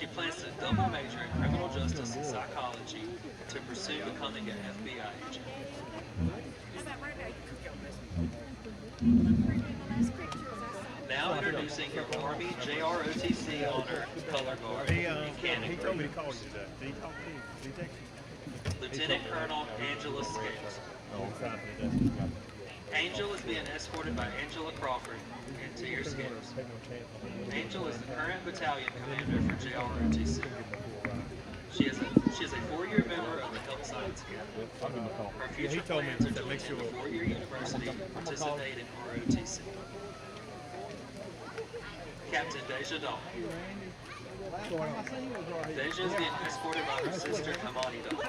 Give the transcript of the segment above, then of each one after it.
She plans to double major in criminal justice and psychology to pursue becoming an FBI agent. Now introducing your Army JROTC honor color guard in Canning. He told me to call you today. Did he talk to you? Did he text you? Lieutenant Colonel Angela Scales. Angel is being escorted by Angela Crawford and Tier Scales. Angel is the current battalion commander for JROTC. She is a 4-year member of the Health Science Academy. Her future plans are to attend a 4-year university and participate in ROTC. Captain Deja Dahl. Deja is being escorted by her sister Amani Dahl.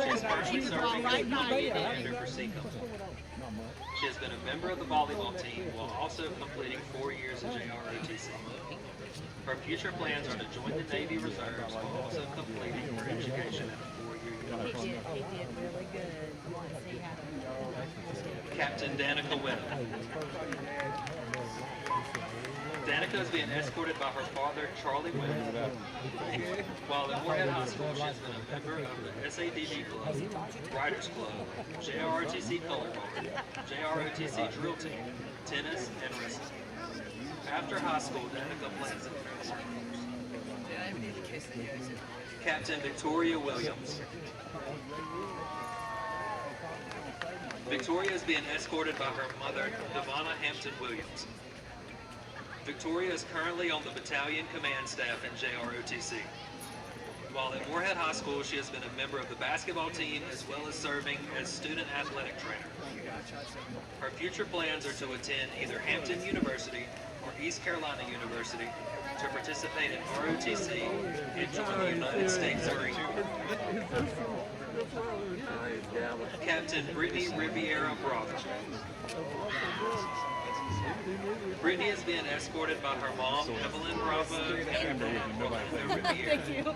She is currently serving as a community commander for Seacom. She has been a member of the volleyball team while also completing 4 years of JROTC. Her future plans are to join the Navy Reserves while also completing her education at a 4-year university. He did really good. Captain Danica Whittle. Danica is being escorted by her father, Charlie Whittle. While at Morehead High School, she has been a member of the SADG Club, Writers Club, JROTC Color Guard, JROTC Drill Team, tennis, and wrestling. After high school, Danica plans to enter the Marine Corps. Captain Victoria Williams. Victoria is being escorted by her mother, Devonna Hampton Williams. Victoria is currently on the battalion command staff in JROTC. While at Morehead High School, she has been a member of the basketball team as well as serving as student athletic trainer. Her future plans are to attend either Hampton University or East Carolina University to participate in ROTC and join the United States Marine Corps. Captain Brittany Riviera Bravo. Brittany is being escorted by her mom, Evelyn Bravo, and her dad, Orlando Riviera.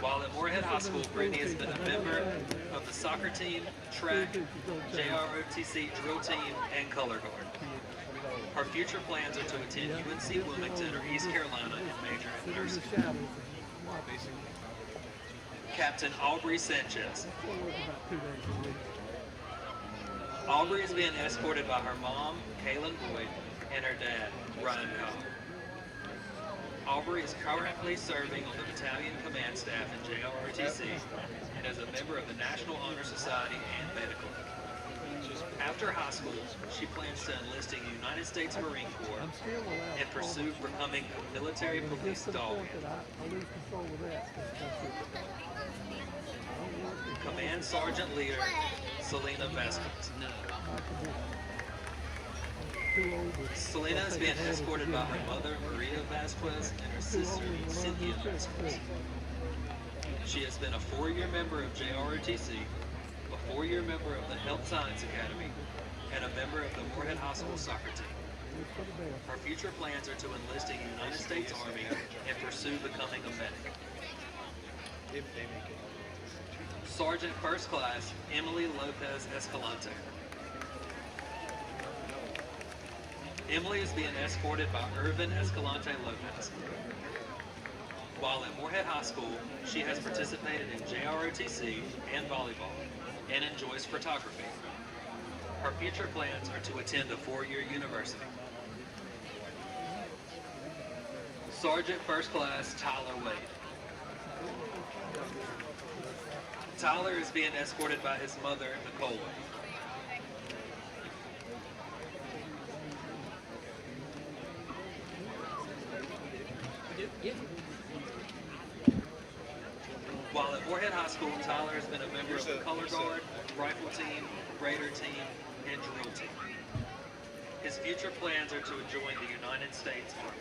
While at Morehead High School, Brittany has been a member of the soccer team, track, JROTC drill team, and color guard. Her future plans are to attend UNC Wilmington or East Carolina and major in nursing. Captain Aubrey Sanchez. Aubrey is being escorted by her mom, Kaylin Boyd, and her dad, Ryan Cobb. Aubrey is currently serving on the battalion command staff in JROTC and is a member of the National Honor Society and Medical. After high school, she plans to enlist in the United States Marine Corps and pursue becoming a military police dog handler. Command Sergeant Leader, Selena Vasquez. Selena is being escorted by her mother, Maria Vasquez, and her sister, Cynthia Vasquez. She has been a 4-year member of JROTC, a 4-year member of the Health Science Academy, and a member of the Morehead High School soccer team. Her future plans are to enlist in the United States Army and pursue becoming a medic. Sergeant First Class Emily Lopez Escalante. Emily is being escorted by Irvin Escalante Lopez. While at Morehead High School, she has participated in JROTC and volleyball and enjoys photography. Her future plans are to attend a 4-year university. Sergeant First Class Tyler Wade. Tyler is being escorted by his mother, Nicole Wade. While at Morehead High School, Tyler has been a member of the Color Guard, Rifle Team, Raider Team, and Drill Team. His future plans are to join the United States Army.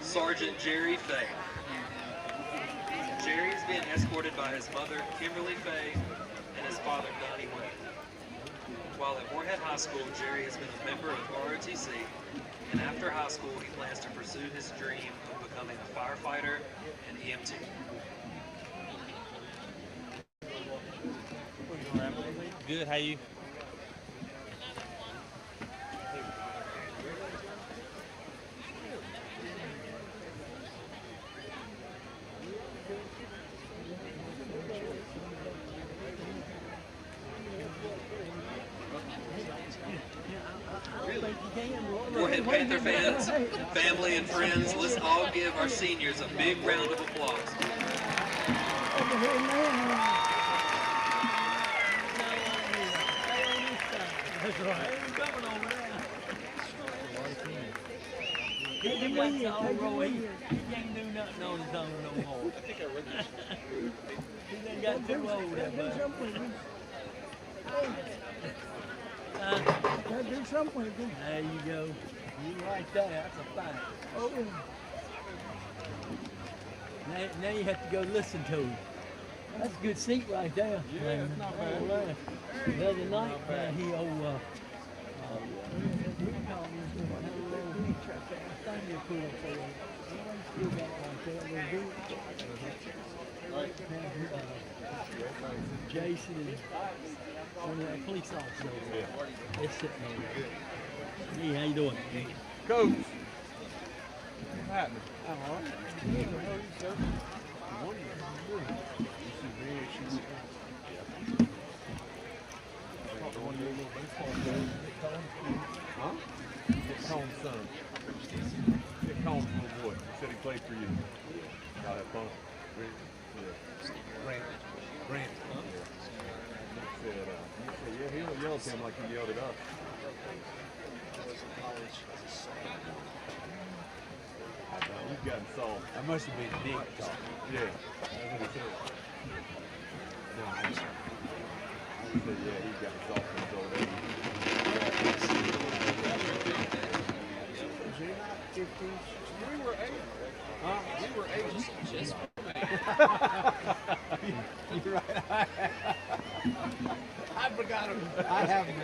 Sergeant Jerry Fay. Jerry is being escorted by his mother, Kimberly Fay, and his father, Donnie Wade. While at Morehead High School, Jerry has been a member of ROTC, and after high school, he plans to pursue his dream of becoming a firefighter, an empty. Good, how you? Morehead Panther fans, family and friends, let's all give our seniors a big round of applause. That's right. He can't do nothing on his own no more. He done got too old, that bud. Do something. There you go. You right there. That's a fact. Oh. Now you have to go listen to him. That's a good seat right there. Yeah, it's not bad. Right. The other night, he Jason and one of the police officers over there. They're sitting over there. Hey, how you doing? Coach, what's happening? Huh? Get Combs' son. Get Combs' little boy. He said he played for you. Y'all have fun. Grant. He said, yeah, he don't yell at him like he yelled at us. You've gotten soft. That must have been big talk. Yeah, that's what he said. No, he said, yeah, he's got soft ones over there. We were 8. Huh? We were 8. You're right. I forgot him. I have him.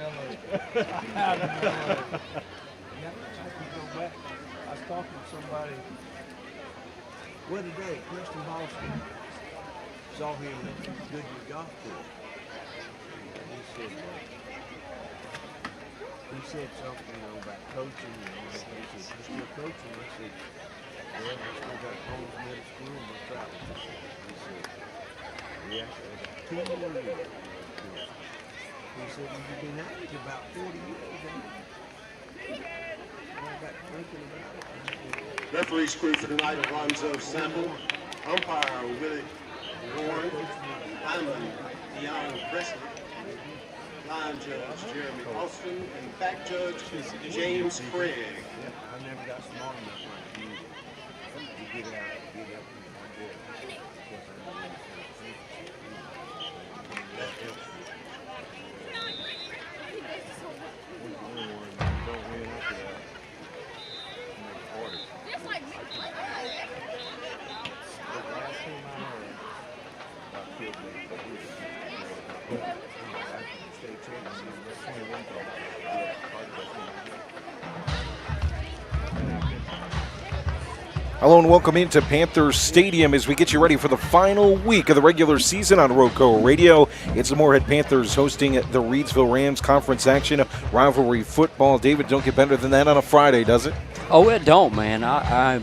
I was talking to somebody the other day, Christian Boston, saw him at Goodyear Golf Course. He said something, about coaching. He said, "You still coaching?" I said, "Well, I still got Holmes Middle School and my travel." He said, "Yeah, I got 2 more years." He said, "You've been at it about 40 years, haven't you?" I got thinking about it. Referees crew for tonight, Alonzo Sample, umpire Willie Warren, lineman Deon Presley, line judge Jeremy Austin, and back judge James Craig. I never got smart enough like you. You get out, and that helps you. Don't win after that. Make it harder. The last thing I heard about Field Day, after the state championship, that's 21 goals. Hello and welcome into Panthers Stadium as we get you ready for the final week of the regular season on RoCo Radio. It's the Morehead Panthers hosting the Reidsville Rams conference action, rivalry football. David, don't get better than that on a Friday, does it? Oh, it don't, man. I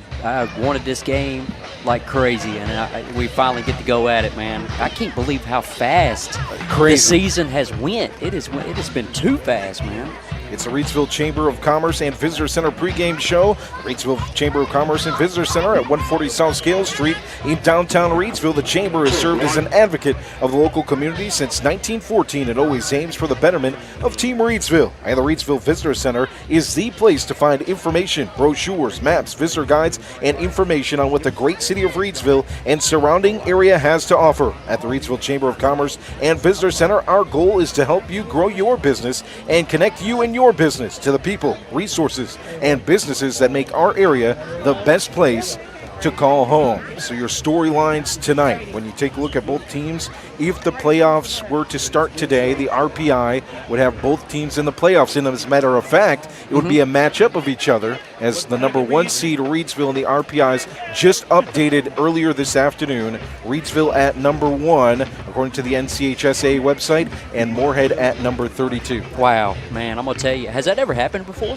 wanted this game like crazy, and we finally get to go at it, man. I can't believe how fast the season has went. It has been too fast, man. It's the Reidsville Chamber of Commerce and Visitor Center pregame show. Reidsville Chamber of Commerce and Visitor Center at 140 South Scale Street in downtown Reidsville. The Chamber has served as an advocate of the local community since 1914 and always aims for the betterment of Team Reidsville. And the Reidsville Visitor Center is the place to find information, brochures, maps, visitor guides, and information on what the great city of Reidsville and surrounding area has to offer. At the Reidsville Chamber of Commerce and Visitor Center, our goal is to help you grow your business and connect you and your business to the people, resources, and businesses that make our area the best place to call home. So your storylines tonight, when you take a look at both teams, if the playoffs were to start today, the RPI would have both teams in the playoffs. And as a matter of fact, it would be a matchup of each other, as the number 1 seed Reidsville and the RPIs just updated earlier this afternoon. Reidsville at number 1, according to the NCHSA website, and Morehead at number 32. Wow, man, I'm going to tell you, has that ever happened before?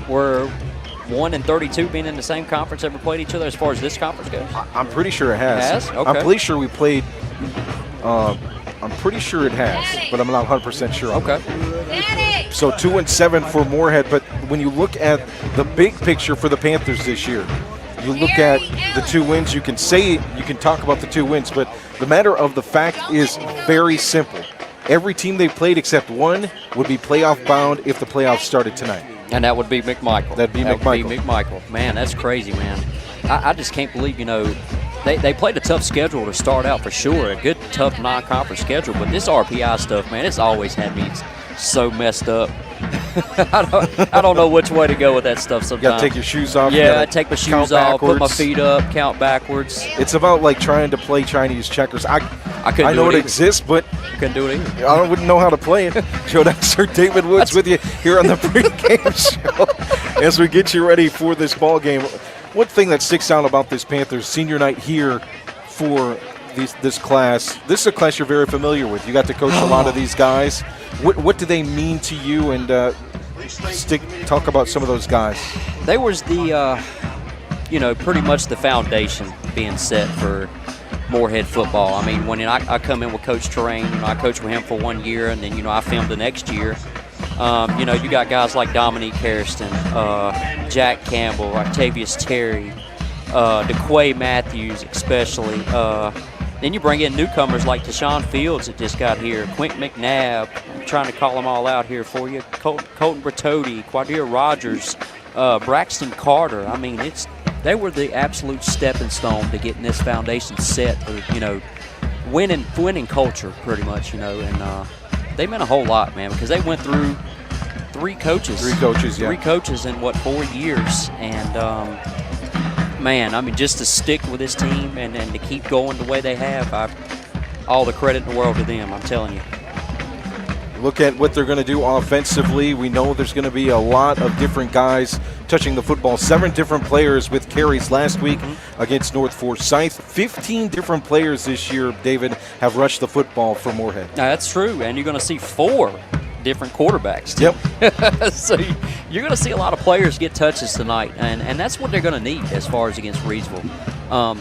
Where 1 and 32 being in the same conference ever played each other as far as this conference goes? I'm pretty sure it has. It has? Okay. I'm pretty sure we played. I'm pretty sure it has, but I'm not 100% sure. Okay. So 2-7 for Morehead, but when you look at the big picture for the Panthers this year, you look at the 2 wins, you can talk about the 2 wins, but the matter of the fact is very simple. Every team they played except one would be playoff bound if the playoffs started tonight. And that would be McMichael. That'd be McMichael. Man, that's crazy, man. I just can't believe, they played a tough schedule to start out for sure, a good, tough non-conference schedule, but this RPI stuff, man, it's always had me so messed up. I don't know which way to go with that stuff sometimes. You got to take your shoes off. Yeah, I take my shoes off, backwards. put my feet up, count backwards. It's about like trying to play Chinese checkers. I know it exists, but couldn't do it either. I wouldn't know how to play it. Joe Dexter, David Woods with you here on the pregame show as we get you ready for this ball game. One thing that sticks out about this Panthers senior night here for this class, this is a class you're very familiar with. You got to coach a lot of these guys. What do they mean to you? And talk about some of those guys. They was the, pretty much the foundation being set for Morehead football. I mean, when I come in with Coach Terrain, I coached with him for 1 year, and then, I filmed the next year. You got guys like Dominique Harrison, Jack Campbell, Octavius Terry, DeQuay Matthews especially. Then you bring in newcomers like Deshaun Fields that just got here, Quint McNabb, I'm trying to call them all out here for you, Colton Bertodi, Quadir Rogers, Braxton Carter. I mean, they were the absolute stepping stone to getting this foundation set for, winning culture pretty much, and they meant a whole lot, man, because they went through 3 coaches. 3 coaches, yeah. 3 coaches in, 4 years, and man, I mean, just to stick with this team and to keep going the way they have, all the credit in the world to them, I'm telling you. Look at what they're going to do offensively. We know there's going to be a lot of different guys touching the football. 7 different players with carries last week against North Forsyth. 15 different players this year, David, have rushed the football for Morehead. That's true, and you're going to see 4 different quarterbacks too. Yep. So you're going to see a lot of players get touches tonight, and that's what they're going to need as far as against Reidsville.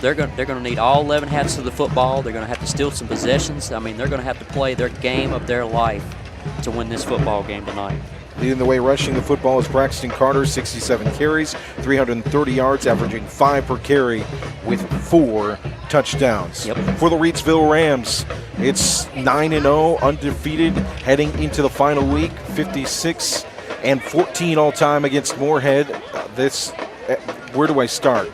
They're going to need all 11 hats to the football. They're going to have to steal some possessions. I mean, they're going to have to play their game of their life to win this football game tonight. Leading the way rushing the football is Braxton Carter, 67 carries, 330 yards, averaging 5 per carry with 4 touchdowns. Yep. For the Reidsville Rams, it's 9-0, undefeated, heading into the final week, 56-14 all-time against Morehead. Where do I start?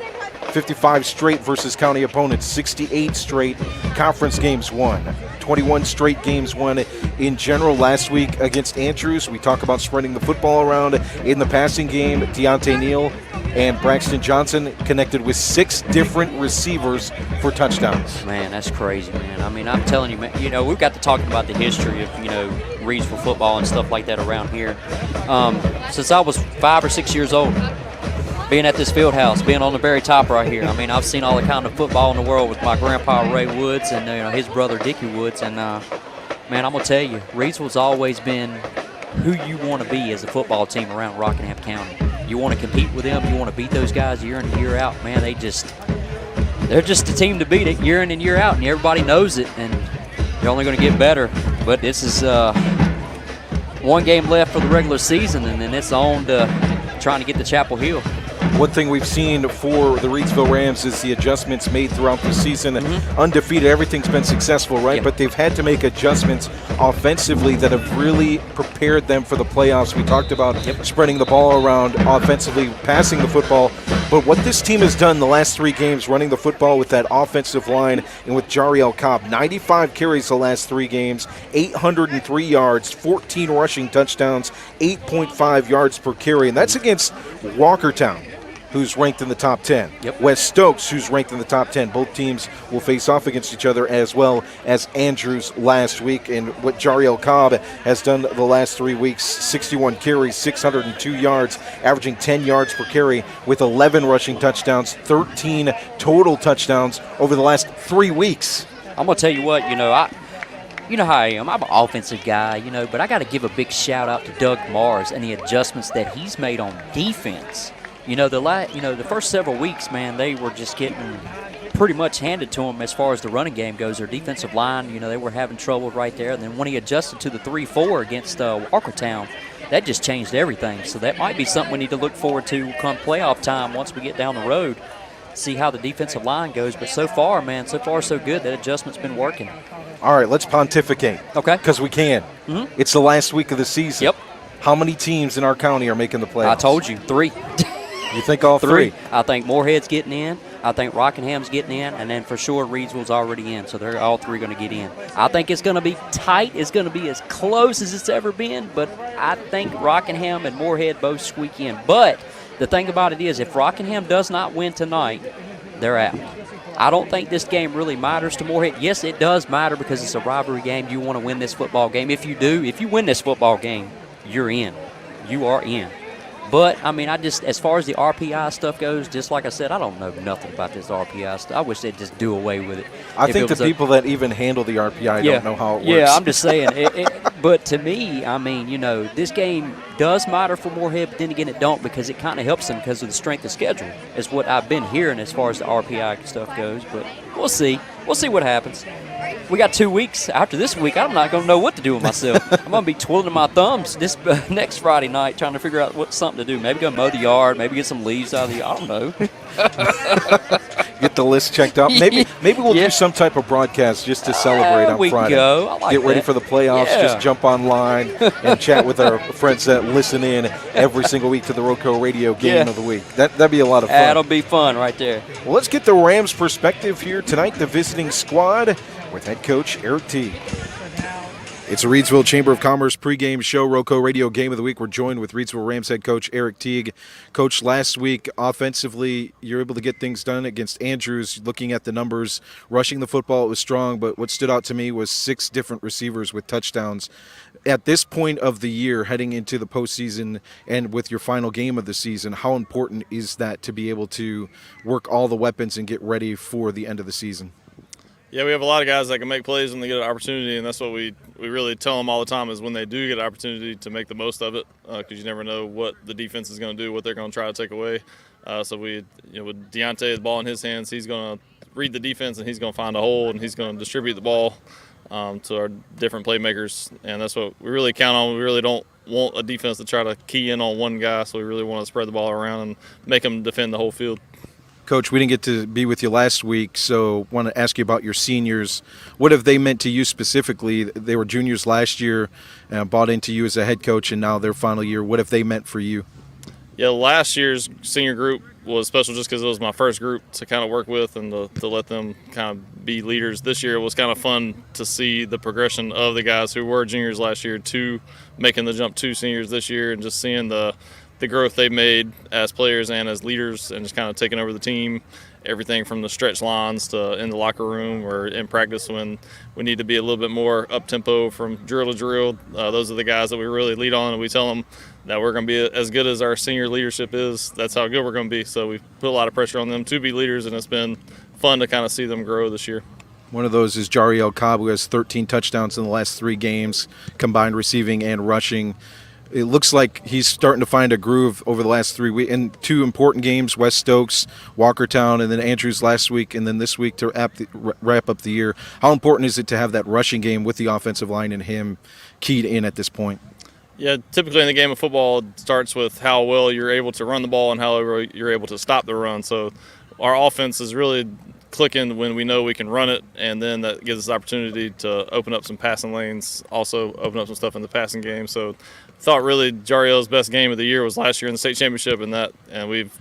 55 straight versus county opponents, 68 straight conference games won, 21 straight games won in general. Last week against Andrews, we talk about spreading the football around in the passing game. Deontay Neal and Braxton Johnson connected with 6 different receivers for touchdowns. Man, that's crazy, man. I mean, I'm telling you, man, we've got to talk about the history of, Reidsville football and stuff like that around here. Since I was 5 or 6 years old, being at this field house, being on the very top right here. I mean, I've seen all the kind of football in the world with my grandpa Ray Woods and his brother Dickie Woods. And man, I'm gonna tell you, Reidsville's always been who you want to be as a football team around Rockingham County. You want to compete with them. You want to beat those guys year in and year out. Man, they're just the team to beat it year in and year out, and everybody knows it. And they're only going to get better. But this is 1 game left for the regular season, and then it's on to trying to get to Chapel Hill. One thing we've seen for the Reidsville Rams is the adjustments made throughout the season. Undefeated, everything's been successful, right? Yep. But they've had to make adjustments offensively that have really prepared them for the playoffs. We talked about spreading the ball around offensively, passing the football. But what this team has done the last 3 games, running the football with that offensive line and with Jariel Cobb, 95 carries the last 3 games, 803 yards, 14 rushing touchdowns, 8.5 yards per carry. And that's against Walkertown, who's ranked in the top 10. Yep. West Stokes, who's ranked in the top 10. Both teams will face off against each other, as well as Andrews last week. And what Jariel Cobb has done the last 3 weeks, 61 carries, 602 yards, averaging 10 yards per carry with 11 rushing touchdowns, 13 total touchdowns over the last 3 weeks. I'm going to tell you what, you know how I am. I'm an offensive guy, but I got to give a big shout out to Doug Mars and the adjustments that he's made on defense. The first several weeks, man, they were just getting pretty much handed to them as far as the running game goes. Their defensive line, they were having trouble right there. And then when he adjusted to the 3-4 against Walkertown, that just changed everything. So that might be something we need to look forward to come playoff time once we get down the road, see how the defensive line goes. But so far, man, so far so good. That adjustment's been working. All right, let's pontificate. Okay. Because we can. Mm-hmm. It's the last week of the season. Yep. How many teams in our county are making the playoffs? I told you, 3. You think all 3? I think Morehead's getting in. I think Rockingham's getting in. And then for sure, Reidsville's already in. So they're all 3 going to get in. I think it's going to be tight. It's going to be as close as it's ever been. But I think Rockingham and Morehead both squeak in. But the thing about it is, if Rockingham does not win tonight, they're out. I don't think this game really matters to Morehead. Yes, it does matter because it's a rivalry game. You want to win this football game. If you win this football game, you're in. You are in. But, as far as the RPI stuff goes, just like I said, I don't know nothing about this RPI stuff. I wish they'd just do away with it. I think the people that even handle the RPI don't know how it works. Yeah, I'm just saying. But to me, this game does matter for Morehead, but then again, it don't because it kind of helps them because of the strength of schedule is what I've been hearing as far as the RPI stuff goes. But we'll see. We'll see what happens. We got 2 weeks. After this week, I'm not going to know what to do with myself. I'm going to be twiddling my thumbs this next Friday night trying to figure out what's something to do. Maybe go mow the yard. Maybe get some leaves out of the yard. I don't know. Get the list checked out. Maybe we'll do some type of broadcast just to celebrate on we Friday. Go. I like Get ready that. for the playoffs. Yeah. Just jump online and chat with our friends that listen in every single week to the RoCo Radio Game of the Week. That'd be a lot of fun. That'll be fun right there. Well, let's get the Rams' perspective here tonight. The visiting squad with head coach Eric Teague. It's a Reidsville Chamber of Commerce pregame show, RoCo Radio Game of the Week. We're joined with Reidsville Rams head coach Eric Teague. Coach, last week, offensively, you're able to get things done against Andrews. Looking at the numbers, rushing the football, it was strong, but what stood out to me was 6 different receivers with touchdowns. At this point of the year, heading into the postseason and with your final game of the season, how important is that to be able to work all the weapons and get ready for the end of the season? Yeah, we have a lot of guys that can make plays when they get an opportunity, and that's what we really tell them all the time is when they do get an opportunity to make the most of it, because you never know what the defense is going to do, what they're going to try to take away. So with Deontay, the ball in his hands, he's going to read the defense and he's going to find a hole and he's going to distribute the ball to our different playmakers, and that's what we really count on. We really don't want a defense to try to key in on one guy, so we really want to spread the ball around and make them defend the whole field. Coach, we didn't get to be with you last week, so want to ask you about your seniors. What have they meant to you specifically? They were juniors last year, bought into you as a head coach, and now their final year. What have they meant for you? Yeah, last year's senior group was special just because it was my first group to kind of work with and to let them kind of be leaders. This year it was kind of fun to see the progression of the guys who were juniors last year to making the jump to seniors this year, and just seeing the growth they made as players and as leaders, and just kind of taking over the team, everything from the stretch lines to in the locker room or in practice when we need to be a little bit more up-tempo from drill to drill. Those are the guys that we really lead on, and we tell them that we're going to be as good as our senior leadership is. That's how good we're going to be. So we put a lot of pressure on them to be leaders, and it's been fun to kind of see them grow this year. One of those is Jariel Cobb, who has 13 touchdowns in the last 3 games, combined receiving and rushing. It looks like he's starting to find a groove over the last 3 weeks. In 2 important games, West Stokes, Walkertown, and then Andrews last week, and then this week to wrap up the year. How important is it to have that rushing game with the offensive line and him keyed in at this point? Yeah, typically in the game of football, it starts with how well you're able to run the ball and how you're able to stop the run. So our offense is really clicking when we know we can run it, and then that gives us the opportunity to open up some passing lanes, also open up some stuff in the passing game. So thought really Jariel's best game of the year was last year in the state championship, and we've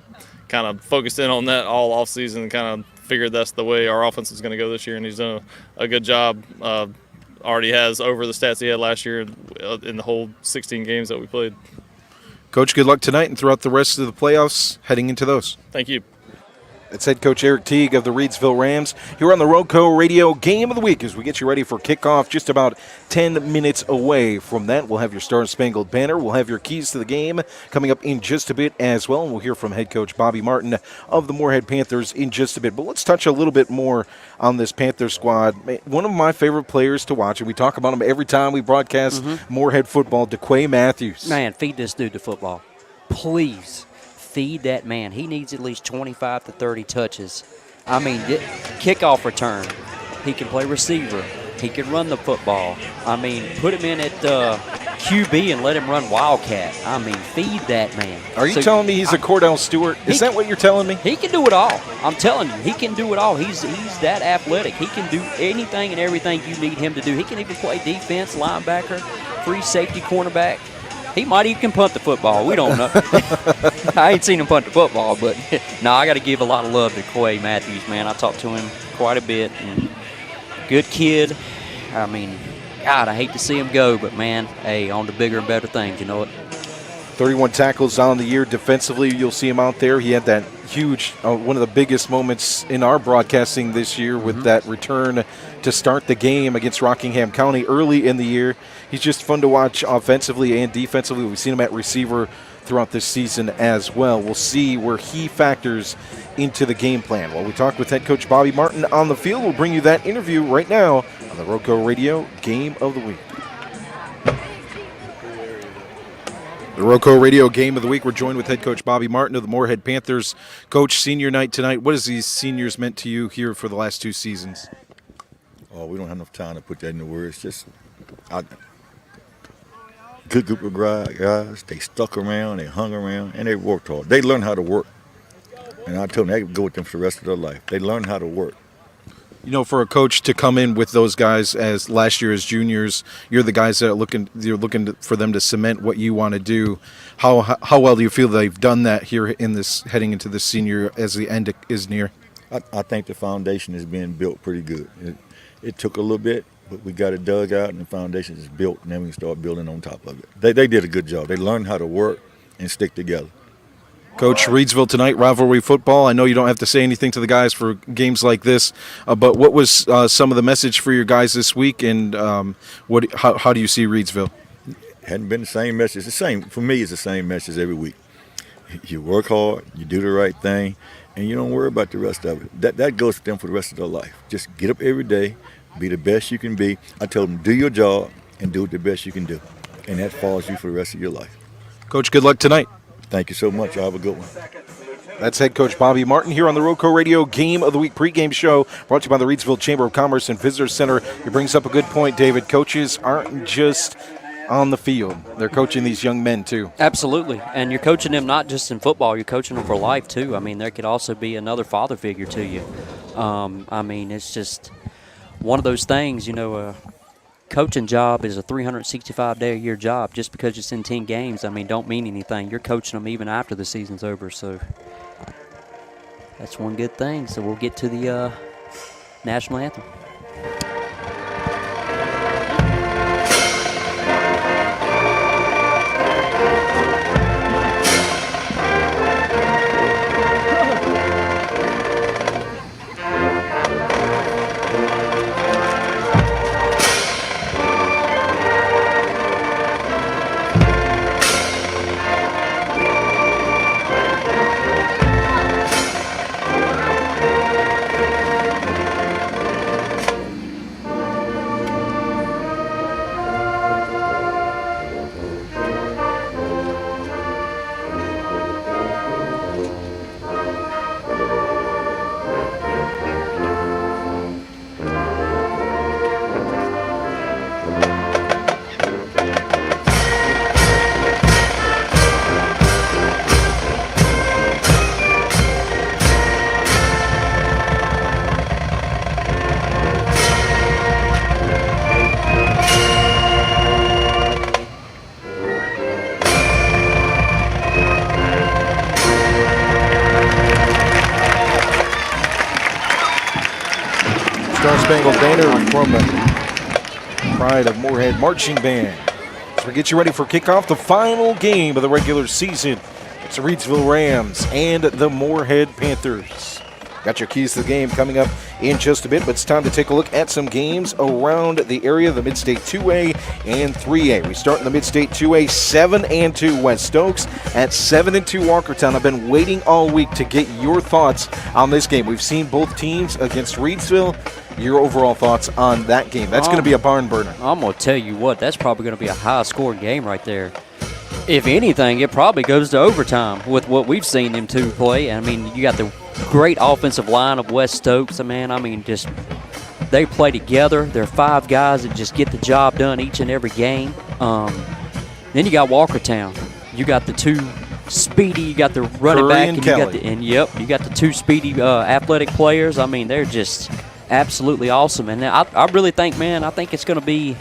kind of focused in on that all off season and kind of figured that's the way our offense is going to go this year, and he's done a good job. Already has over the stats he had last year in the whole 16 games that we played. Coach, good luck tonight and throughout the rest of the playoffs heading into those. Thank you. That's head coach Eric Teague of the Reidsville Rams here on the RoCo Radio Game of the Week as we get you ready for kickoff just about 10 minutes away from that. We'll have your Star Spangled Banner. We'll have your keys to the game coming up in just a bit as well. And we'll hear from head coach Bobby Martin of the Morehead Panthers in just a bit. But let's touch a little bit more on this Panther squad. One of my favorite players to watch, and we talk about him every time we broadcast Morehead football, DeQuay Matthews. Man, feed this dude the football. Please. Feed that man. He needs at least 25 to 30 touches. I mean, kickoff return. He can play receiver. He can run the football. I mean, put him in at QB and let him run Wildcat. I mean, feed that man. Are you telling me he's a Cordell Stewart? Is that what you're telling me? He can do it all. I'm telling you, he can do it all. He's that athletic. He can do anything and everything you need him to do. He can even play defense, linebacker, free safety, cornerback. He might even punt the football. We don't know. I ain't seen him punt the football, but no, I got to give a lot of love to Quay Matthews, man. I talked to him quite a bit, and good kid. I mean, God, I hate to see him go, but, man, hey, on to bigger and better things, you know it. 31 tackles on the year defensively. You'll see him out there. He had that huge, one of the biggest moments in our broadcasting this year with that return to start the game against Rockingham County early in the year. He's just fun to watch offensively and defensively. We've seen him at receiver throughout this season as well. We'll see where he factors into the game plan. While we talk with head coach Bobby Martin on the field, we'll bring you that interview right now on the RoCo Radio Game of the Week. The RoCo Radio Game of the Week. We're joined with head coach Bobby Martin of the Morehead Panthers. Coach, senior night tonight. What has these seniors meant to you here for the last 2 seasons? Oh, we don't have enough time to put that into words. Just good group of guys. They stuck around, they hung around, and they worked hard. They learned how to work. And I told them I could go with them for the rest of their life. They learned how to work. You know, for a coach to come in with those guys as last year as juniors, you're the guys that you're looking for them to cement what you want to do. How well do you feel they've done that here in this heading into the senior as the end is near? I think the foundation is being built pretty good. It took a little bit, but we got it dug out and the foundation is built, and then we can start building on top of it. They did a good job. They learned how to work and stick together. Coach, Reidsville tonight, rivalry football. I know you don't have to say anything to the guys for games like this, but what was some of the message for your guys this week, and how do you see Reidsville? Hadn't been the same message. The same for me. It's the same message every week. You work hard, you do the right thing, and you don't worry about the rest of it. That goes with them for the rest of their life. Just get up every day, be the best you can be. I told them, do your job and do it the best you can do, and that follows you for the rest of your life. Coach, good luck tonight. Thank you so much. Y'all have a good one. That's head coach Bobby Martin here on the RoCo Radio Game of the Week pregame show brought to you by the Reidsville Chamber of Commerce and Visitor Center. He brings up a good point, David. Coaches aren't just on the field. They're coaching these young men, too. Absolutely. And you're coaching them not just in football. You're coaching them for life, too. I mean, there could also be another father figure to you. I mean, it's just one of those things, you know, coaching job is a 365-day-a-year job. Just because it's in 10 games, I mean, don't mean anything. You're coaching them even after the season's over, so that's one good thing. So we'll get to the national anthem. Star Spangled Banner from the Pride of Morehead Marching Band. we get you ready for kickoff, the final game of the regular season. It's the Reidsville Rams and the Morehead Panthers. Got your keys to the game coming up in just a bit, but it's time to take a look at some games around the area, the Mid-State 2A and 3A. We start in the Mid-State 2A, 7-2 West Stokes at 7-2 Walkertown. I've been waiting all week to get your thoughts on this game. We've seen both teams against Reidsville. Your overall thoughts on that game? That's going to be a barn burner. I'm going to tell you what, that's probably going to be a high-scoring game right there. If anything, it probably goes to overtime with what we've seen them two play. I mean, you got the great offensive line of West Stokes. Just they play together. They're 5 guys that just get the job done each and every game. Then you got Walkertown. You got the 2 speedy. You got the running Curry back, and Kelly. You got the 2 speedy athletic players. I mean, they're just absolutely awesome. And I really think, man, I think it's going to be.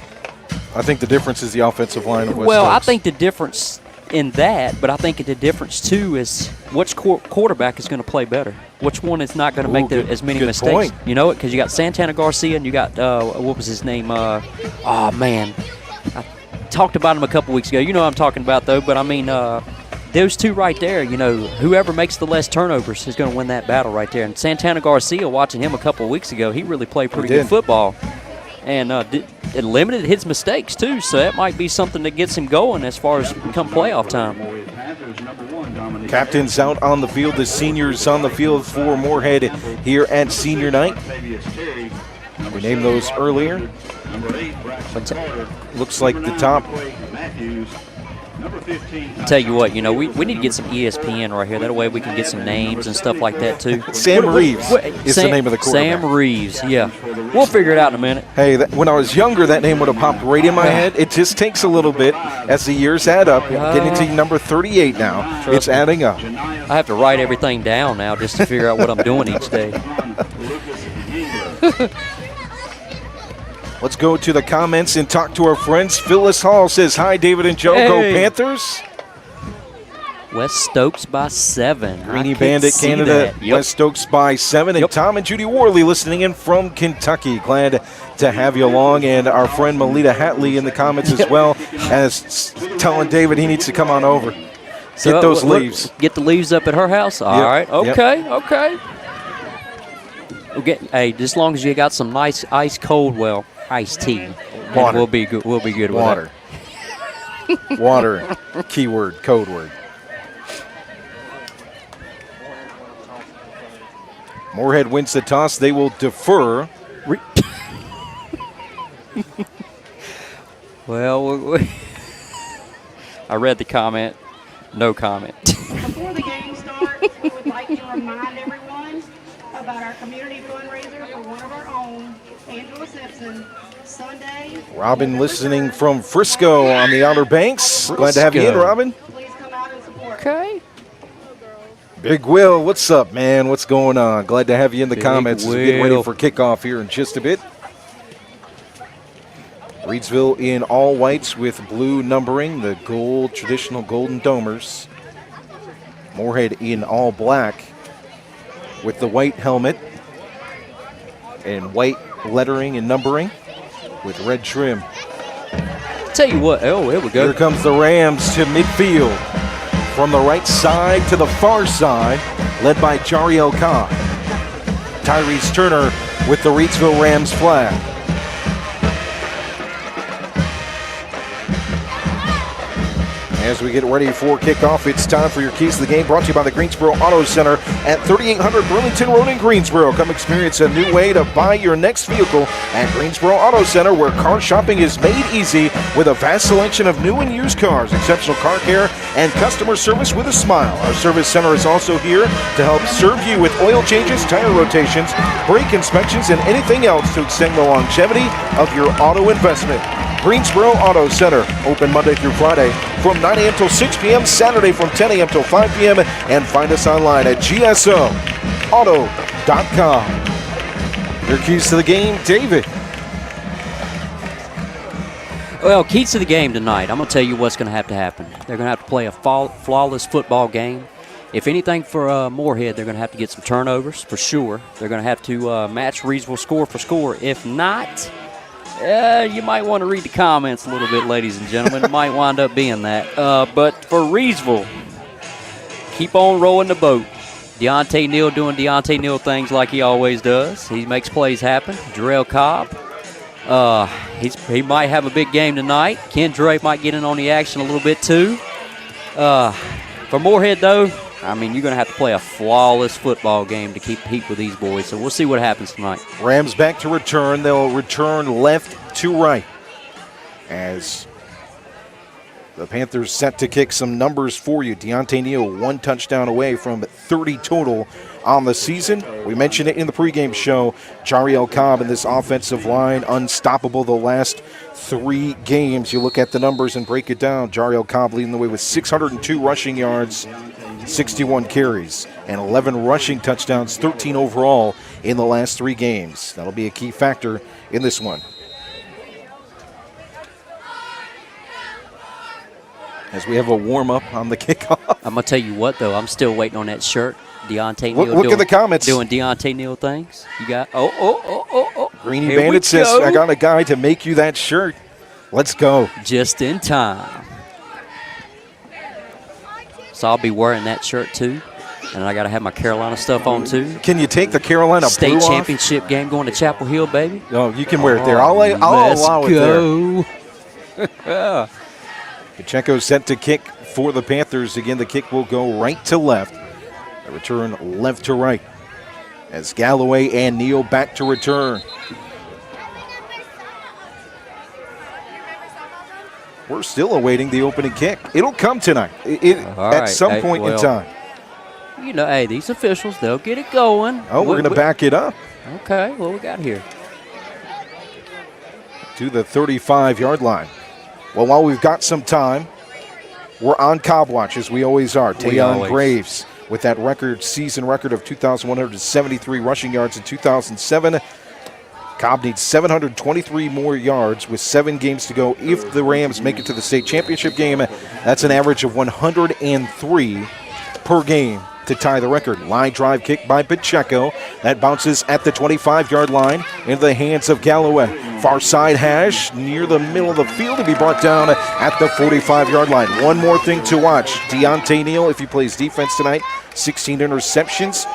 I think the difference is the offensive line of West Well, Stokes. I think the difference in that, but I think the difference too is which quarterback is going to play better. Which one is not going to make as many mistakes? Point. You know it, because you got Santana Garcia and you got what was his name? Oh man, I talked about him a couple weeks ago. You know what I'm talking about though. But I mean, those 2 right there. You know, whoever makes the less turnovers is going to win that battle right there. And Santana Garcia, watching him a couple of weeks ago, he really played pretty good football. And it limited his mistakes, too, so that might be something that gets him going as far as come playoff time. Captains out on the field, the seniors on the field for Morehead here at senior night. We named those earlier. Looks like the top. I'll tell you what, you know, we need to get some ESPN right here. That way we can get some names and stuff like that, too. Sam Reeves is the name of the quarterback. Sam Reeves, yeah. We'll figure it out in a minute. Hey, when I was younger, that name would have popped right in my head. It just takes a little bit as the years add up. Getting to number 38 now. It's adding up. I have to write everything down now just to figure out what I'm doing each day. Let's go to the comments and talk to our friends. Phyllis Hall says, hi, David and Joe. Go Panthers. West Stokes by 7. Greeny Bandit Canada, West Stokes by 7. And Tom and Judy Worley listening in from Kentucky. Glad to have you along. And our friend Melita Hatley in the comments as well, as telling David he needs to come on over. So get those leaves. Get the leaves up at her house? All right. Okay, okay. Hey, as long as you got some nice ice cold, iced tea. Water. We'll be good. We'll be good Water. with that. Water. Keyword. Code word. Morehead wins the toss. They will defer. Well, I read the comment. No comment. Before the game starts, we would like to remind everyone about our community fundraiser for one of our own, Angela Simpson, Sunday. Robin listening from Frisco on the Outer Banks. Glad to have you in, Robin. Please come out and support. Okay. Big Will, what's up, man? What's going on? Glad to have you in the comments. Will. Getting ready for kickoff here in just a bit. Reidsville in all whites with blue numbering, the gold, traditional golden domers. Morehead in all black with the white helmet and white lettering and numbering with red trim. Tell you what, here we go. Here comes the Rams to midfield. From the right side to the far side, led by Jariel Khan. Tyrese Turner with the Reidsville Rams flag. As we get ready for kickoff, it's time for your keys to the game, brought to you by the Greensboro Auto Center at 3800 Burlington Road in Greensboro. Come experience a new way to buy your next vehicle at Greensboro Auto Center, where car shopping is made easy with a vast selection of new and used cars, exceptional car care, and customer service with a smile. Our service center is also here to help serve you with oil changes, tire rotations, brake inspections, and anything else to extend the longevity of your auto investment. Greensboro Auto Center, open Monday through Friday from 9 a.m. till 6 p.m., Saturday from 10 a.m. till 5 p.m., and find us online at gsoauto.com. Your keys to the game, David. Well, keys to the game tonight, I'm going to tell you what's going to happen. They're going to have to play a flawless football game. If anything for Morehead, they're going to have to get some turnovers for sure. They're going to have to match Reidsville score for score. If not, You might want to read the comments a little bit, ladies and gentlemen. It might wind up being that. But for Reidsville, keep on rowing the boat. Deontay Neal doing Deontay Neal things like he always does. He makes plays happen. Jarrell Cobb, he might have a big game tonight. Ken Drake might get in on the action a little bit too. For Morehead, though, I mean, you're going to have to play a flawless football game to keep heat with these boys. So we'll see what happens tonight. Rams back to return. They'll return left to right as the Panthers set to kick some numbers for you. Deontay Neal, 1 touchdown away from 30 total on the season. We mentioned it in the pregame show. Jarrell Cobb and this offensive line, unstoppable the last 3 games. You look at the numbers and break it down. Jarrell Cobb leading the way with 602 rushing yards, 61 carries, and 11 rushing touchdowns, 13 overall in the last 3 games. That'll be a key factor in this one. As we have a warm-up on the kickoff. I'm going to tell you what, though. I'm still waiting on that shirt. Deontay Neal. Look at the comments. Doing Deontay Neal things. You got, oh. Greeny Bandit says, I got a guy to make you that shirt. Let's go. Just in time. So I'll be wearing that shirt, too. And I got to have my Carolina stuff on, too. Can you take the Carolina State blue championship game going to Chapel Hill, baby? No, you can wear it there. I'll allow it there. Let's go. Pacheco set to kick for the Panthers. Again, the kick will go right to left. The return left to right. As Galloway and Neal back to return. We're still awaiting the opening kick. It'll come tonight. At some point in time. You know, hey, these officials, they'll get it going. Oh, we're going to back it up. Okay, what we got here? To the 35-yard line. Well, while we've got some time, we're on Cobb watch, as we always are. Tayon Graves with that season record of 2,173 rushing yards in 2007. Cobb needs 723 more yards with 7 games to go. If the Rams make it to the state championship game, that's an average of 103 per game to tie the record. Line drive kick by Pacheco. That bounces at the 25-yard line into the hands of Galloway. Far side hash near the middle of the field to be brought down at the 45-yard line. One more thing to watch. Deontay Neal, if he plays defense tonight, 16 interceptions.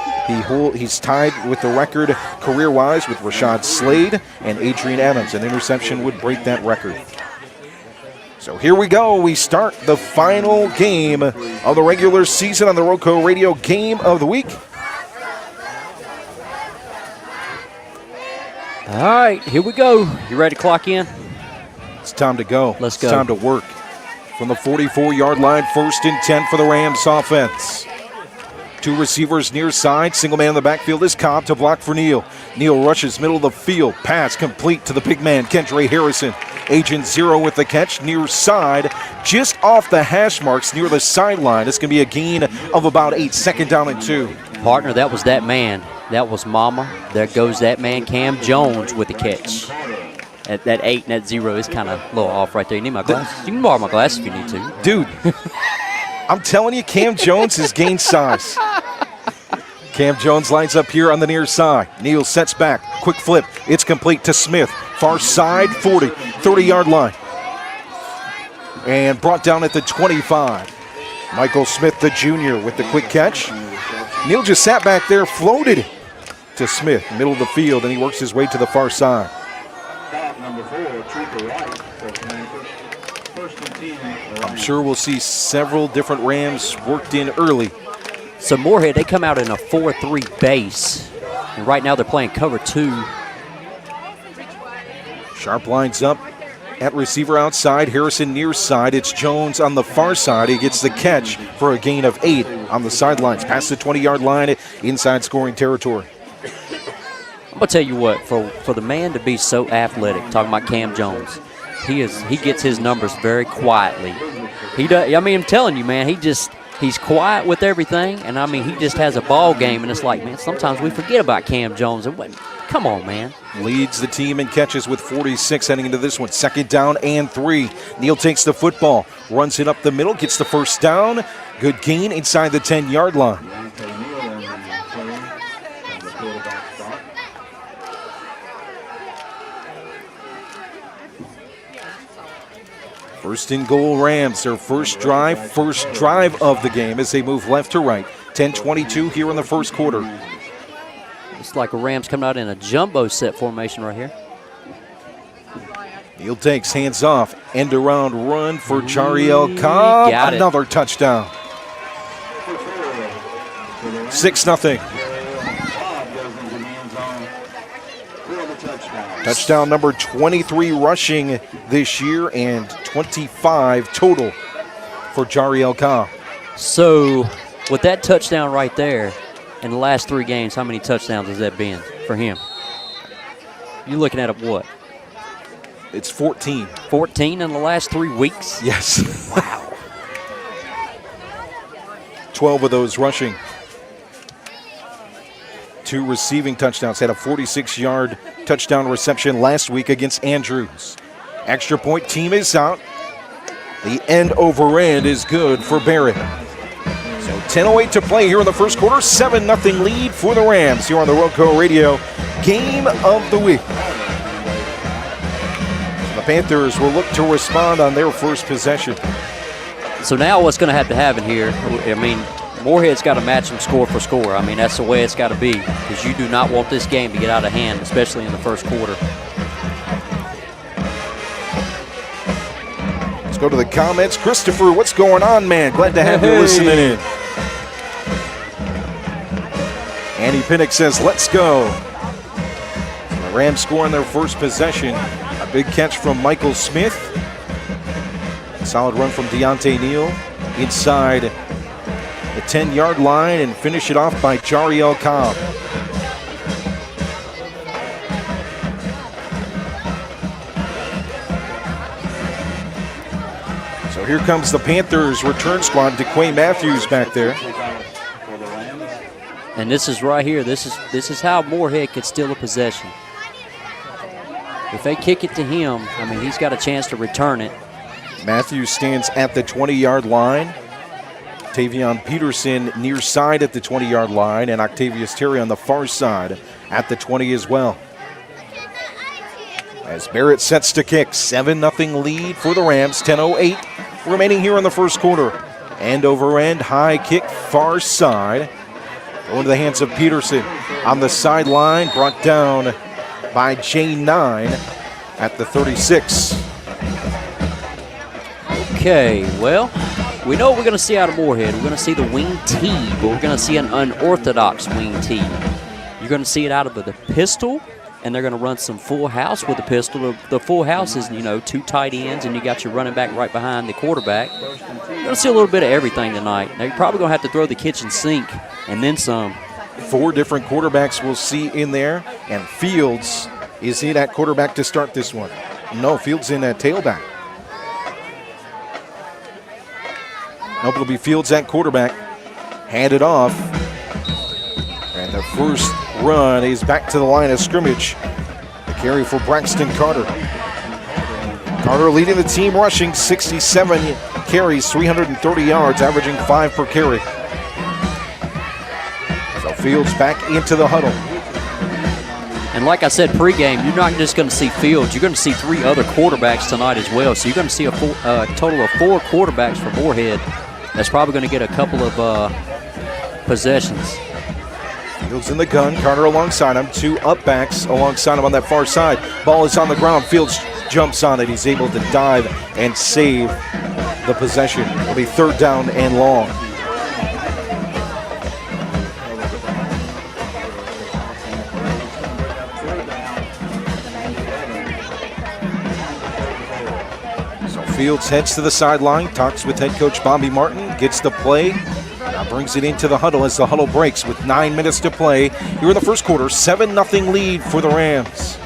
He's tied with the record career-wise with Rashad Slade and Adrian Adams. An interception would break that record. So here we go. We start the final game of the regular season on the RoCo Radio Game of the Week. All right, here we go. You ready to clock in? It's time to go. Let's go. It's time to work. From the 44-yard line, 1st and 10 for the Rams offense. 2 receivers near side. Single man in the backfield is Cobb to block for Neal. Neal rushes middle of the field. Pass complete to the big man, Kendra Harrison. Agent Zero with the catch near side, just off the hash marks near the sideline. It's going to be a gain of about 8. 2nd down and 2. Partner, that was that man. That was Mama. There goes that man, Cam Jones, with the catch. That 8 and that 0 is kind of a little off right there. You need my glasses? You can borrow my glasses if you need to. Dude, I'm telling you, Cam Jones has gained size. Cam Jones lines up here on the near side. Neal sets back. Quick flip. It's complete to Smith. Far side, 40, 30-yard line. And brought down at the 25. Michael Smith, the junior, with the quick catch. Neal just sat back there, floated to Smith, middle of the field, and he works his way to the far side. I'm sure we'll see several different Rams worked in early. So Morehead, they come out in a 4-3 base. And right now they're playing cover 2. Sharp lines up at receiver outside. Harrison near side. It's Jones on the far side. He gets the catch for a gain of 8 on the sidelines. Past the 20-yard line, inside scoring territory. I'm going to tell you what, for the man to be so athletic, talking about Cam Jones, he gets his numbers very quietly. He does. I mean, I'm telling you, man, he's quiet with everything, and I mean, he just has a ball game, and it's like, man, sometimes we forget about Cam Jones. Come on, man. Leads the team in catches with 46 heading into this one. 2nd down and 3. Neal takes the football, runs it up the middle, gets the 1st down. Good gain inside the 10-yard line. First and goal Rams, their first drive of the game as they move left to right. 10:22 here in the first quarter. It's like a Rams coming out in a jumbo set formation right here. Neal takes, hands off, end around run for Jariel Cobb. Got it. Another touchdown. 6-0. Touchdown number 23 rushing this year and 25 total for Jariel Cobb. So with that touchdown right there, in the last 3 games, how many touchdowns has that been for him? You're looking at what? It's 14. 14 in the last 3 weeks? Yes. Wow. 12 of those rushing. 2 receiving touchdowns. Had a 46-yard touchdown reception last week against Andrews. Extra point team is out. The end over end is good for Barrett. So 10:08 to play here in the first quarter. 7-0 lead for the Rams here on the RoCo Radio Game of the Week. The Panthers will look to respond on their first possession. So now what's going to happen here, I mean, Morehead's got to match them score for score. I mean, that's the way it's got to be because you do not want this game to get out of hand, especially in the first quarter. Let's go to the comments. Christopher, what's going on, man? Glad to have you listening in. Andy Pinnock says, let's go. The Rams scoring their first possession. A big catch from Michael Smith. Solid run from Deontay Neal inside the 10-yard line and finish it off by Jariel Cobb. So here comes the Panthers return squad. DeQuay Matthews back there. And this is right here. This is how Morehead could steal a possession. If they kick it to him, I mean, he's got a chance to return it. Matthews stands at the 20-yard line. Tavion Peterson near side at the 20-yard line, and Octavius Terry on the far side at the 20 as well. As Barrett sets to kick, 7-0 lead for the Rams, 10:08 remaining here in the first quarter. End over end, high kick, far side. Going to the hands of Peterson on the sideline, brought down by J9 at the 36. Okay, well, we know what we're going to see out of Morehead. We're going to see the wing T, but we're going to see an unorthodox wing T. You're going to see it out of the pistol, and they're going to run some full house with the pistol. The full house is, 2 tight ends, and you got your running back right behind the quarterback. You're going to see a little bit of everything tonight. Now, you're probably going to have to throw the kitchen sink and then some. 4 different quarterbacks we'll see in there, and Fields, is he that quarterback to start this one? No, Fields in at tailback. Nope, it'll be Fields at quarterback. Hand it off. And the first run is back to the line of scrimmage. The carry for Braxton Carter. Carter leading the team rushing, 67 carries, 330 yards, averaging 5 per carry. So Fields back into the huddle. And like I said pregame, you're not just going to see Fields. You're going to see 3 other quarterbacks tonight as well. So you're going to see a total of 4 quarterbacks for Morehead. That's probably going to get a couple of possessions. Fields in the gun. Carter alongside him. 2 up backs alongside him on that far side. Ball is on the ground. Fields jumps on it. He's able to dive and save the possession. It'll be 3rd down and long. Fields heads to the sideline, talks with head coach Bobby Martin, gets the play, now brings it into the huddle as the huddle breaks with 9 minutes to play. Here in the first quarter, 7-0 lead for the Rams.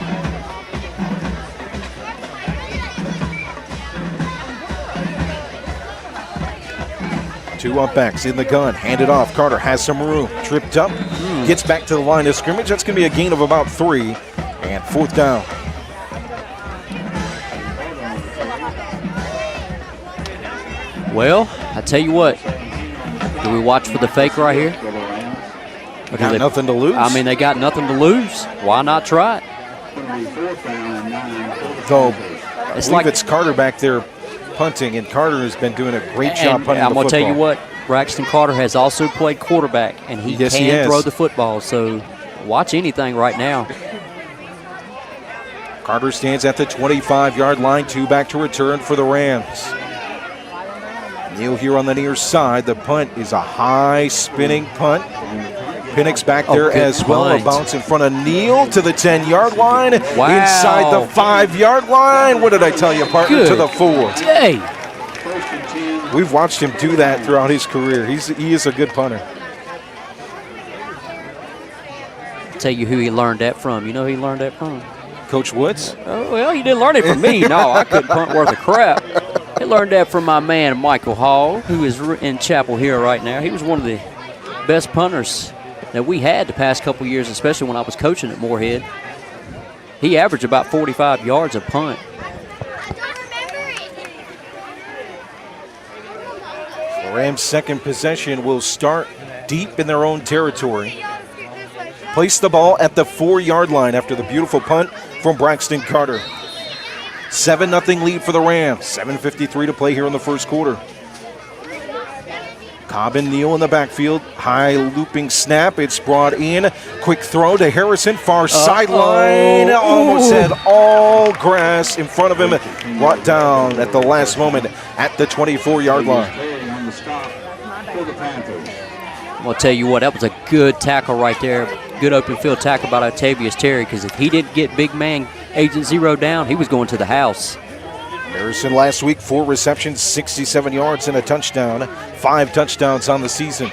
Two up backs in the gun, handed off. Carter has some room, tripped up, gets back to the line of scrimmage. That's going to be a gain of about 3, and 4th down. Well, I tell you what, do we watch for the fake right here? They got nothing to lose. I mean, they got nothing to lose. Why not try it? Though, it's like it's Carter back there punting, and Carter has been doing a great job punting the football. I'm going to tell you what, Braxton Carter has also played quarterback, and he can throw the football, so watch anything right now. Carter stands at the 25-yard line, 2 back to return for the Rams. Neal here on the near side. The punt is a high spinning punt. Penix back there as well. A bounce in front of Neal to the 10-yard line. Wow. Inside the 5-yard line. What did I tell you, partner? Good to the 4. Day. We've watched him do that throughout his career. He is a good punter. I'll tell you who he learned that from. You know who he learned that from? Coach Woods? Oh, well, he didn't learn it from me. No, I couldn't punt worth a crap. He learned that from my man, Michael Hall, who is in Chapel Hill right now. He was one of the best punters that we had the past couple years, especially when I was coaching at Morehead. He averaged about 45 yards a punt. The Rams' second possession will start deep in their own territory. Place the ball at the 4-yard line after the beautiful punt from Braxton Carter. 7-0 lead for the Rams. 7:53 to play here in the first quarter. Cobb and Neal in the backfield. High looping snap. It's brought in. Quick throw to Harrison. Far sideline. Almost had all grass in front of him. Brought down at the last moment at the 24-yard line. I'm going to tell you what, that was a good tackle right there. Good open field tackle by Octavius Terry, because if he didn't get big man Agent Zero down, he was going to the house. Harrison last week, 4 receptions, 67 yards and a touchdown. 5 touchdowns on the season.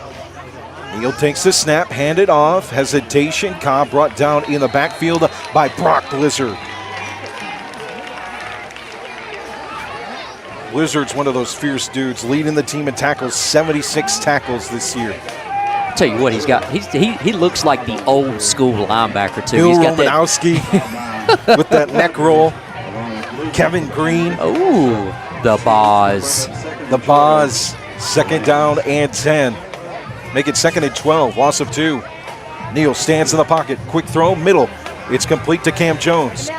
Neal takes the snap, handed off, hesitation. Cobb brought down in the backfield by Brock Blizzard. Blizzard's one of those fierce dudes, leading the team in tackles, 76 tackles this year. I'll tell you what he's got. He looks like the old school linebacker, too. Bill He's got Romanowski with that neck roll. Kevin Green. Oh, the Boz. The Boz. 2nd down and 10. Make it 2nd and 12. Loss of 2. Neal stands in the pocket. Quick throw, middle. It's complete to Cam Jones.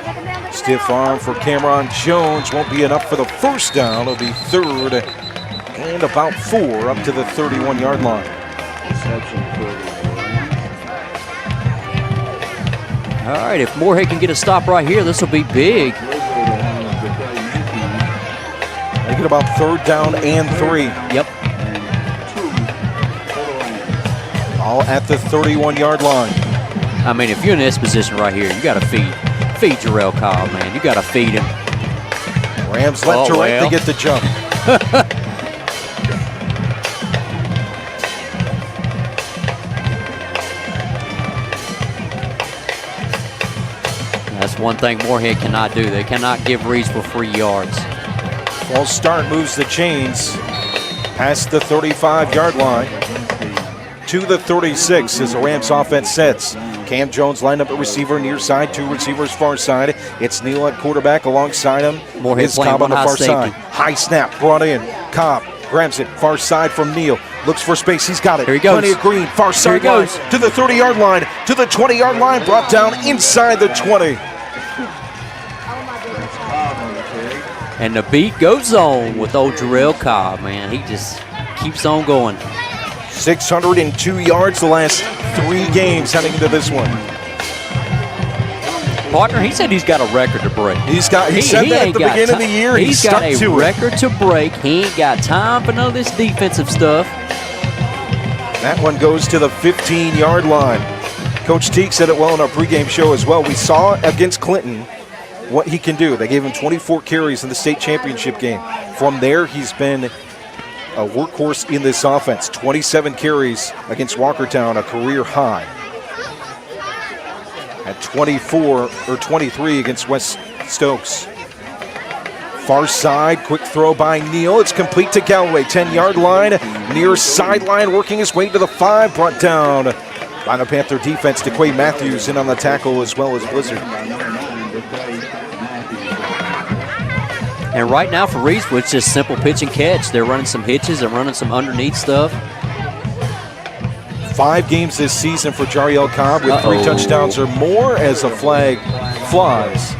Stiff arm for Cameron Jones. Won't be enough for the first down. It'll be 3rd and about 4 up to the 31-yard line. All right, if Morehead can get a stop right here, this will be big. Make it about 3rd down and 3. Yep. All at the 31-yard line. I mean, if you're in this position right here, you got to feed Jarrell Cobb, man. You got to feed him. Rams left to right to get the jump. That's one thing Morehead cannot do. They cannot give Reidsville free yards. False start moves the chains past the 35-yard line to the 36 as the Rams offense sets. Cam Jones lined up at receiver near side, 2 receivers far side. It's Neal at quarterback alongside him. Morehead It's Cobb on the far safety. side. High snap brought in. Cobb grabs it far side from Neal. Looks for space. He's got it. Here he goes. Plenty of green. Far sideline to the 30-yard line, to the 20-yard line. Brought down inside the 20. And the beat goes on with old Jarrell Cobb, man. He just keeps on going. 602 yards the last 3 games heading into this one. Partner, he said he's got a record to break. He said that at the beginning of the year. He's got a record to break. He ain't got time for none of this defensive stuff. That one goes to the 15-yard line. Coach Teague said it well in our pregame show as well. We saw against Clinton what he can do. They gave him 24 carries in the state championship game. From there, he's been a workhorse in this offense. 27 carries against Walkertown, a career high. At 24 or 23 against West Stokes. Far side, quick throw by Neal. It's complete to Galloway, 10-yard line, near sideline, working his way to the 5, brought down by the Panther defense. DeQuay Matthews in on the tackle as well as Blizzard. And right now for Reidsville, it's just simple pitch and catch. They're running some hitches, they're running some underneath stuff. 5 games this season for Jariel Cobb with 3 touchdowns or more as a flag flies.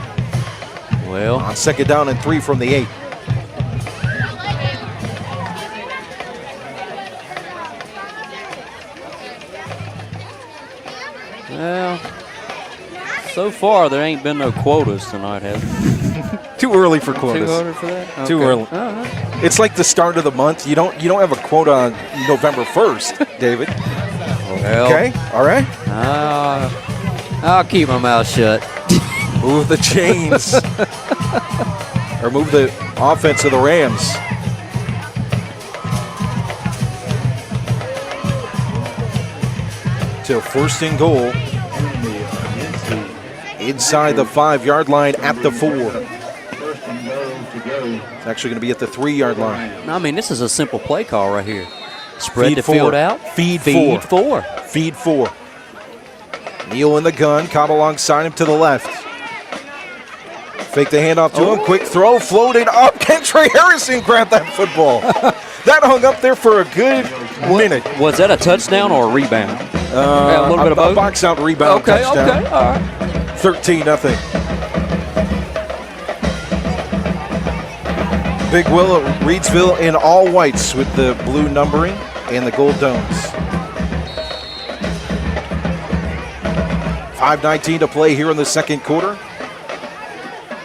Well, on 2nd down and 3 from the 8. So far, there ain't been no quotas tonight, have there? Too early for quotas. Too early for that? Too Okay. early. Uh-huh. It's like the start of the month. You don't have a quota on November 1st, David. Well, Okay, all right. I'll keep my mouth shut. Move the chains. Or move the offense of the Rams. To first and goal. Inside the 5-yard line at the 4. It's actually going to be at the 3-yard line. I mean, this is a simple play call right here. Spread Feed the four. field out. Feed four. Feed 4. Neal in the gun. Cobb alongside him to the left. Fake the handoff to him. Quick throw. Floated up. Kentrey Harrison grabbed that football. That hung up there for a good minute. Was that a touchdown or a rebound? A little bit of both? A box out rebound touchdown. Okay, all right. 13-0. Big Will at Reidsville in all whites with the blue numbering and the gold domes. 5:19 to play here in the second quarter.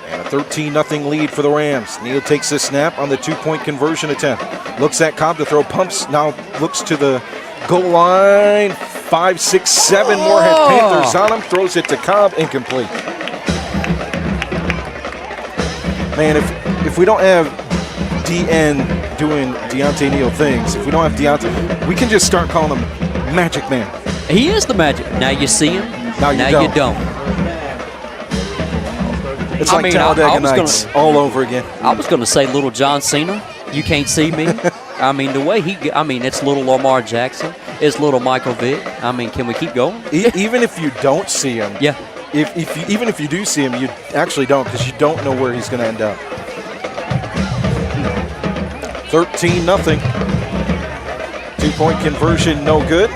And a 13-0 lead for the Rams. Neal takes the snap on the 2-point conversion attempt. Looks at Cobb to throw, pumps, now looks to the goal line. 5, 6, 7 Morehead Panthers on him. Throws it to Cobb, incomplete. Man, if we don't have DN doing Deontay Neal things, if we don't have Deontay, we can just start calling him Magic Man. He is the Magic. Now you see him. Now you don't. It's like Talladega Nights all over again. I was going to say little John Cena. You can't see me. I mean, the way it's little Lamar Jackson. It's little Michael Vick. I mean, can we keep going? Even if you don't see him. Yeah. Even if you do see him, you actually don't, because you don't know where he's going to end up. 13-0. 2-point conversion, no good.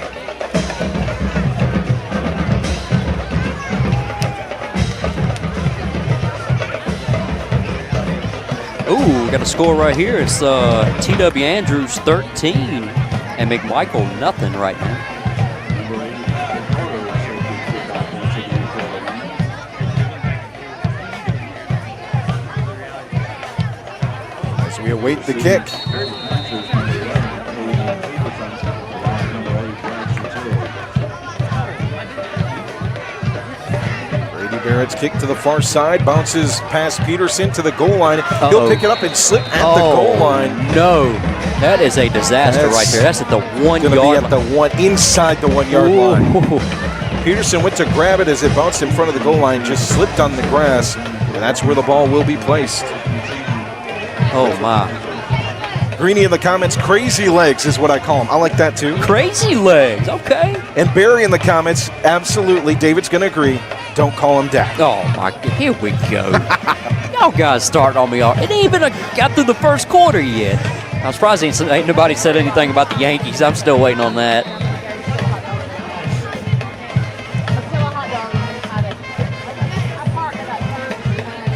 Ooh, we got a score right here. It's T.W. Andrews 13 and McMichael nothing right now. As we await the kick. Barrett's kick to the far side, bounces past Peterson to the goal line. He'll pick it up and slip at the goal line. No, that is a disaster right there. That's at the 1 yard line. At the inside the 1 yard line. Peterson went to grab it as it bounced in front of the goal line, just slipped on the grass, and that's where the ball will be placed. Oh my. Greeny in the comments, crazy legs is what I call him. I like that too. Crazy legs, okay. And Barry in the comments, absolutely, David's going to agree. Don't call him Dak. Oh, my God. Here we go. Y'all guys starting on me. It ain't even got through the first quarter yet. I'm surprised ain't nobody said anything about the Yankees. I'm still waiting on that.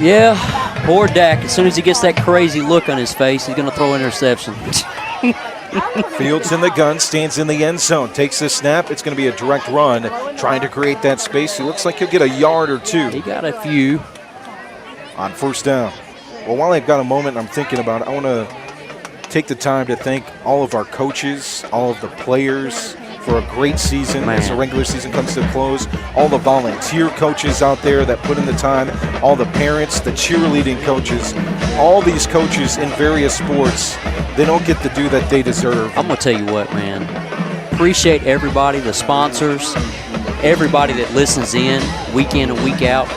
Yeah, poor Dak. As soon as he gets that crazy look on his face, he's going to throw an interception. Fields in the gun, stands in the end zone, takes the snap. It's going to be a direct run, trying to create that space. He looks like he'll get a yard or two. He got a few. On first down. Well, while I've got a moment I'm thinking about it, I want to take the time to thank all of our coaches, all of the players for a great season as the regular season comes to a close. All the volunteer coaches out there that put in the time, all the parents, the cheerleading coaches, all these coaches in various sports, they don't get the due that they deserve. I'm going to tell you what, man. Appreciate everybody, the sponsors, everybody that listens in week and week out.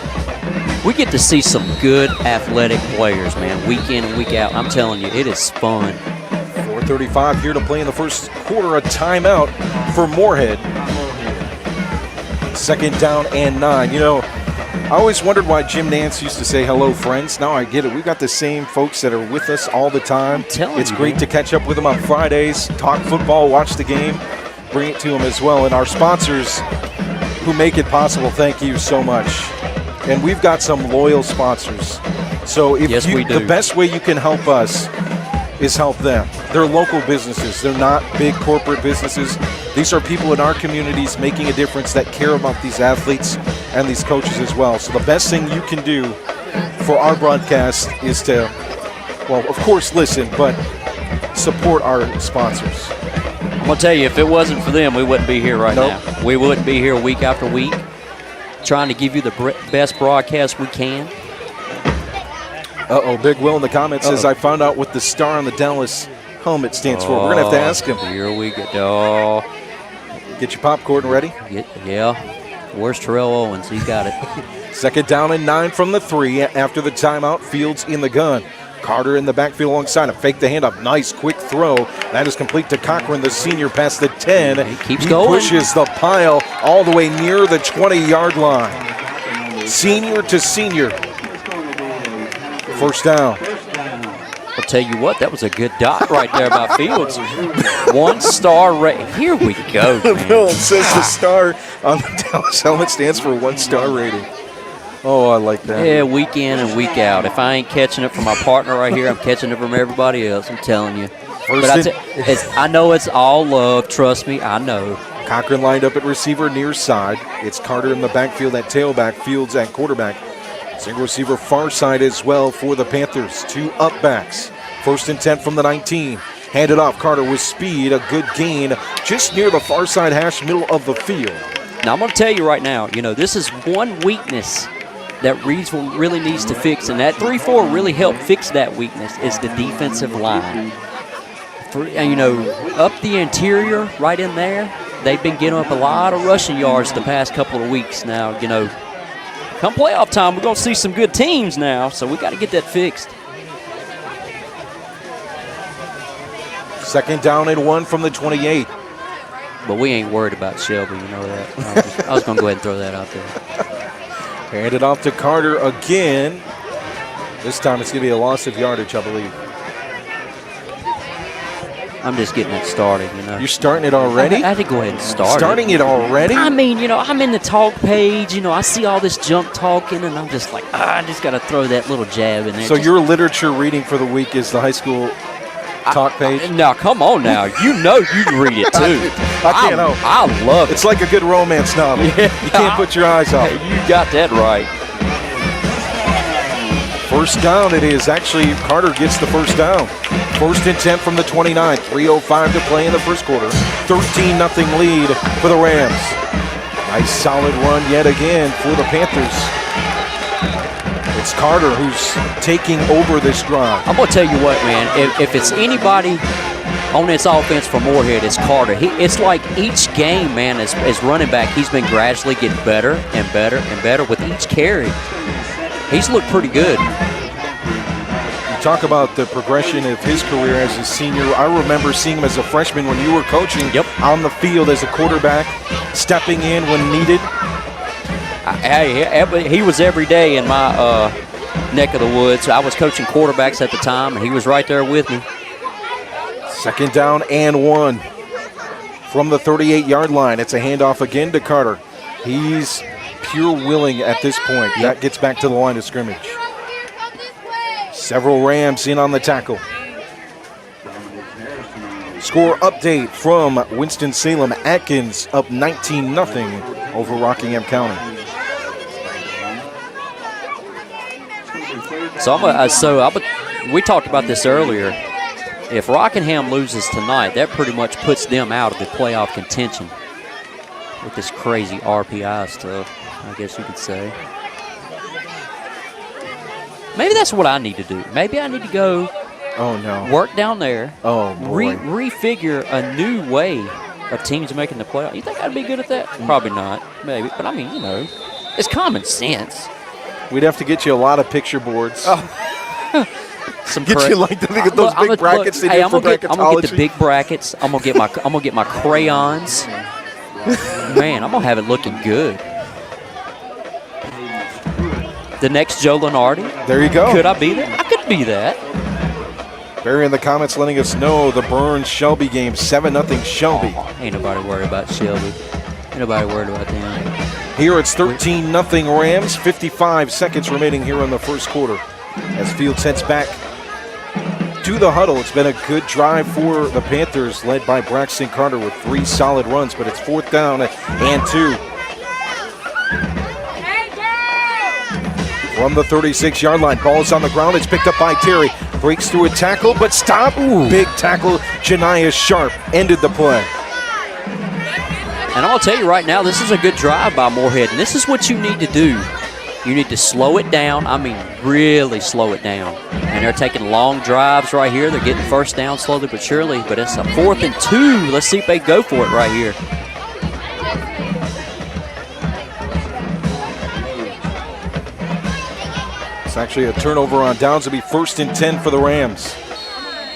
We get to see some good athletic players, man, week in and week out. I'm telling you, it is fun. 4:35 here to play in the first quarter, a timeout for Morehead. Second down and 9. You know, I always wondered why Jim Nance used to say hello, friends. Now I get it. We've got the same folks that are with us all the time. It's great to catch up with them on Fridays, talk football, watch the game, bring it to them as well. And our sponsors who make it possible, thank you so much. And we've got some loyal sponsors. So if we do. The best way you can help us is help them. They're local businesses. They're not big corporate businesses. These are people in our communities making a difference that care about these athletes and these coaches as well. So the best thing you can do for our broadcast is to, well, of course, listen, but support our sponsors. I'm going to tell you, if it wasn't for them, we wouldn't be here right now. We wouldn't be here week after week trying to give you the best broadcast we can. Big Will in the comments says, I found out what the star on the Dallas helmet stands for. We're going to have to ask him. Here we go. Get your popcorn ready. Yeah. Where's Terrell Owens? He got it. 2nd down and 9 from the 3 after the timeout. Fields in the gun. Carter in the backfield alongside him. Fake the handoff. Nice quick throw. That is complete to Cochran, the senior, past the 10. He keeps going. Pushes the pile all the way near the 20-yard line. Senior to senior. 1st down. I'll tell you what, that was a good dot right there by Fields. 1-star rating. Here we go, man. No, it says the star on the Dallas helmet stands for 1-star rating. Oh, I like that. Yeah, week in and week out. If I ain't catching it from my partner right here, I'm catching it from everybody else. I'm telling you. I know it's all love. Trust me, I know. Cochran lined up at receiver near side. It's Carter in the backfield at tailback, Fields at quarterback. Single receiver far side as well for the Panthers. 2 up backs. 1st and 10 from the 19. Handed off. Carter with speed. A good gain just near the far side hash, middle of the field. Now, I'm going to tell you right now, this is one weakness that Reidsville really needs to fix, and that 3-4 really helped fix that weakness, is the defensive line. Up the interior right in there, they've been getting up a lot of rushing yards the past couple of weeks now, Come playoff time, we're going to see some good teams now, so we got to get that fixed. 2nd down and 1 from the 28. But we ain't worried about Shelby, you know that. I was going to go ahead and throw that out there. Handed off to Carter again. This time it's going to be a loss of yardage, I believe. I'm just getting it started, You're starting it already? I had to go ahead and start Starting it already? I mean, I'm in the talk page. I see all this junk talking, and I'm just like, I just got to throw that little jab in there. So your literature reading for the week is the high school talk page? Now, come on now. You can read it, too. I can't help. I love it. It's like a good romance novel. Yeah. You can't put your eyes off it. You got that right. 1st down it is. Actually, Carter gets the 1st down. 1st and 10 from the 29. 3:05 to play in the 1st quarter. 13-0 lead for the Rams. Nice solid run yet again for the Panthers. It's Carter who's taking over this drive. I'm going to tell you what, man. If it's anybody on this offense for Morehead, it's Carter. It's like each game, man, as running back, he's been gradually getting better and better and better with each carry. He's looked pretty good. You talk about the progression of his career as a senior. I remember seeing him as a freshman when you were coaching on the field as a quarterback, stepping in when needed. He was every day in my neck of the woods. I was coaching quarterbacks at the time, and he was right there with me. 2nd down and 1 from the 38-yard line. It's a handoff again to Carter. He's pure willing at this point. That gets back to the line of scrimmage. Several Rams in on the tackle. Score update from Winston-Salem. Atkins up 19-0 over Rockingham County. We talked about this earlier. If Rockingham loses tonight, that pretty much puts them out of the playoff contention with this crazy RPI stuff, I guess you could say. Maybe that's what I need to do. Maybe I need to go work down there, refigure a new way of teams making the playoff. You think I'd be good at that? Probably not. Maybe. But, I mean, it's common sense. We'd have to get you a lot of picture boards. You like those big brackets they do for bracketology. I'm gonna get the big brackets. I'm gonna get my crayons. Man, I'm gonna have it looking good. The next Joe Lenardi. There you go. Could I be that? I could be that. Barry in the comments letting us know the Burns-Shelby game, 7-0 Shelby. Ain't nobody worried about Shelby. Ain't nobody worried about them. Here it's 13-0 Rams. 55 seconds remaining here in the 1st quarter. As Fields heads back to the huddle. It's been a good drive for the Panthers, led by Braxton Carter with 3 solid runs, but it's 4th down and 2. from the 36-yard line. Ball is on the ground. It's picked up by Terry. Breaks through a tackle, but stop. Ooh. Big tackle. Janiah Sharp ended the play. And I'll tell you right now, this is a good drive by Morehead, and this is what you need to do. You need to slow it down. I mean, really slow it down. And they're taking long drives right here. They're getting first down slowly but surely, but it's a 4th and 2. Let's see if they go for it right here. It's actually a turnover on downs. It'll be 1st and 10 for the Rams.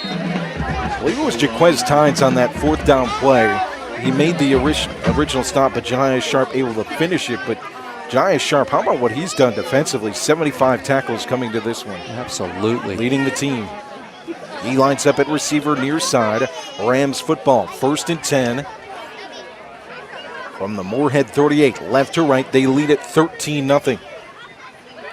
I believe it was Jaquez Tynes on that 4th down play. He made the original stop, but Janiah Sharp able to finish it. But Janiah Sharp, how about what he's done defensively? 75 tackles coming to this one. Absolutely. Leading the team. He lines up at receiver near side. Rams football, 1st and 10. From the Morehead 38, left to right, they lead it 13-0.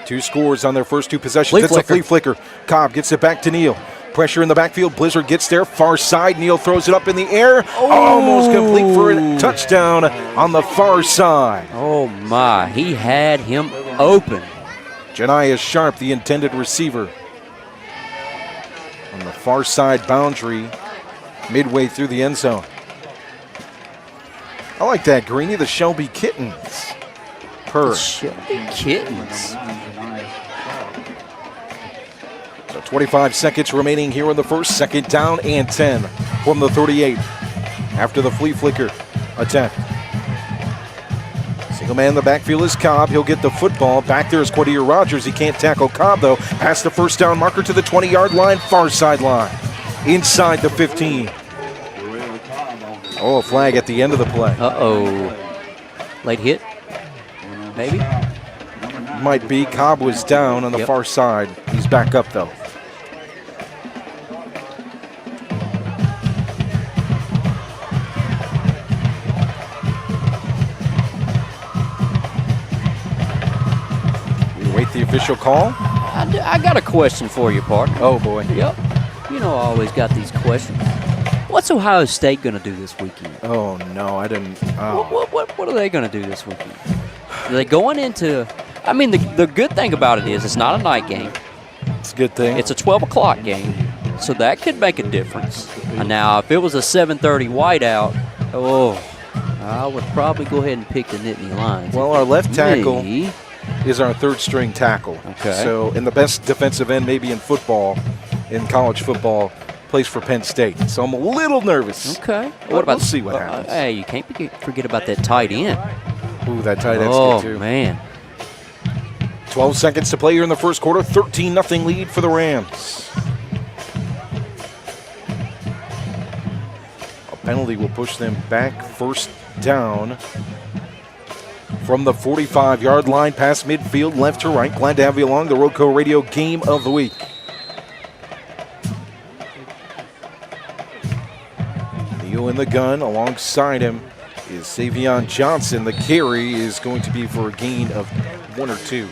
2 scores on their first 2 possessions. It's a flea flicker. Cobb gets it back to Neal. Pressure in the backfield. Blizzard gets there. Far side. Neal throws it up in the air. Almost complete for a touchdown on the far side. Oh, my. He had him open. Janiah Sharp, the intended receiver. On the far side boundary, midway through the end zone. I like that, Greeny. The Shelby Kittens. The Shelby Kittens. So 25 seconds remaining here in the first. 2nd down and 10 from the 38 after the flea flicker attempt. Single man in the backfield is Cobb. He'll get the football. Back there is Quadir Rogers. He can't tackle Cobb, though. Past the 1st down marker to the 20-yard line, far sideline. Inside the 15. Oh, a flag at the end of the play. Uh-oh. Late hit? Maybe? Might be. Cobb was down on the far side. He's back up, though. We wait the official call. I got a question for you, partner. Oh, boy. Yep. You know I always got these questions. What's Ohio State going to do this weekend? Oh, no, I didn't. Oh. What are they going to do this weekend? Are they going into... I mean, the good thing about it is it's not a night game. It's a good thing. It's a 12 o'clock game, so that could make a difference. Now, if it was a 7:30 whiteout, I would probably go ahead and pick the Nittany Lions. Well, our left tackle is our 3rd string tackle. Okay. So, in the best defensive end maybe in football, in college football, plays for Penn State. So I'm a little nervous. Okay. We'll see what happens. Hey, you can't forget about that tight end. Ooh, that tight end's good too. Oh, man. 12 seconds to play here in the first quarter. 13-0 lead for the Rams. A penalty will push them back. 1st down from the 45-yard line past midfield, left to right. Glad to have you along. The RoCo Radio Game of the Week. Neal in the gun. Alongside him is Savion Johnson. The carry is going to be for a gain of 1 or 2.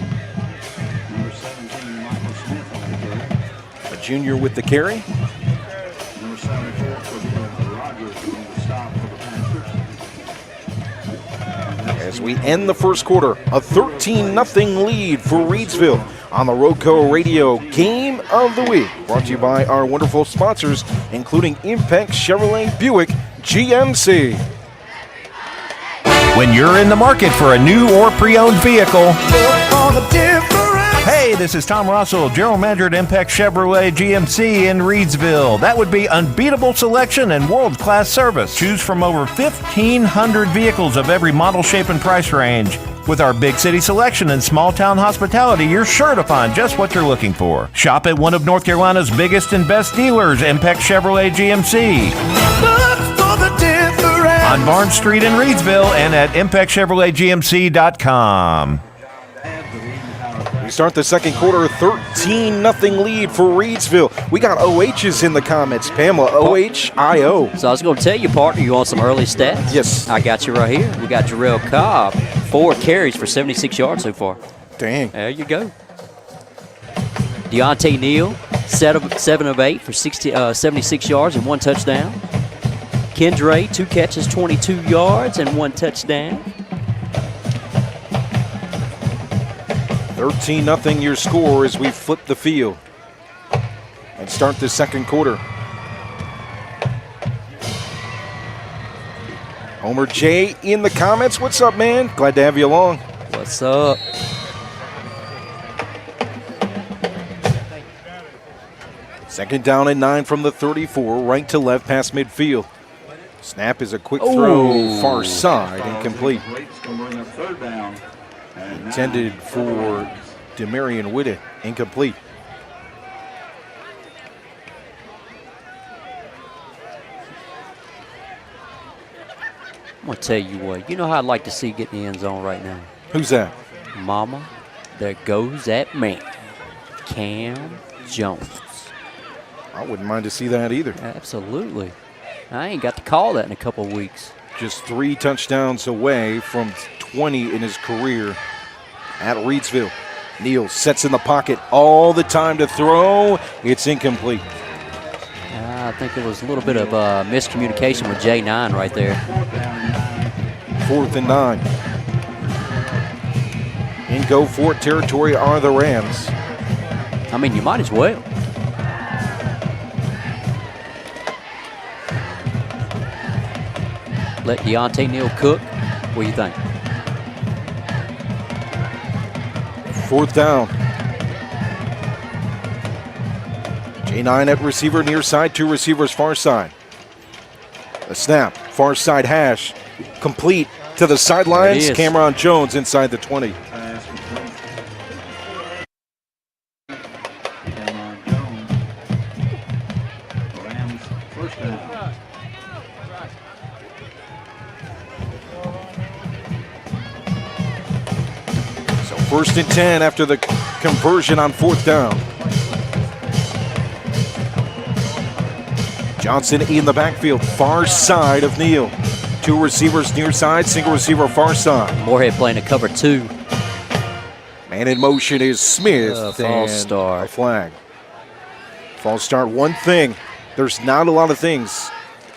Number 17, Michael Smith on the carry. A junior with the carry. Number 74 for Rogers on the stop for the Panthers. As we end the first quarter, a 13-0 lead for Reidsville on the RoCo Radio Game of the Week. Brought to you by our wonderful sponsors, including Impex, Chevrolet, Buick, GMC. When you're in the market for a new or pre-owned vehicle, hey, this is Tom Russell, General Manager at Impex Chevrolet GMC in Reidsville. That would be unbeatable selection and world-class service. Choose from over 1,500 vehicles of every model, shape, and price range. With our big city selection and small town hospitality, you're sure to find just what you're looking for. Shop at one of North Carolina's biggest and best dealers, Impex Chevrolet GMC. On Barnes Street in Reidsville and at ImpexChevroletGMC.com. We start the second quarter, 13-0 lead for Reidsville. We got OHs in the comments. Pamela, OHIO. So I was going to tell you, partner, you want some early stats? Yes. I got you right here. We got Jarrell Cobb, 4 carries for 76 yards so far. Dang. There you go. Deontay Neal, 7 of 8 for 76 yards and 1 touchdown. Kendra, 2 catches, 22 yards and 1 touchdown. 13-0 your score as we flip the field and start the second quarter. Homer J in the comments. What's up, man? Glad to have you along. What's up? Second down and 9 from the 34, right to left past midfield. Snap is a quick throw, far side, incomplete. Intended for Demarion Whitted, incomplete. I'm going to tell you what, you know how I'd like to see get in the end zone right now? Who's that? Mama, there goes that man, Cam Jones. I wouldn't mind to see that either. Absolutely. I ain't got to call that in a couple of weeks. Just 3 touchdowns away from 20 in his career at Reidsville. Neal sets in the pocket all the time to throw. It's incomplete. I think there was a little bit of miscommunication with J9 right there. 4th and 9. In go for it territory are the Rams. I mean, you might as well. Let Deontay Neal cook. What do you think? 4th down. J9 at receiver near side, 2 receivers far side. A snap, far side hash, complete to the sidelines. Cameron Jones inside the 20. So 1st and 10 after the conversion on 4th down. Johnson in the backfield, far side of Neal. 2 receivers near side, single receiver far side. Morehead playing a cover 2. Man in motion is Smith. False start. A flag. False start. One thing, there's not a lot of things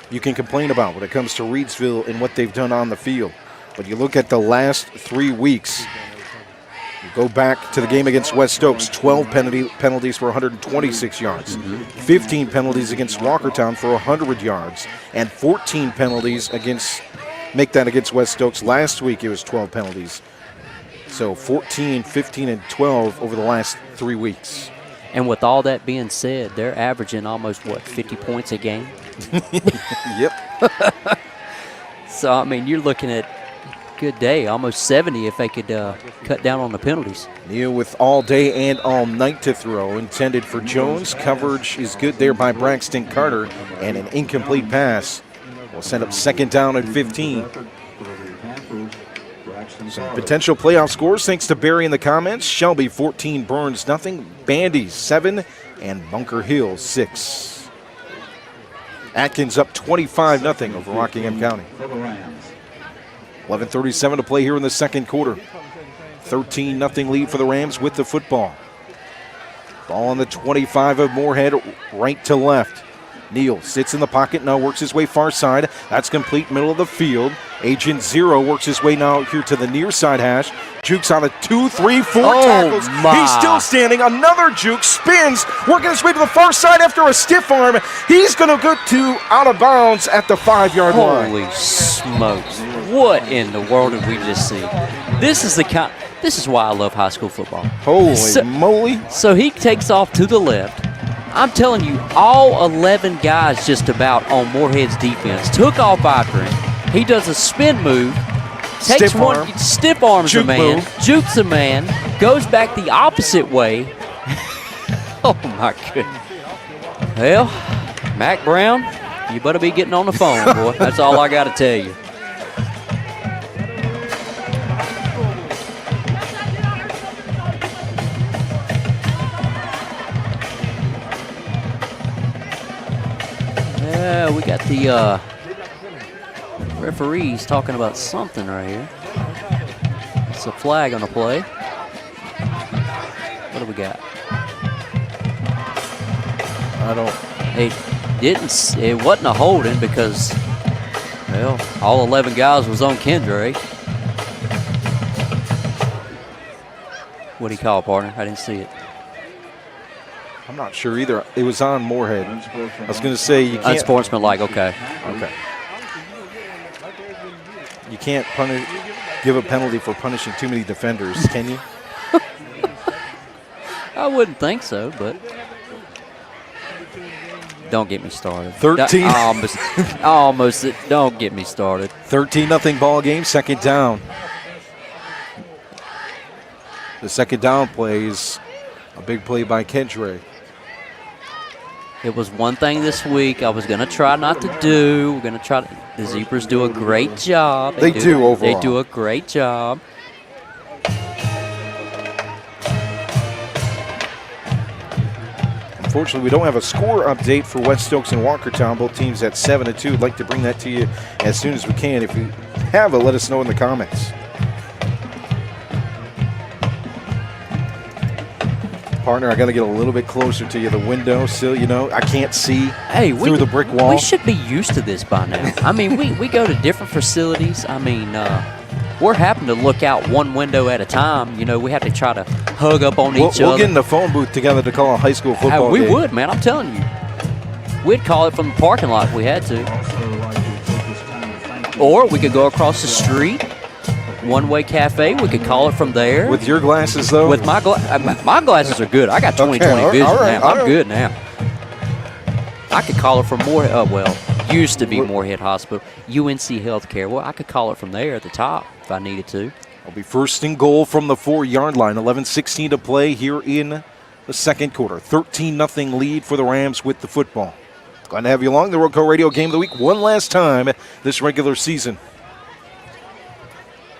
you can complain about when it comes to Reidsville and what they've done on the field. But you look at the last 3 weeks. You go back to the game against West Oaks, 12 penalties for 126 yards, 15 penalties against Walkertown for 100 yards, and 14 penalties against West Oaks. Last week it was 12 penalties. So 14, 15, and 12 over the last 3 weeks. And with all that being said, they're averaging almost, 50 points a game? Yep. So, I mean, you're looking at good day, almost 70 if they could cut down on the penalties. Neal with all day and all night to throw, intended for Jones. Coverage is good there by Braxton Carter, and an incomplete pass will send up 2nd down and 15. Some potential playoff scores thanks to Barry in the comments. Shelby 14, Burns nothing. Bandy 7, and Bunker Hill 6. Atkins up 25-0 over Rockingham County. 11:37 to play here in the second quarter. 13-0 lead for the Rams with the football. Ball on the 25 of Morehead, right to left. Neal sits in the pocket, now works his way far side. That's complete, middle of the field. Agent Zero works his way now here to the near side hash. Jukes on a 2, 3, 4 tackles. He's still standing. Another juke, spins, working his way to the far side after a stiff arm. He's going to go to out of bounds at the 5-yard line. Holy smokes. What in the world did we just see? This is why I love high school football. Holy moly. So he takes off to the left. I'm telling you, all 11 guys just about on Morehead's defense took off after him. He does a spin move, takes stiff arms a man, jukes a man, goes back the opposite way. Oh my goodness. Well, Mac Brown, you better be getting on the phone, boy. That's all I got to tell you. Yeah, we got the referees talking about something right here. It's a flag on the play. What do we got? It wasn't a holding because, well, all 11 guys was on Kendra, What do you call it, partner? I didn't see it. I'm not sure either. It was on Morehead. I was going to say you can't. Unsportsmanlike, okay. Okay. You can't give a penalty for punishing too many defenders, can you? I wouldn't think so, but don't get me started. 13. Almost. Don't get me started. 13-0 ball game, second down. The second down play is a big play by Kendra. It was one thing this week I was going to try not to do. We're going to try. The Zebras do a great job. They do overall. They do a great job. Unfortunately, we don't have a score update for West Stokes and Walkertown. Both teams at 7-2. I'd like to bring that to you as soon as we can. If you have it, let us know in the comments. Partner, I got to get a little bit closer to you. The window sill, I can't see through the brick wall. We should be used to this by now. I mean, we go to different facilities. I mean, we're having to look out one window at a time. We have to try to hug up on each other. We'll get in the phone booth together to call a high school football game. We would, man. I'm telling you. We'd call it from the parking lot if we had to. Or we could go across the street. One-way cafe, we could call it from there. With your glasses, though? With my glasses are good. I got 20/20 vision now. I'm good now. I could call it from Morehead. Used to be Morehead Hospital. UNC Healthcare. Well, I could call it from there at the top if I needed to. It'll be first and goal from the 4-yard line. 11:16 to play here in the second quarter. 13-0 lead for the Rams with the football. Glad to have you along. The RoCo Radio Game of the Week one last time this regular season.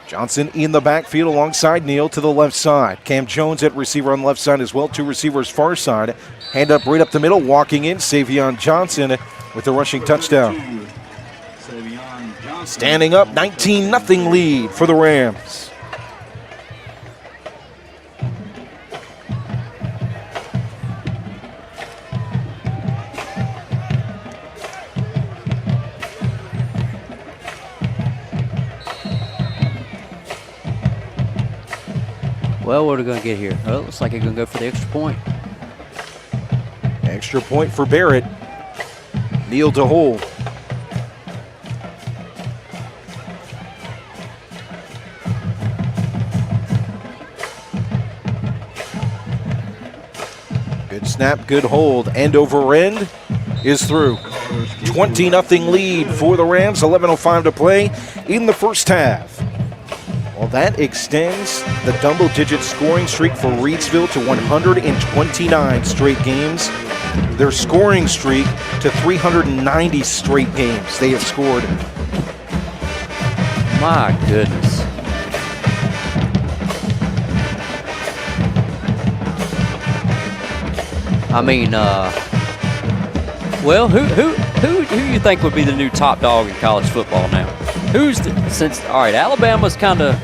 Johnson in the backfield alongside Neal to the left side. Cam Jones at receiver on the left side as well. Two receivers far side. Hand up right up the middle. Walking in, Savion Johnson with the rushing touchdown. Standing up, 19-0 lead for the Rams. Well, what are we going to get here? Well, it looks like they're going to go for the extra point. Extra point for Barrett. Neal to hold. Good snap, good hold. End over end is through. 20-0 lead for the Rams. 11:05 to play in the first half. Well, that extends the double-digit scoring streak for Reidsville to 129 straight games. Their scoring streak to 390 straight games they have scored. My goodness. I mean, well, who do you think would be the new top dog in college football now? All right, Alabama's kind of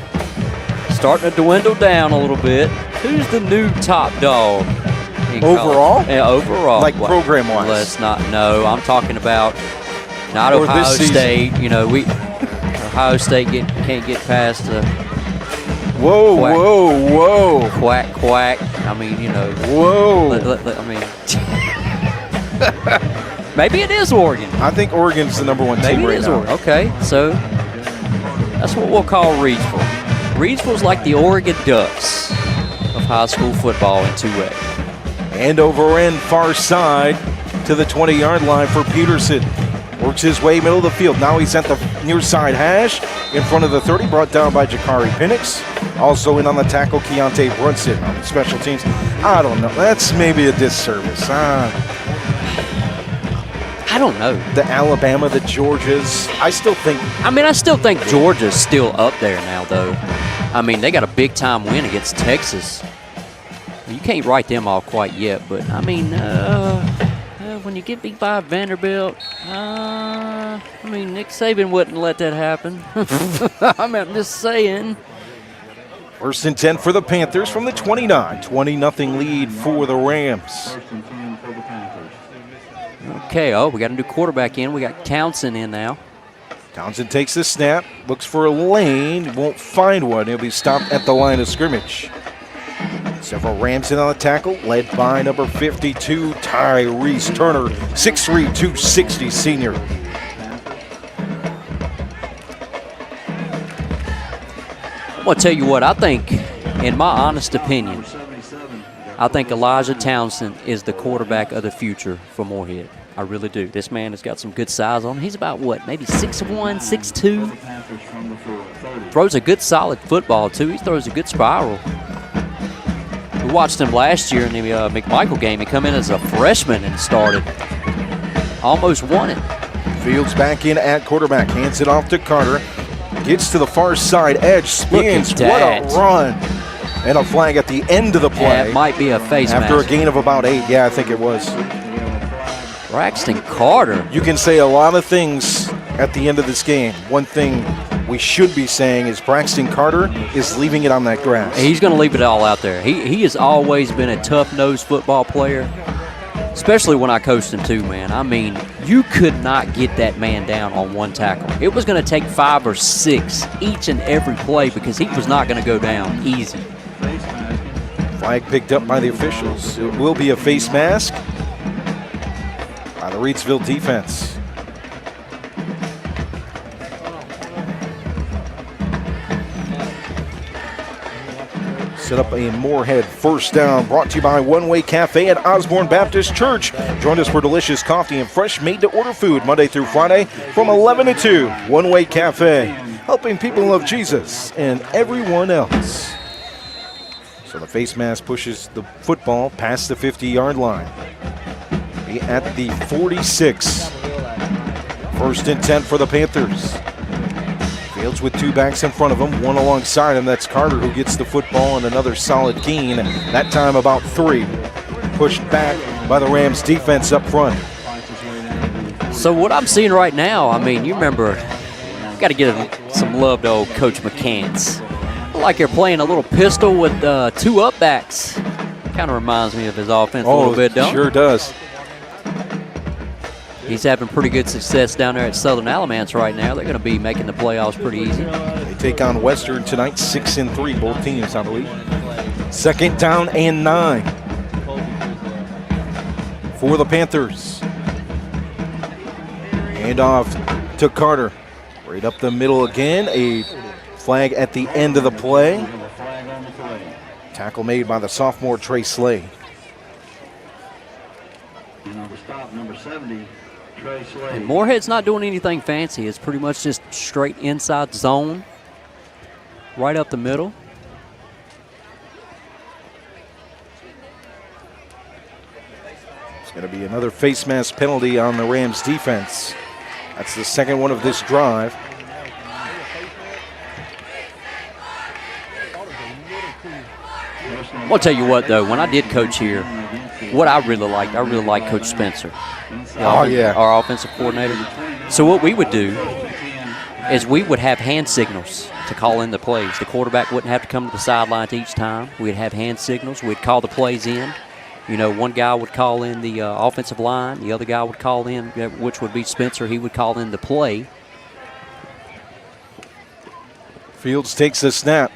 starting to dwindle down a little bit. Who's the new top dog in overall? Yeah, overall. Like program-wise? Let's not know. I'm talking about not or Ohio State. Ohio State can't get past the whoa. Quack. I mean, Whoa. Maybe it is Oregon. I think Oregon's the number one team right now. Oregon. Okay, so that's what we'll call Reidsville. Reidsville's like the Oregon Ducks of high school football in 2A. And over end far side to the 20-yard line for Peterson. Works his way middle of the field. Now he's at the near side hash in front of the 30, brought down by Jakari Penix. Also in on the tackle, Keontae Brunson on special teams. I don't know. That's maybe a disservice. I don't know. The Alabama, the Georgias. I still think Georgia's still up there now, though. I mean, they got a big-time win against Texas. You can't write them off quite yet, but, I mean, when you get beat by Vanderbilt, Nick Saban wouldn't let that happen. I'm just saying. First and 10 for the Panthers from the 29. 20-0 lead for the Rams. First and 10 for the Panthers. Okay, we got a new quarterback in. We got Townsend in now. Townsend takes the snap, looks for a lane, won't find one. He'll be stopped at the line of scrimmage. Several Rams in on the tackle, led by number 52, Tyrese Turner, 6'3", 260 senior. I'm going to tell you what, I think, in my honest opinion, I think Elijah Townsend is the quarterback of the future for Morehead. I really do. This man has got some good size on him. He's about, what, maybe 6'1", 6'2"? Throws a good solid football, too. He throws a good spiral. We watched him last year in the McMichael game. He come in as a freshman and started. Almost won it. Fields back in at quarterback. Hands it off to Carter. Gets to the far side edge. Spins. What a run. And a flag at the end of the play. Yeah, it might be a face mask. After a gain of about 8. Yeah, I think it was. Braxton Carter. You can say a lot of things at the end of this game. One thing we should be saying is Braxton Carter is leaving it on that grass. He's going to leave it all out there. He has always been a tough-nosed football player, especially when I coached him too, man. I mean, you could not get that man down on one tackle. It was going to take 5 or 6 each and every play because he was not going to go down easy. Flag picked up by the officials. It will be a face mask by the Reidsville defense. Set up a Morehead first down, brought to you by One Way Cafe at Osborne Baptist Church. Join us for delicious coffee and fresh made-to-order food Monday through Friday from 11 to 2. One Way Cafe, helping people love Jesus and everyone else. So the face mask pushes the football past the 50-yard line. Be at the 46. First and 10 for the Panthers. Fields with 2 backs in front of him, 1 alongside him. That's Carter who gets the football and another solid gain. That time about 3. Pushed back by the Rams defense up front. So what I'm seeing right now, I mean, you remember, you got to give some love to old Coach McCants. Like you're playing a little pistol with 2 up backs. Kind of reminds me of his offense a little bit, don't it? Sure does. He's having pretty good success down there at Southern Alamance right now. They're going to be making the playoffs pretty easy. They take on Western tonight, 6-3, both teams, I believe. Second down and 9 for the Panthers. Hand off to Carter. Right up the middle again. A flag at the end of the play. Tackle made by the sophomore Trey Slay. Number 70. And Morehead's not doing anything fancy. It's pretty much just straight inside zone, right up the middle. It's going to be another face mask penalty on the Rams defense. That's the second one of this drive. I'm going to tell you what, though, when I did coach here, what I really liked Coach Spencer. Our offensive coordinator. So what we would do is we would have hand signals to call in the plays. The quarterback wouldn't have to come to the sidelines each time. We'd have hand signals. We'd call the plays in. You know, one guy would call in the offensive line. The other guy would call in, which would be Spencer. He would call in the play. Fields takes the snap.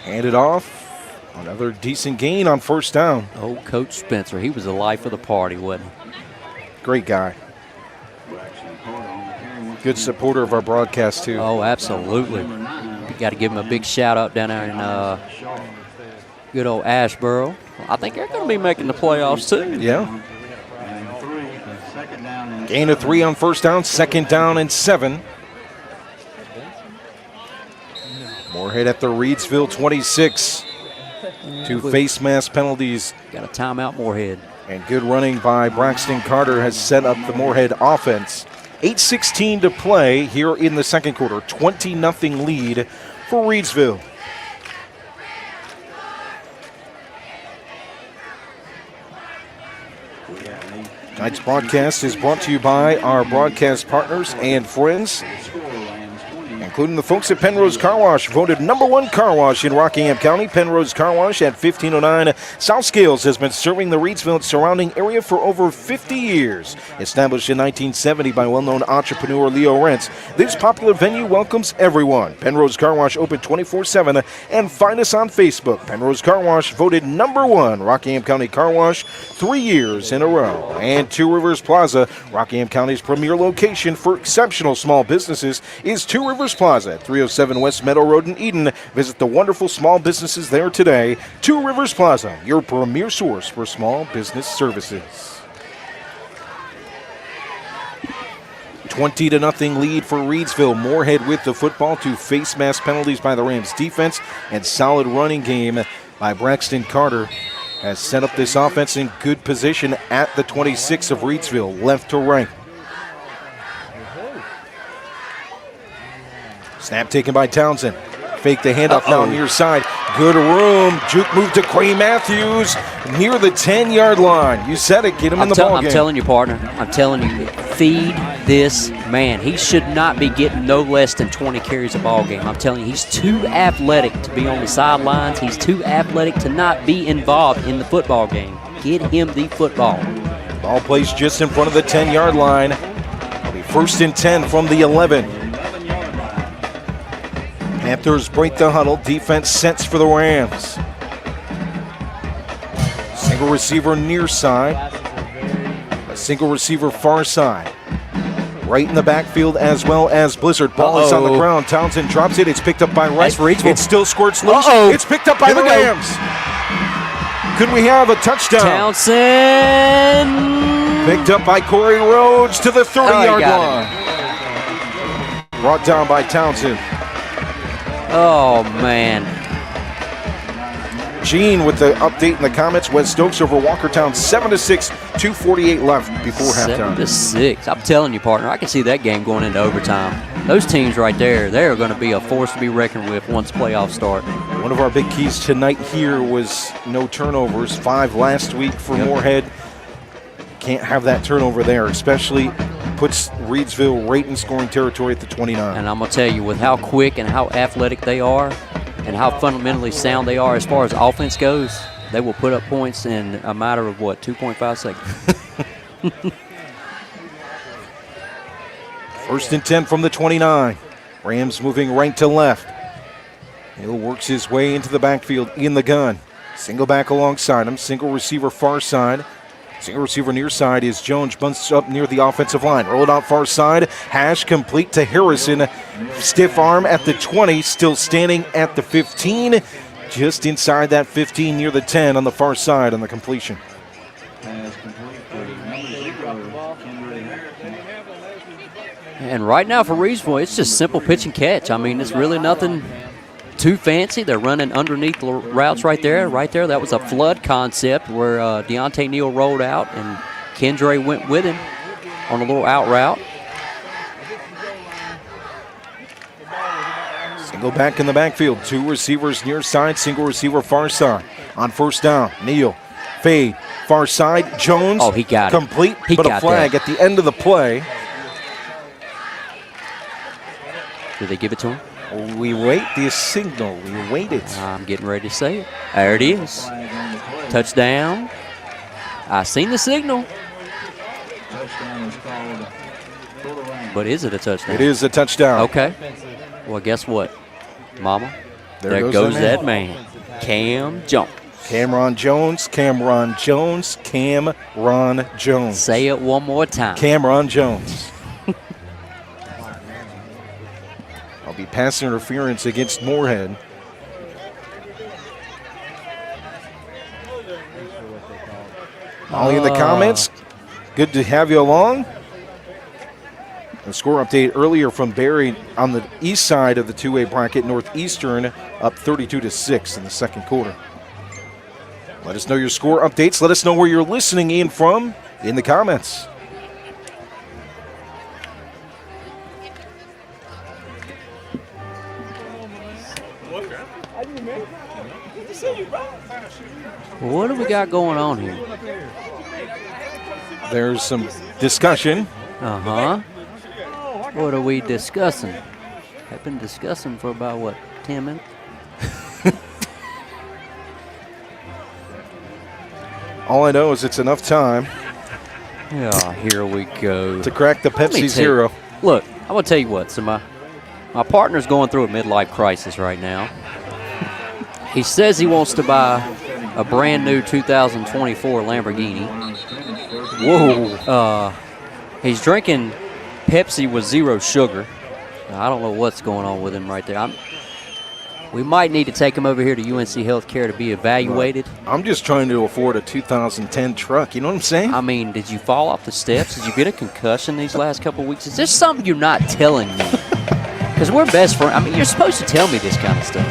Hand it off. Another decent gain on first down. Oh, Coach Spencer. He was the life of the party, wasn't he? Great guy. Good supporter of our broadcast, too. Oh, absolutely. You got to give him a big shout-out down there in good old Asheboro. I think they're going to be making the playoffs, too. Yeah. Gain of 3 on first down, second down and 7. Morehead at the Reidsville 26. 2 face mask penalties. Got a timeout, Morehead. And good running by Braxton Carter has set up the Morehead offense. 8:16 to play here in the second quarter. 20-0 lead for Reidsville. Tonight's broadcast is brought to you by our broadcast partners and friends. including the folks at Pennrose Carwash, voted #1 car wash in Rockingham County. Pennrose Carwash at 1509 South Scales has been serving the Reidsville and surrounding area for over 50 years. Established in 1970 by well-known entrepreneur Leo Rentz, this popular venue welcomes everyone. Pennrose Carwash open 24/7 and find us on Facebook. Pennrose Carwash voted #1 Rockingham County Car Wash 3 years in a row. And Two Rivers Plaza, Rockingham County's premier location for exceptional small businesses, is Two Rivers Plaza at 307 West Meadow Road in Eden. Visit the wonderful small businesses there today. Two Rivers Plaza, your premier source for small business services. 20-0 lead for Reidsville. Morehead with the football to face mask penalties by the Rams defense, and solid running game by Braxton Carter has set up this offense in good position at the 26 of Reidsville, left to right. Snap taken by Townsend. Fake the handoff down near side. Good room. Juke move to Quay Matthews near the 10-yard line. You said it. Get him in the ball game. I'm telling you, partner. I'm telling you, feed this man. He should not be getting no less than 20 carries a ball game. I'm telling you, he's too athletic to be on the sidelines. He's too athletic to not be involved in the football game. Get him the football. Ball placed just in front of the 10-yard line. It'll be 1st and 10 from the 11. Panthers break the huddle. Defense sets for the Rams. Single receiver near side. A single receiver far side. Right in the backfield as well as Blizzard. Ball is on the ground. Townsend drops it. It's picked up by Rice. It still squirts loose. It's picked up by the Rams. Could we have a touchdown? Townsend. Picked up by Corey Rhodes to the 30-yard line. Brought down by Townsend. Oh, man. Gene with the update in the comments. West Stokes over Walkertown 7-6, 2:48 left before halftime. 7-6. I'm telling you, partner, I can see that game going into overtime. Those teams right there, they're going to be a force to be reckoned with once playoffs start. One of our big keys tonight here was no turnovers. 5 last week for Morehead. Can't have that turnover there, especially puts Reidsville right in scoring territory at the 29. And I'm going to tell you, with how quick and how athletic they are and how fundamentally sound they are as far as offense goes, they will put up points in a matter of, 2.5 seconds. 1st and 10 from the 29. Rams moving right to left. Hill works his way into the backfield in the gun. Single back alongside him. Single receiver far side. Single receiver near side is Jones, bunts up near the offensive line. Roll it out far side. Hash complete to Harrison. Stiff arm at the 20, still standing at the 15. Just inside that 15 near the 10 on the far side on the completion. And right now for Reidsville, it's just simple pitch and catch. I mean, it's really nothing too fancy. They're running underneath the routes right there. Right there, that was a flood concept where Deontay Neal rolled out and Kendra went with him on a little out route. Single back in the backfield. 2 receivers near side, single receiver far side. On 1st down, Neal. Fade, far side, Jones. Oh, he got complete, it. But a flag at the end of the play. Did they give it to him? We wait the signal. We wait it. I'm getting ready to say it. There it is. Touchdown. I seen the signal. But is it a touchdown? It is a touchdown. Okay. Well, guess what, Mama? There goes that man. Cam Jones. Cameron Jones. Cameron Jones. Cameron Jones. Say it one more time. Cameron Jones. Be pass interference against Morehead. Molly in the comments. Good to have you along. A score update earlier from Barry on the east side of the 2A bracket, Northeastern up 32-6 in the second quarter. Let us know your score updates. Let us know where you're listening in from in the comments. What do we got going on here? There's some discussion. Uh-huh. What are we discussing? I've been discussing for about, what, 10 minutes? All I know is it's enough time. Yeah, here we go. To crack the Pepsi Zero. Look, I'm going to tell you what. So my partner's going through a midlife crisis right now. He says he wants to buy a brand new 2024 Lamborghini. Whoa. He's drinking Pepsi with zero sugar. I don't know what's going on with him right there. We might need to take him over here to UNC Healthcare to be evaluated. I'm just trying to afford a 2010 truck. You know what I'm saying? I mean, did you fall off the steps? Did you get a concussion these last couple of weeks? Is there something you're not telling me? Because we're best friends. I mean, you're supposed to tell me this kind of stuff.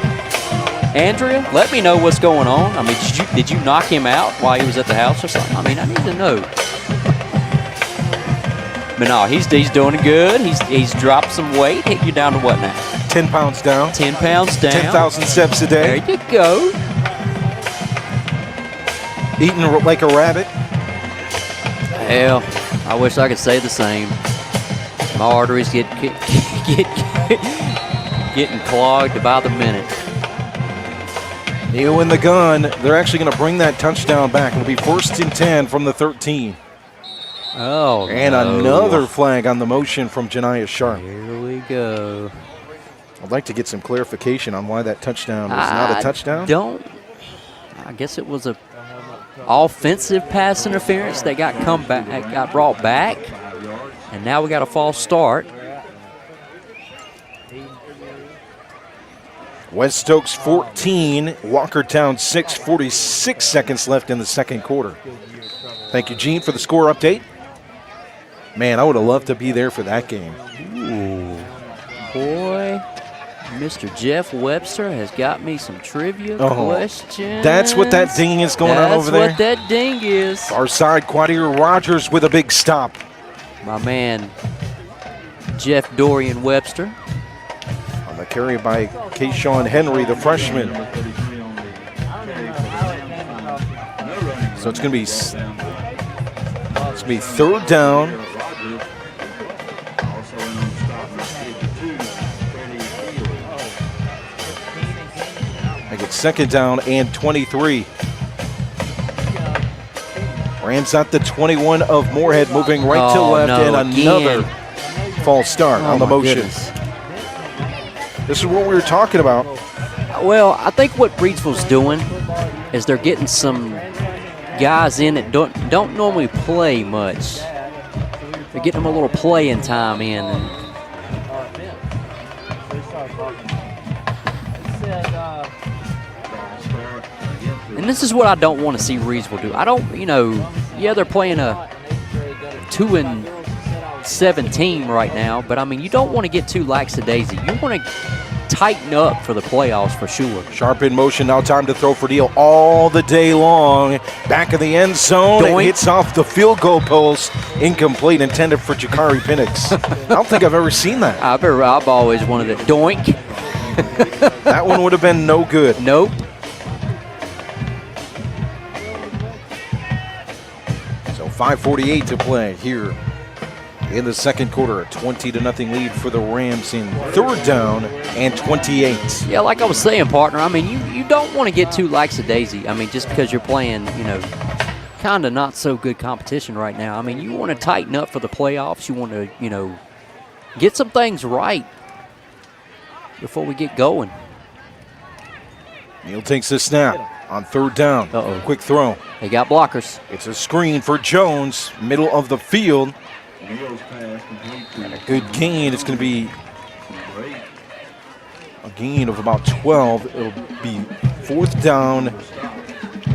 Andrea, let me know what's going on. I mean, did you knock him out while he was at the house or something? I mean, I need to know. But no, he's doing good. He's dropped some weight. You're down to what now? 10 pounds down. 10 pounds down. 10,000 steps a day. There you go. Eating like a rabbit. Hell, I wish I could say the same. My arteries getting clogged by the minute. Neal in the gun. They're actually going to bring that touchdown back. It'll be 1st and 10 from the 13. Oh, and no. Another flag on the motion from Janiah Sharp. Here we go. I'd like to get some clarification on why that touchdown was not a touchdown. I guess it was a offensive pass interference that got brought back, and now we got a false start. West Stokes 14, Walkertown 6, 46 seconds left in the second quarter. Thank you, Gene, for the score update. Man, I would have loved to be there for that game. Ooh, boy, Mr. Jeff Webster has got me some trivia questions. That's what that ding is going on over there? That's what that ding is. Our side, Quadir Rogers with a big stop. My man, Jeff Dorian Webster. On the carry by Kayshawn Henry, the freshman. So it's going to be 3rd down. Make it 2nd down and 23. Rams at the 21 of Morehead, moving right to left, and another false start on the motion. Goodness. This is what we were talking about. Well, I think what Reidsville's doing is they're getting some guys in that don't normally play much. They're getting them a little playing time in. And this is what I don't want to see Reidsville do. I don't, they're playing a 2-7 team right now, but I mean, you don't want to get too lackadaisy. You want to tighten up for the playoffs for sure. Sharp in motion, now time to throw for Neal all the day long. Back of the end zone, it hits off the field goal post. Incomplete, intended for Jakari Penix. I don't think I've ever seen that. I've always wanted it. Doink. That one would have been no good. Nope. So 5:48 to play here in the second quarter. A 20-0 lead for the Rams in 3rd down and 28. Yeah, like I was saying, partner, I mean, you don't want to get too lackadaisy. I mean, just because you're playing, kind of not so good competition right now. I mean, you want to tighten up for the playoffs. You want to, get some things right before we get going. Neal takes the snap on 3rd down. Quick throw. They got blockers. It's a screen for Jones, middle of the field. And a good gain. It's going to be a gain of about 12. It'll be 4th down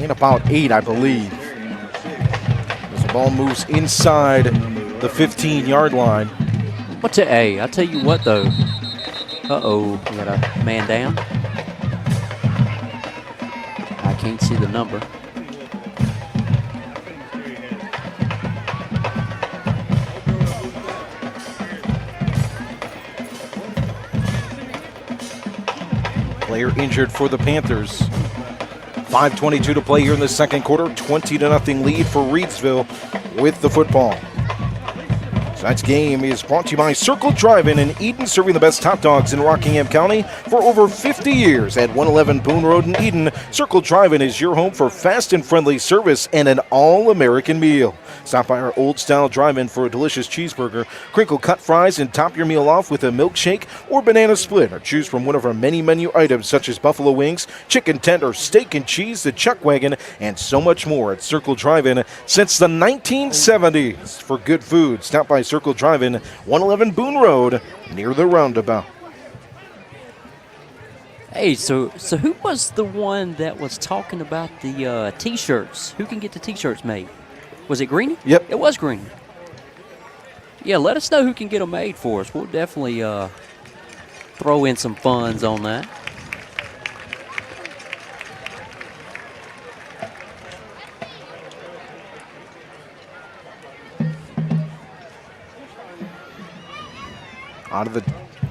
and about 8, I believe. As the ball moves inside the 15-yard line. I tell you what, though. We got a man down. I can't see the number. Player injured for the Panthers. 5:22 to play here in the second quarter. 20-0 lead for Reidsville with the football. Tonight's game is brought to you by Circle Drive-In in Eden, serving the best hot dogs in Rockingham County for over 50 years. At 111 Boone Road in Eden, Circle Drive-In is your home for fast and friendly service and an all-American meal. Stop by our old-style drive-in for a delicious cheeseburger, crinkle-cut fries, and top your meal off with a milkshake or banana split. Or choose from one of our many menu items such as buffalo wings, chicken tender, steak and cheese, the chuck wagon, and so much more at Circle Drive-In since the 1970s. For good food, stop by Circle Drive-In, 111 Boone Road, near the roundabout. Hey, so who was the one that was talking about the T-shirts? Who can get the T-shirts made? Was it Greeny? Yep. It was Greeny. Yeah, let us know who can get them made for us. We'll definitely throw in some funds on that. Out of the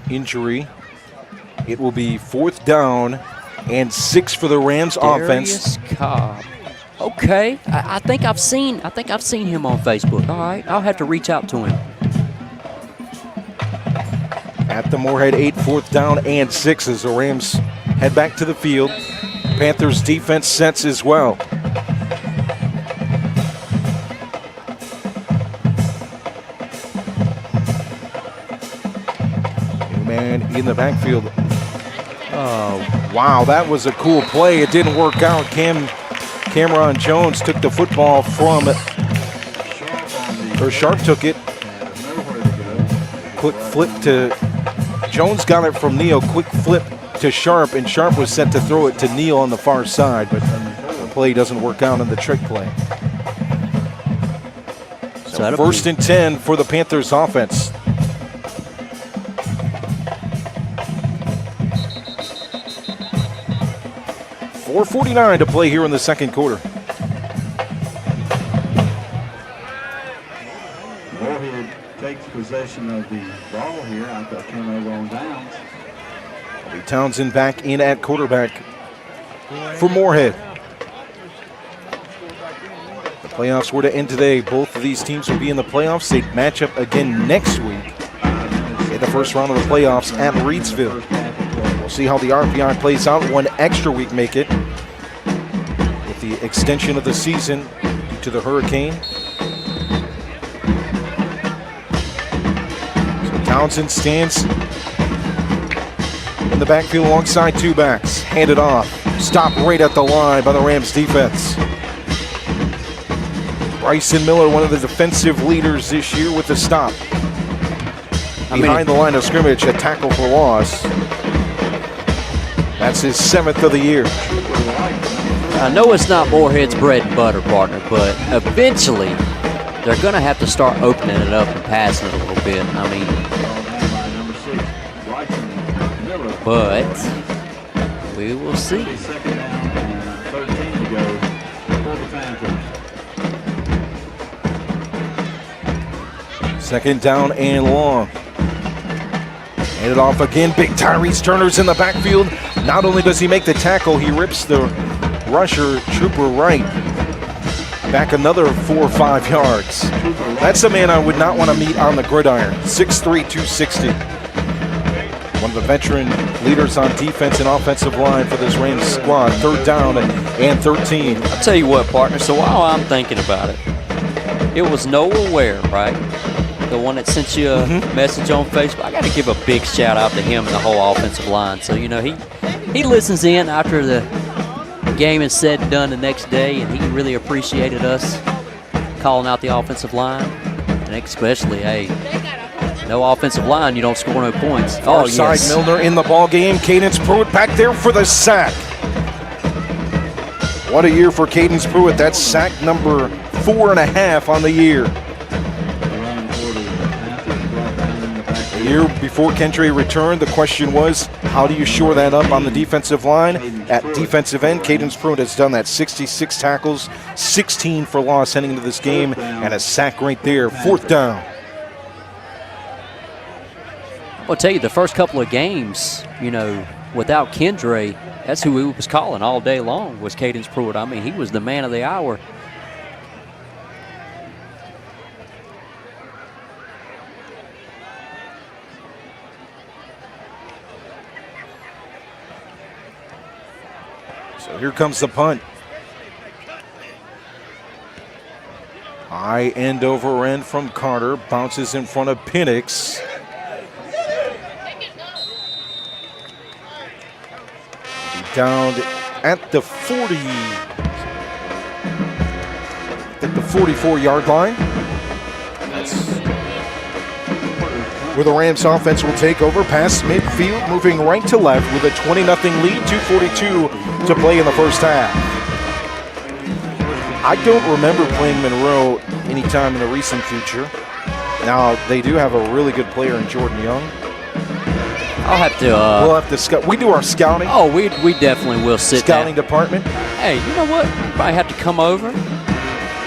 injury, it will be 4th down and 6 for the Rams offense. Darius Cobb. Okay, I think I've seen him on Facebook. All right, I'll have to reach out to him. At the Morehead 8, 4th down and 6 as the Rams head back to the field. Panthers defense sets as well. New man in the backfield. Oh, wow, that was a cool play. It didn't work out. Cameron Jones took the football from, or Sharp took it. Quick flip to, Jones got it from Neal. Quick flip to Sharp, and Sharp was set to throw it to Neal on the far side, but the play doesn't work out on the trick play. So 1st and 10 for the Panthers offense. .449 to play here in the second quarter. Morehead takes possession of the ball here after a turnover on downs. Townsend back in at quarterback for Morehead. The playoffs were to end today. Both of these teams will be in the playoffs. They match up again next week in the first round of the playoffs at Reidsville. We'll see how the RPI plays out. One extra week make it with the extension of the season due to the hurricane. So Townsend stands in the backfield alongside 2 backs. Handed off. Stopped right at the line by the Rams defense. Bryson Miller, one of the defensive leaders this year with the stop. Behind the line of scrimmage, a tackle for loss. That's his 7th of the year. I know it's not Morehead's bread and butter, partner, but eventually they're going to have to start opening it up and passing it a little bit. I mean, but we will see. 2nd down and 13 to go for the Panthers. 2nd down and long. Handed off again. Big Tyrese Turner's in the backfield. Not only does he make the tackle, he rips the rusher, Trooper Wright, back another 4 or 5 yards. That's a man I would not want to meet on the gridiron. 6'3", 260. One of the veteran leaders on defense and offensive line for this Rams squad. 3rd down and 13. I'll tell you what, partner, so while I'm thinking about it, it was Noah Ware, right? The one that sent you a message on Facebook. I got to give a big shout out to him and the whole offensive line. So, you know, he listens in after the game is said and done the next day, and he really appreciated us calling out the offensive line. And especially, hey, no offensive line, you don't score no points. Far side Milner in the ball game. Cadence Pruitt back there for the sack. What a year for Cadence Pruitt. That's sack number 4.5 on the year. The year before Kendra returned, the question was, how do you shore that up on the defensive line? At defensive end, Cadence Pruitt has done that. 66 tackles, 16 for loss heading into this game, and a sack right there. 4th down. I'll tell you, the first couple of games, you know, without Kendra, that's who he was calling all day long, was Cadence Pruitt. I mean, he was the man of the hour. Here comes the punt. High end over end from Carter. Bounces in front of Penix. Down at the 40. At the 44-yard line. That's where the Rams offense will take over past midfield, moving right to left with a 20-0 lead, 2:42 to play in the first half. I don't remember playing Monroe anytime in the recent future. Now, they do have a really good player in Jordan Young. I'll have to. We'll have to scout. We do our scouting. Oh, we definitely will sit Scouting down. department. Hey, you know what? You probably have to come over.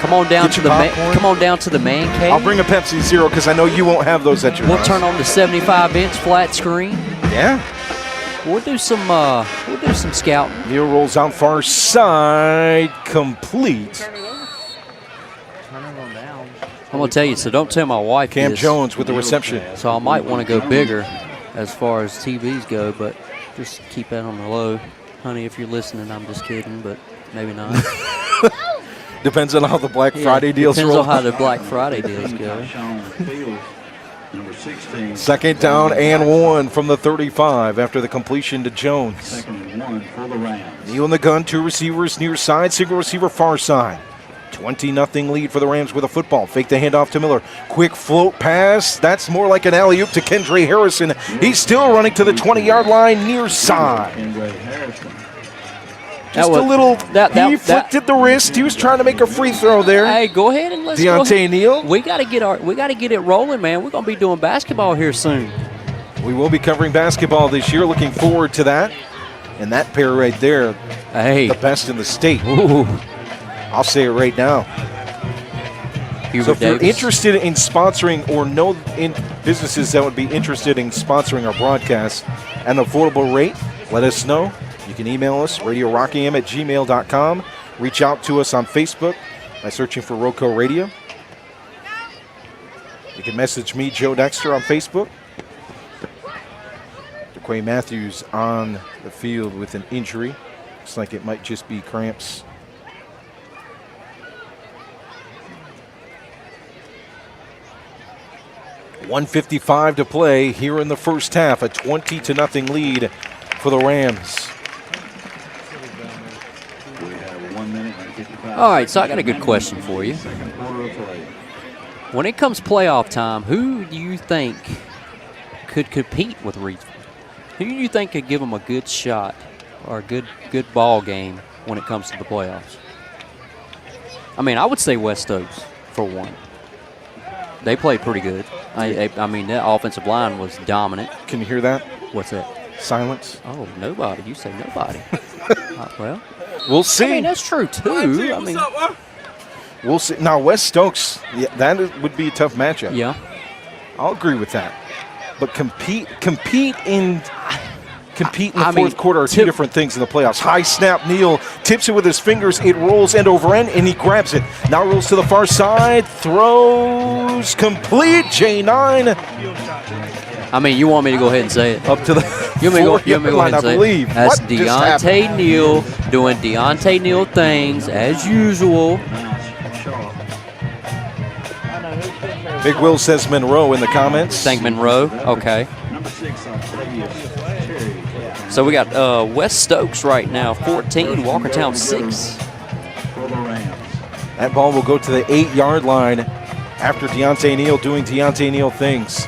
Come on down to the man cave. I'll bring a Pepsi Zero because I know you won't have those at your house. We'll turn on the 75-inch flat screen. Yeah. We'll do some scouting. Neal rolls out far side, complete. I'm gonna tell you, so don't tell my wife Cam this. Jones with the reception. So I might want to go bigger as far as TVs go, but just keep that on the low. Honey, if you're listening, I'm just kidding, but maybe not. Depends on how the Black Friday deals depends roll. on how the Black Friday deals go. Number 16. Second down and 1 from the 35 after the completion to Jones. Second and 1 for the Rams. Neal in the gun, 2 receivers near side, single receiver far side. 20-0 lead for the Rams with a football. Fake the handoff to Miller. Quick float pass. That's more like an alley-oop to Kendra Harrison. He's still running to the 20-yard line near side. Just a little, he flicked at the wrist. He was trying to make a free throw there. Hey, go ahead and let's Deontay Neal. We got to get it rolling, man. We're gonna be doing basketball here soon. We will be covering basketball this year. Looking forward to that. And that pair right there, the best in the state. Ooh. I'll say it right now. So if you're interested in sponsoring or know in businesses that would be interested in sponsoring our broadcast at an affordable rate, let us know. You can email us, radiorockyam@gmail.com. Reach out to us on Facebook by searching for RoCo Radio. You can message me, Joe Dexter, on Facebook. DeQuay Matthews on the field with an injury. Looks like it might just be cramps. .155 to play here in the first half. A 20-0 lead for the Rams. All right, so I got a good question for you. When it comes playoff time, who do you think could compete with Reidsville? Who do you think could give them a good shot or a good ball game when it comes to the playoffs? I mean, I would say West Oaks for one. They played pretty good. I mean, that offensive line was dominant. Can you hear that? What's that? Silence. Oh, nobody. You say nobody. Well, we'll see. I mean, that's true, too. I mean, we'll see. Now, West Stokes, that would be a tough matchup. Yeah. I'll agree with that. But compete in the fourth quarter are two different things in the playoffs. High snap, Neal tips it with his fingers. It rolls end over end, and he grabs it. Now rolls to the far side, throws complete. J9. I mean, you want me to go ahead and say it? Up to the you want me to go ahead and say it? That's Deontay Neal doing Deontay Neal things as usual. Big Will says Monroe in the comments. Think Monroe? Okay. So we got West Stokes right now, 14, Walkertown 6. That ball will go to the 8-yard line after Deontay Neal doing Deontay Neal things.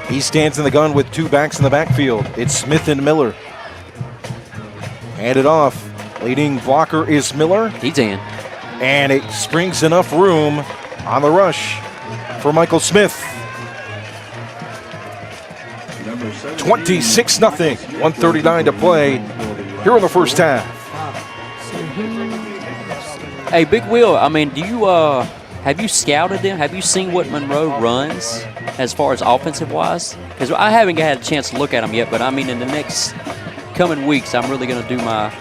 He stands in the gun with 2 backs in the backfield. It's Smith and Miller. Handed off. Leading blocker is Miller. He's in. And it springs enough room on the rush for Michael Smith. 26-0, 1:39 to play here in the first half. Hey, Big Will, I mean, do you have you scouted them? Have you seen what Monroe runs as far as offensive-wise? Because I haven't had a chance to look at them yet, but I mean, in the next coming weeks, I'm really going to do my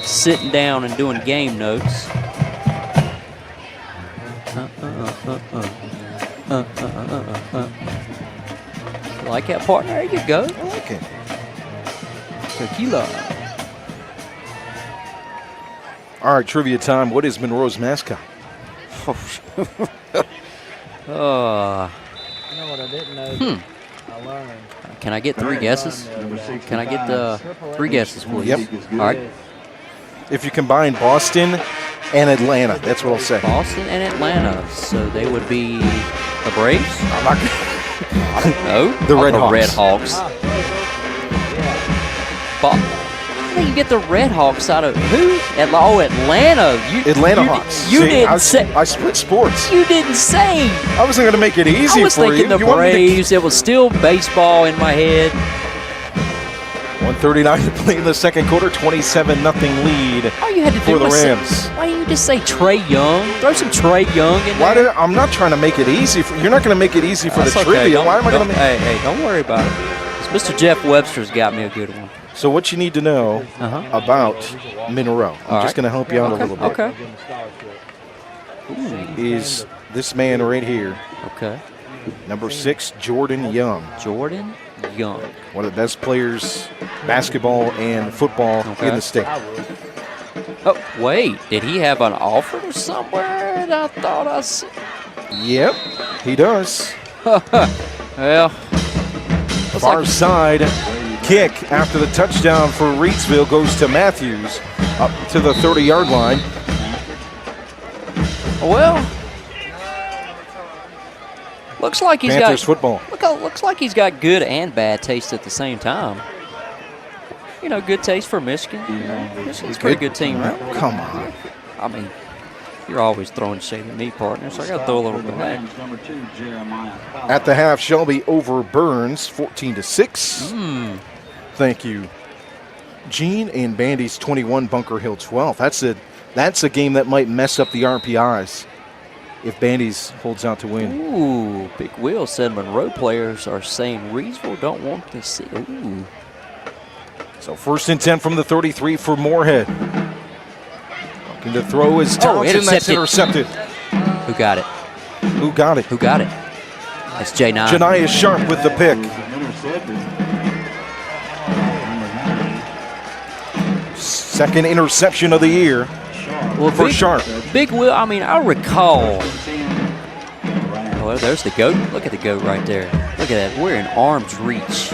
sitting down and doing game notes. Like that, partner? There you go. I like it. Tequila. All right, trivia time. What is Monroe's mascot? You know what I didn't know? I learned. Can I get 3 guesses? Can I get the 3 guesses, please? Yep. All right. If you combine Boston and Atlanta, that's what I'll say. Boston and Atlanta. So they would be the Braves? I'm not No. The Red Hawks. Red Hawks. How do you get the Red Hawks out of who? Atlanta. Atlanta Hawks. You didn't say. I split sports. You didn't say. I wasn't going to make it easy I was for you. thinking the Braves. It was still baseball in my head. 1:39 to play in the second quarter. 27-0 lead All you had to do for the was Rams. Say, why don't you just say Trey Young? Throw some Trey Young in there. I'm not trying to make it easy. You're not going to make it easy for That's the okay. trivia. Why am I going to make it? Hey, don't worry about it. 'Cause Mr. Jeff Webster's got me a good one. So what you need to know about Monroe, I'm just going to help you out a little bit. Okay. Is this man right here. Okay. Number 6, Jordan Young. Jordan Young. One of the best players, basketball and football in the state. Oh, wait. Did he have an offer somewhere? I thought I saw. Yep, he does. Well. Far side kick after the touchdown for Reidsville goes to Matthews up to the 30-yard line. Well, looks like he's Panthers got football. Looks like he's got good and bad taste at the same time. You know, good taste for Michigan. Michigan's a pretty good team, right? Come on. I mean, you're always throwing shade at me, partner, so I got to throw a little bit back. At the half, Shelby over Burns, 14-6. Thank you, Gene. And Bandy's 21, Bunker Hill 12. That's a game that might mess up the RPIs if Bandy's holds out to win. Ooh, Big Will said Monroe players are saying Reidsville don't want to see. Ooh. So 1st and 10 from the 33 for Morehead. Looking to throw is Townsend. That's intercepted. Who got it? Who got it? Who got it? That's J9. Janiah Sharp with the pick. Second interception of the year for Sharp. Big Will, I mean, I recall. Oh, there's the GOAT. Look at the GOAT right there. Look at that. We're in arm's reach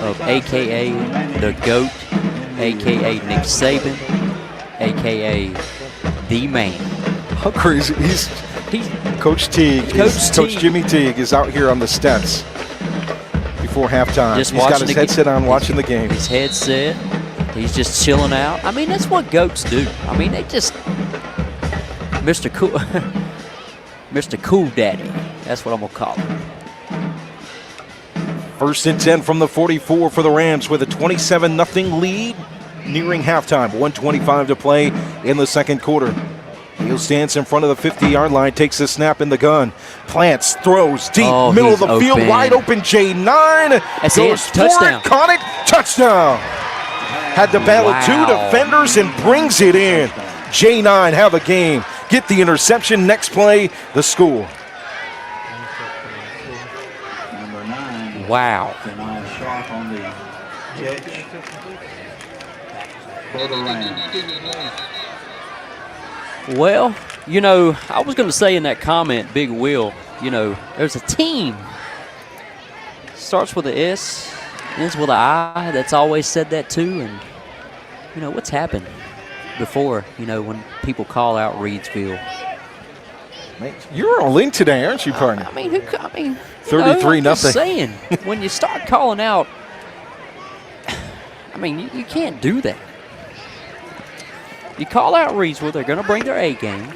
of a.k.a. the GOAT, a.k.a. Nick Saban, a.k.a. the man. How crazy. He's Coach Teague. Coach Jimmy Teague is out here on the steps before halftime. He's got his headset on watching the game. His headset. He's just chilling out. I mean, that's what GOATs do. I mean, they just Mr. Cool Daddy. That's what I'm going to call him. 1st and 10 from the 44 for the Rams with a 27-0 lead nearing halftime. 1:25 to play in the second quarter. Neal stands in front of the 50-yard line, takes a snap in the gun. Plants, throws deep, middle of the field, wide open. J9 goes for it, caught it, touchdown. Had to battle 2 defenders and brings it in. J9 have a game. Get the interception. Next play, the score. Number 9. Wow. Janiah Sharp on the catch for the Rams. Well, you know, I was going to say in that comment, Big Will, you know, there's a team. Starts with an S, ends with an I. That's always said that too. And, you know, what's happened before, you know, when people call out Reidsville? You're all in today, aren't you, partner? I mean, 33-0. I'm just saying, when you start calling out, I mean, you can't do that. You call out Reidsville, they're going to bring their A game.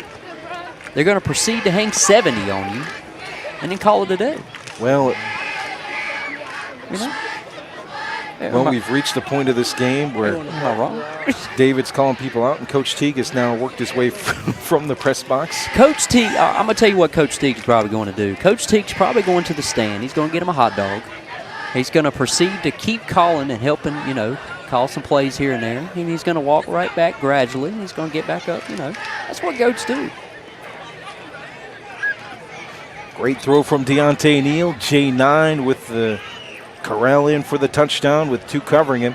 They're going to proceed to hang 70 on you, and then call it a day. Well, you know? We've reached the point of this game where David's calling people out, and Coach Teague has now worked his way from the press box. Coach Teague, I'm going to tell you what Coach Teague's probably going to do. Coach Teague's probably going to the stand. He's going to get him a hot dog. He's going to proceed to keep calling and helping, you know, call some plays here and there. And he's going to walk right back gradually. And he's going to get back up, you know. That's what goats do. Great throw from Deontay Neal. J9 with the corral in for the touchdown with 2 covering him.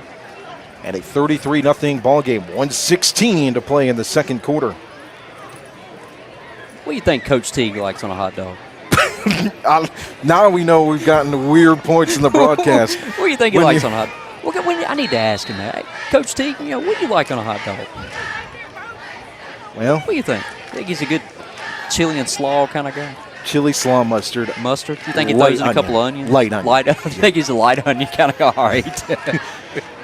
And a 33-0 ball game. 1:16 to play in the second quarter. What do you think Coach Teague likes on a hot dog? Now we know we've gotten to weird points in the broadcast. What do you think he likes on a hot dog? Well, I need to ask him that. Coach Teague, what do you like on a hot dog? Well, what do you think? Think he's a good chili and slaw kind of guy? Chili, slaw, mustard. Mustard? You think he throws in a couple of onions? Light onion. I think he's a light onion kind of guy. All right.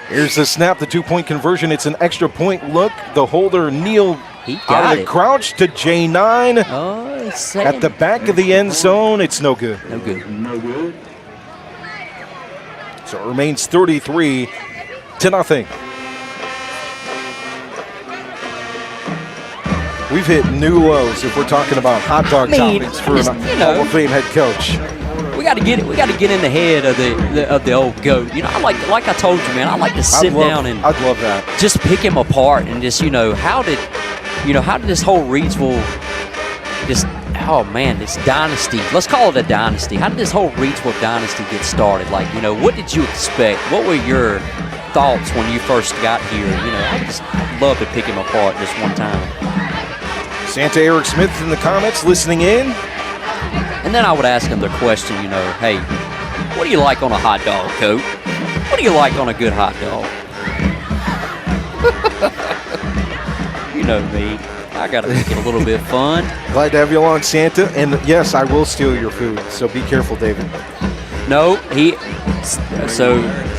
Here's the snap, the 2-point conversion. It's an extra point look. The holder, Neal, out of the crouch to J9. Oh, at the back of the end zone. It's no good. No good. No good. So it remains 33-0. We've hit new lows if we're talking about hot dog toppings for a Hall of Fame head coach. We got to get in the head of the old goat. Like I told you, man. I like to sit down and I'd love that. Just pick him apart and just how did this whole Reidsville this dynasty? Let's call it a dynasty. How did this whole Reidsville dynasty get started? Like, what did you expect? What were your thoughts when you first got here? I just love to pick him apart just one time. Santa Eric Smith in the comments listening in. And then I would ask him the question, hey, what do you like on a hot dog, Coach? What do you like on a good hot dog? You know me. I got to make it a little bit fun. Glad to have you along, Santa. And yes, I will steal your food, so be careful, David. No,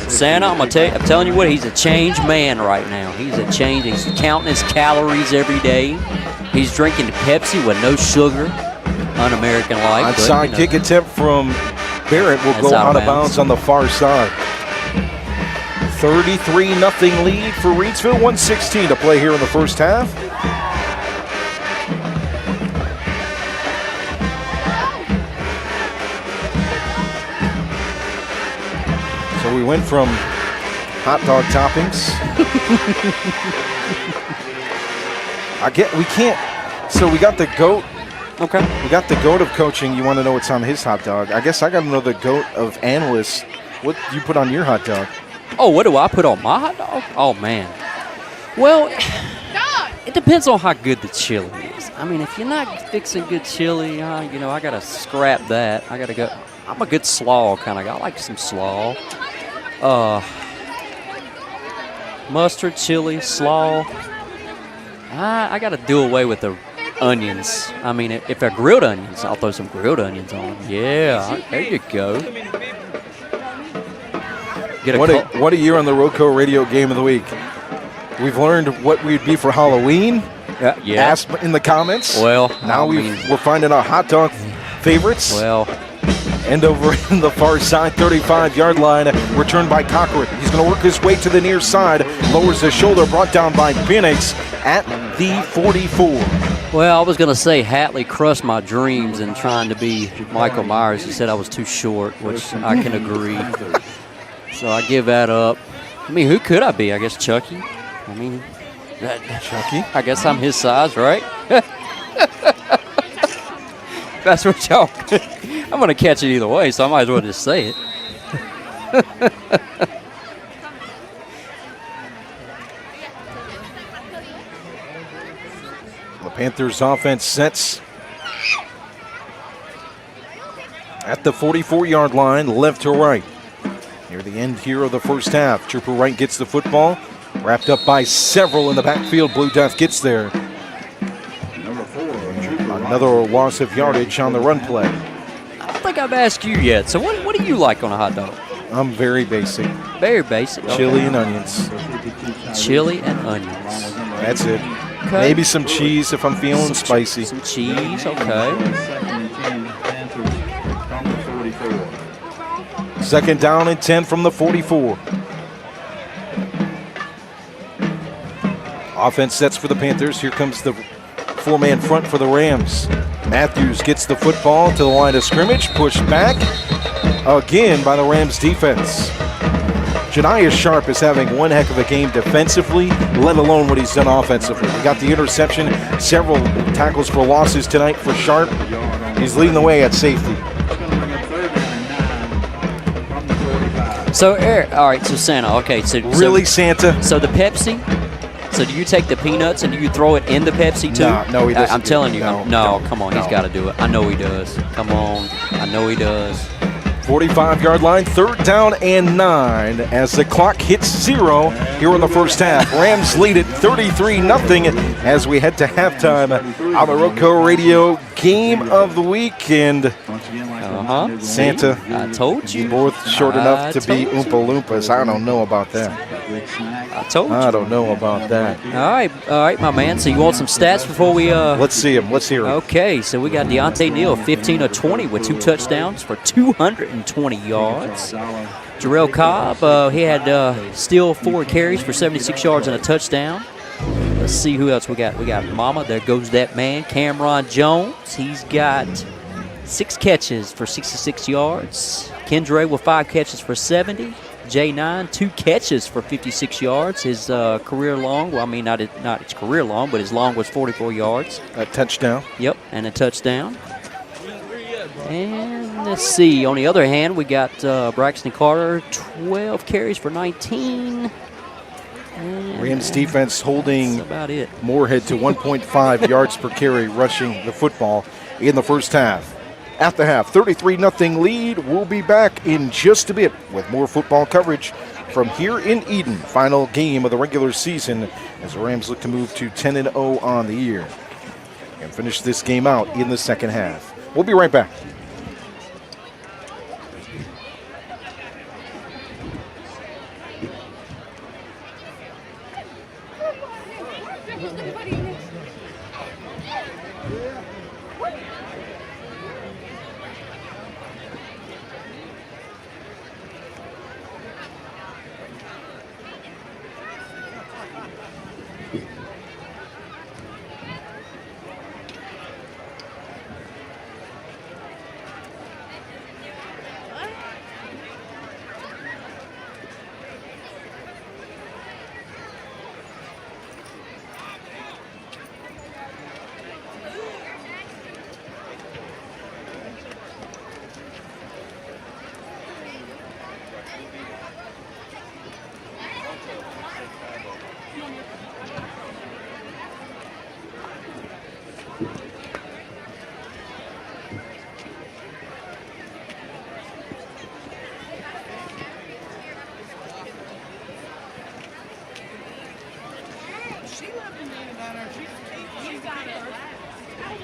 Santa, I'm telling you what, he's a changed man right now. He's counting his calories every day. He's drinking Pepsi with no sugar, un-American-like. Onside kick attempt from Barrett will go out of bounds on the far side. 33-0 lead for Reidsville. 1:16 to play here in the first half. So we went from hot dog toppings. We can't. So we got the GOAT. Okay. We got the GOAT of coaching. You want to know what's on his hot dog? I guess I got to know the GOAT of analysts. What do you put on your hot dog? Oh, what do I put on my hot dog? Oh, man. Well, it depends on how good the chili is. I mean, if you're not fixing good chili, I got to scrap that. I got to go. I'm a good slaw kind of guy. I like some slaw. Mustard, chili, slaw. I got to do away with the onions. I mean, if they're grilled onions, I'll throw some grilled onions on them. Yeah, there you go. What a year on the RoCo Radio Game of the Week. We've learned what we'd be for Halloween. Yeah. Ask in the comments. Well, now we're finding our hot dog favorites. Well. And over in the far side, 35-yard line, returned by Cochran. He's going to work his way to the near side, lowers his shoulder, brought down by Phoenix at the 44. Well, I was going to say Hatley crushed my dreams in trying to be Michael Myers. He said I was too short, which I can agree. So I give that up. I mean, who could I be? I guess Chucky. I mean, Chucky? I guess I'm his size, right? That's what y'all. I'm going to catch it either way, so I might as well just say it. The Panthers offense sets at the 44-yard line, left to right. Near the end here of the first half. Trooper Wright gets the football, wrapped up by several in the backfield. Blue Death gets there. Number 4, another loss of yardage on the run play. I don't think I've asked you yet. So what do you like on a hot dog? I'm very basic. Very basic. Okay. Chili and onions. Chili and onions. That's it. Okay. Maybe some cheese if I'm feeling spicy. Some cheese, okay. Second down and 10 from the 44. Offense sets for the Panthers. Here comes the four-man front for the Rams. Matthews gets the football to the line of scrimmage. Pushed back again by the Rams defense. Janiah Sharp is having one heck of a game defensively, let alone what he's done offensively. He got the interception, several tackles for losses tonight for Sharp. He's leading the way at safety. So, Eric, all right, so Santa, okay. So Really, Santa? So the Pepsi, so do you take the peanuts and do you throw it in the Pepsi too? No, he doesn't. I'm telling you. No, come on, no. he's got to do it. I know he does. Come on, I know he does. 45-yard line, 3rd down and 9 as the clock hits 0 here in the first half. Rams lead it 33-0 as we head to halftime on the RoCo Radio Game of the Week. And Santa, I told you. Both short enough to be Oompa Loompas. I don't know about that. I told you. I don't know about that. All right, my man. So you want some stats before we? Let's see him. Let's hear him. Okay, so we got Deontay Neal, 15 of 20 with 2 touchdowns for 220 yards. Jarrell Cobb, he had still 4 carries for 76 yards and a touchdown. Let's see who else we got. We got Mama. There goes that man, Cameron Jones. He's got 6 catches for 66 yards. Kendra with 5 catches for 70. J9, 2 catches for 56 yards. His career long, well, I mean, not his career long, but his long was 44 yards. A touchdown. Yep, and a touchdown. And let's see. On the other hand, we got Braxton Carter, 12 carries for 19. And Rams defense holding that's about it. Morehead to 1.5 yards per carry rushing the football in the first half. At the half, 33-0 lead. We'll be back in just a bit with more football coverage from here in Eden. Final game of the regular season as the Rams look to move to 10-0 on the year and finish this game out in the second half. We'll be right back.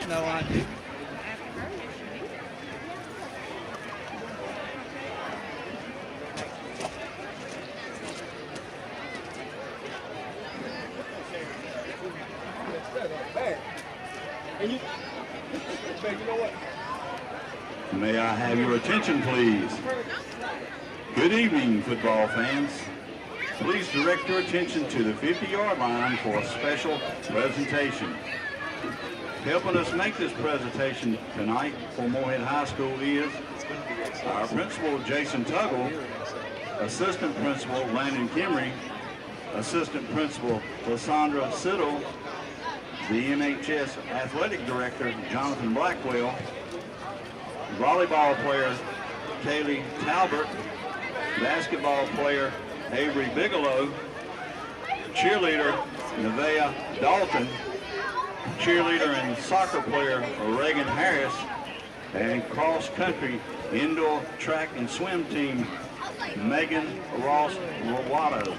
No, I do. May I have your attention, please? Good evening, football fans. Please direct your attention to the 50-yard line for a special presentation. Helping us make this presentation tonight for Morehead High School is our principal, Jason Tuggle, assistant principal, Landon Kimry, assistant principal, Lysandra Siddle, the MHS athletic director, Jonathan Blackwell, volleyball player, Kaylee Talbert, basketball player, Avery Bigelow, cheerleader, Nevaeh Dalton, cheerleader and soccer player, Reagan Harris, and cross-country indoor track and swim team, Megan Ross Rowato.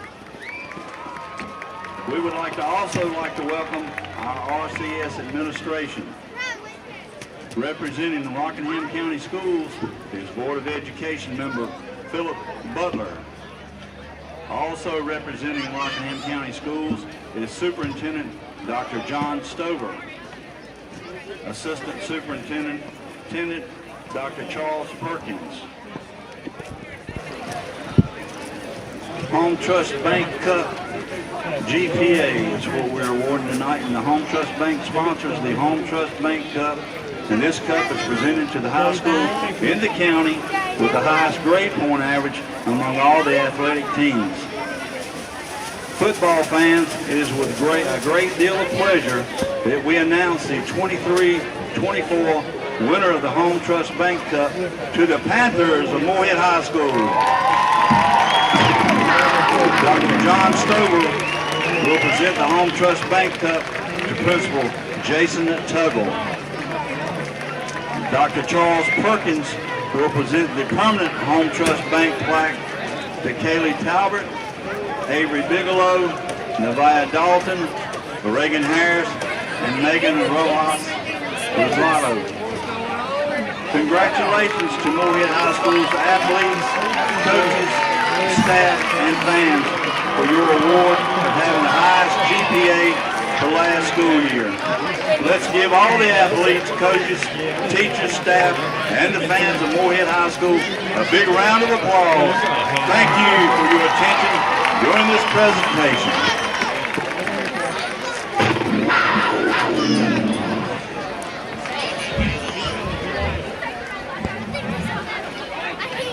We would also like to welcome our RCS administration. Representing the Rockingham County Schools is Board of Education member Philip Butler. Also representing Rockingham County Schools is Superintendent Dr. John Stover. Assistant Superintendent Dr. Charles Perkins. Home Trust Bank Cup GPA is what we're awarding tonight, and the Home Trust Bank sponsors the Home Trust Bank Cup. And this cup is presented to the high school in the county with the highest grade point average among all the athletic teams. Football fans, it is with a great deal of pleasure that we announce the 23-24 winner of the Home Trust Bank Cup to the Panthers of Morehead High School. Dr. John Stover will present the Home Trust Bank Cup to Principal Jason Tuggle. Dr. Charles Perkins will present the permanent Home Trust Bank plaque to Kaylee Talbert, Avery Bigelow, Nevaeh Dalton, Reagan Harris, and Megan Rojas Rosado. Congratulations to Morehead High School's athletes, coaches, staff, and fans for your award of having the highest GPA for last school year. Let's give all the athletes, coaches, teachers, staff, and the fans of Morehead High School a big round of applause. Thank you for your attention during this presentation.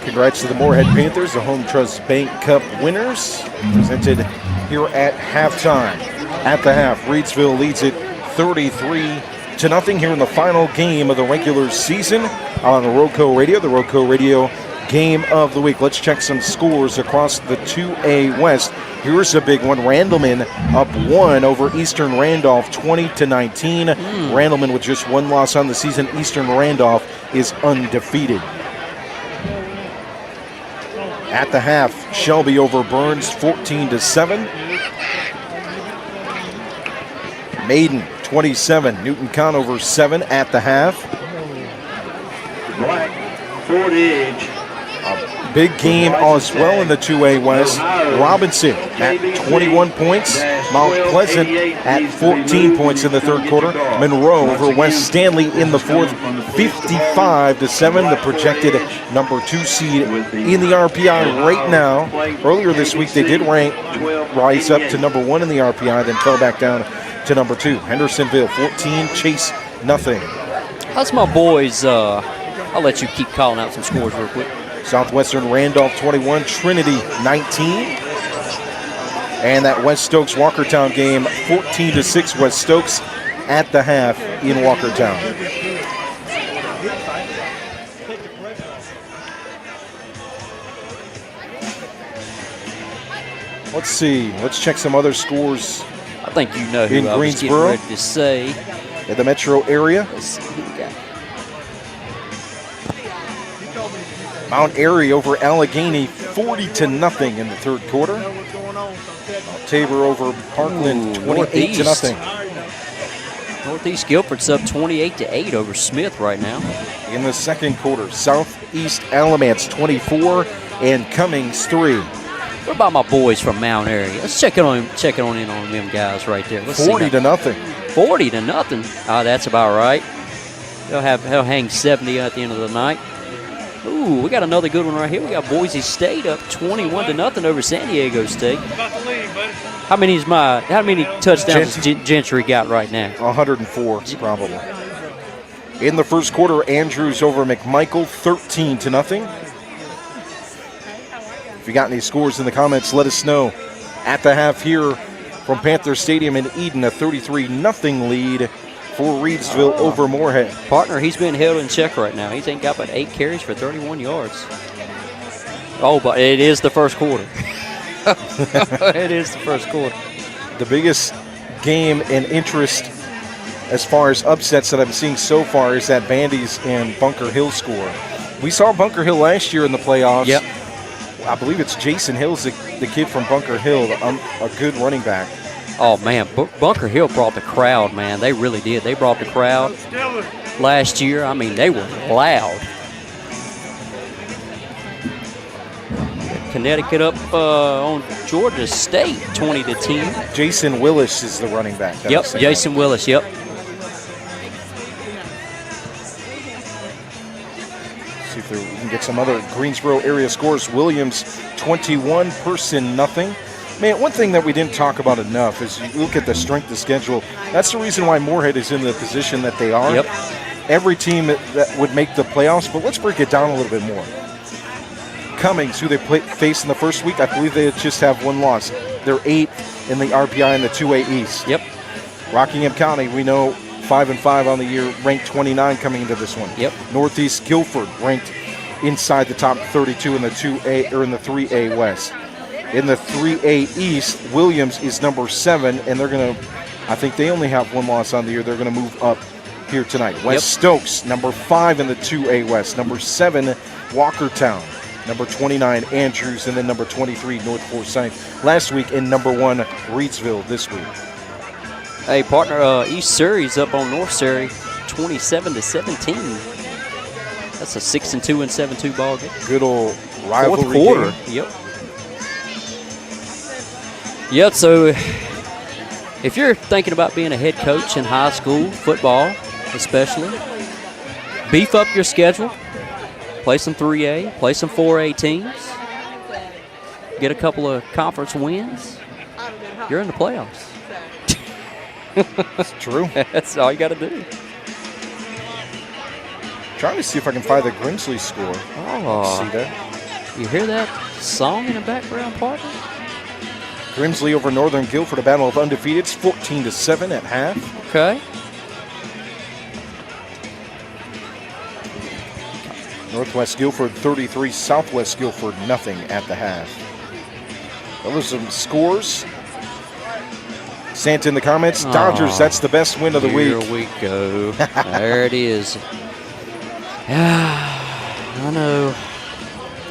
Congrats to the Morehead Panthers, the Home Trust Bank Cup winners, presented here at halftime. At the half, Reidsville leads it 33-0 here in the final game of the regular season on RoCo Radio, the RoCo Radio Game of the Week. Let's check some scores across the 2A West. Here's a big one. Randleman up 1 over Eastern Randolph, 20-19. Randleman with just one loss on the season. Eastern Randolph is undefeated. At the half, Shelby over Burns, 14-7. Maiden, 27. Newton Conover, 7 at the half. Black, Fort Edge. A big game as well in the 2A West. Robinson at 21 points. Mount Pleasant at 14 points in the third quarter. Monroe over West Stanley in the fourth, 55-7. The projected number 2 seed in the RPI right now. Earlier this week, they did rise up to number 1 in the RPI, then fell back down to number 2. Hendersonville 14, Chase nothing. How's my boys? I'll let you keep calling out some scores real quick. Southwestern Randolph 21, Trinity 19. And that West Stokes Walkertown game, 14-6 West Stokes at the half in Walkertown. Let's see. Let's check some other scores. I think you know who in I was getting Greensboro, ready to say. In the metro area. Let's see who we got. Mount Airy over Allegheny, 40-0 in the third quarter. Tabor over Parkland, 28-0. Northeast Guilford's up 28-8 over Smith right now. In the second quarter, Southeast Alamance 24 and Cummings 3. What about my boys from Mount Airy? Let's check in on them guys right there. Let's 40-0. 40-0. That's about right. He'll hang 70 at the end of the night. Ooh, we got another good one right here. We got Boise State up 21-0 over San Diego State. How many touchdowns does Gentry got right now? 104, probably. In the first quarter, Andrews over McMichael, 13-0. If you got any scores in the comments, let us know. At the half here from Panther Stadium in Eden, a 33-0 lead for Reidsville over Morehead. Partner, he's been held in check right now. He's ain't got but 8 carries for 31 yards. Oh, but it is the first quarter. It is the first quarter. The biggest game and interest as far as upsets that I'm seeing so far is that Bandy's and Bunker Hill score. We saw Bunker Hill last year in the playoffs. Yep. I believe it's Jason Hill's the kid from Bunker Hill, a good running back. Oh, man, Bunker Hill brought the crowd, man. They really did. They brought the crowd last year. I mean, they were loud. Connecticut up on Georgia State, 20-10. Jason Willis is the running back. Yep, Jason Willis, yep. See if we can get some other Greensboro area scores. Williams, 21, Person, nothing. Man, one thing that we didn't talk about enough is you look at the strength of schedule. That's the reason why Morehead is in the position that they are. Yep. Every team that would make the playoffs, but let's break it down a little bit more. Cummings, who they faced in the first week, I believe they just have one loss. They're 8th in the RPI in the 2A East. Yep. Rockingham County, we know 5-5 on the year, ranked 29 coming into this one. Yep. Northeast Guilford ranked inside the top 32 in the 2A or in the 3A West. In the 3A East, Williams is number 7, and they're going to, I think they only have one loss on the year. They're going to move up here tonight. West Stokes, number 5 in the 2A West. Number 7, Walkertown. Number 29, Andrews, and then number 23, North Forsyth last week, and number 1, Reidsville this week. Hey, partner, East Surrey's up on North Surrey, 27-17. That's a 6-2 and 7-2 ball game. Good old rivalry Fourth quarter. game. Yep, so if you're thinking about being a head coach in high school football, especially, beef up your schedule. Play some 3A, play some 4A teams, get a couple of conference wins. You're in the playoffs. That's true. That's all you got to do. Trying to see if I can find the Grimsley score. Oh, see that? You hear that song in the background, partner? Grimsley over Northern Guilford, a battle of undefeateds, 14-7 at half. Okay. Northwest Guilford 33, Southwest Guilford nothing at the half. Those are some scores. Santa in the comments. Dodgers, that's the best win of the week. Here we go. There it is. I know.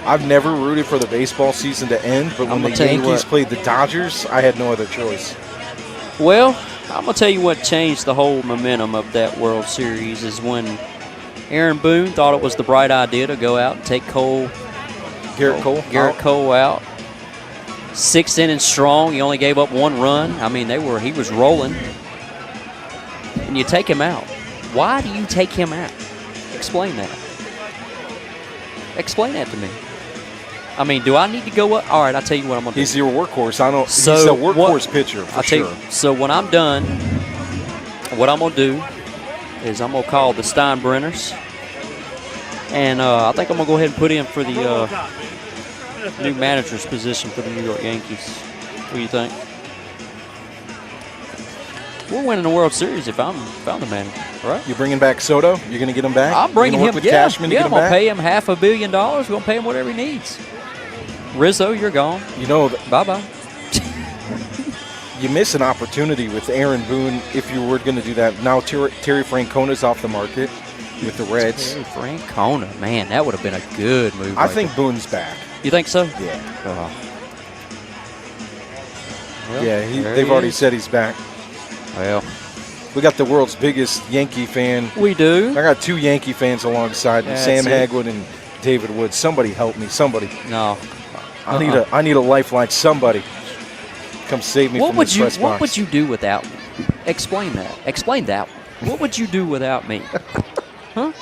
I've never rooted for the baseball season to end, but when the Yankees played the Dodgers, I had no other choice. Well, I'm going to tell you what changed the whole momentum of that World Series is when Aaron Boone thought it was the bright idea to go out and take Garrett Cole out. 6 innings strong. He only gave up 1 run. I mean, he was rolling. And you take him out. Why do you take him out? Explain that. Explain that to me. I mean, do I need to go up? All right, I'll tell you what I'm going to do. He's your workhorse. He's a workhorse pitcher, for sure. So when I'm done, what I'm going to do is I'm going to call the Steinbrenners. And I think I'm going to go ahead and put in for the new manager's position for the New York Yankees. What do you think? We're winning the World Series if I'm the manager, right? You're bringing back Soto? You're going to get him back? I'm bringing him, with Cashman to get I'm him going to back? pay him $500 million. We're going to pay him whatever he needs. Rizzo, you're gone. You know, bye-bye. You miss an opportunity with Aaron Boone if you were going to do that. Now Terry Francona's off the market with the Reds. Terry Francona, man, that would have been a good move. I think Boone's back. You think so? Yeah. Well, yeah, they've already said he's back. Well, we got the world's biggest Yankee fan. We do. I got 2 Yankee fans alongside me, Sam Hagwood and David Woods. Somebody help me. Somebody. No. I need a lifeline. Somebody come save me from this press box. What would you do without me? Explain that. Explain that. What would you do without me? Huh?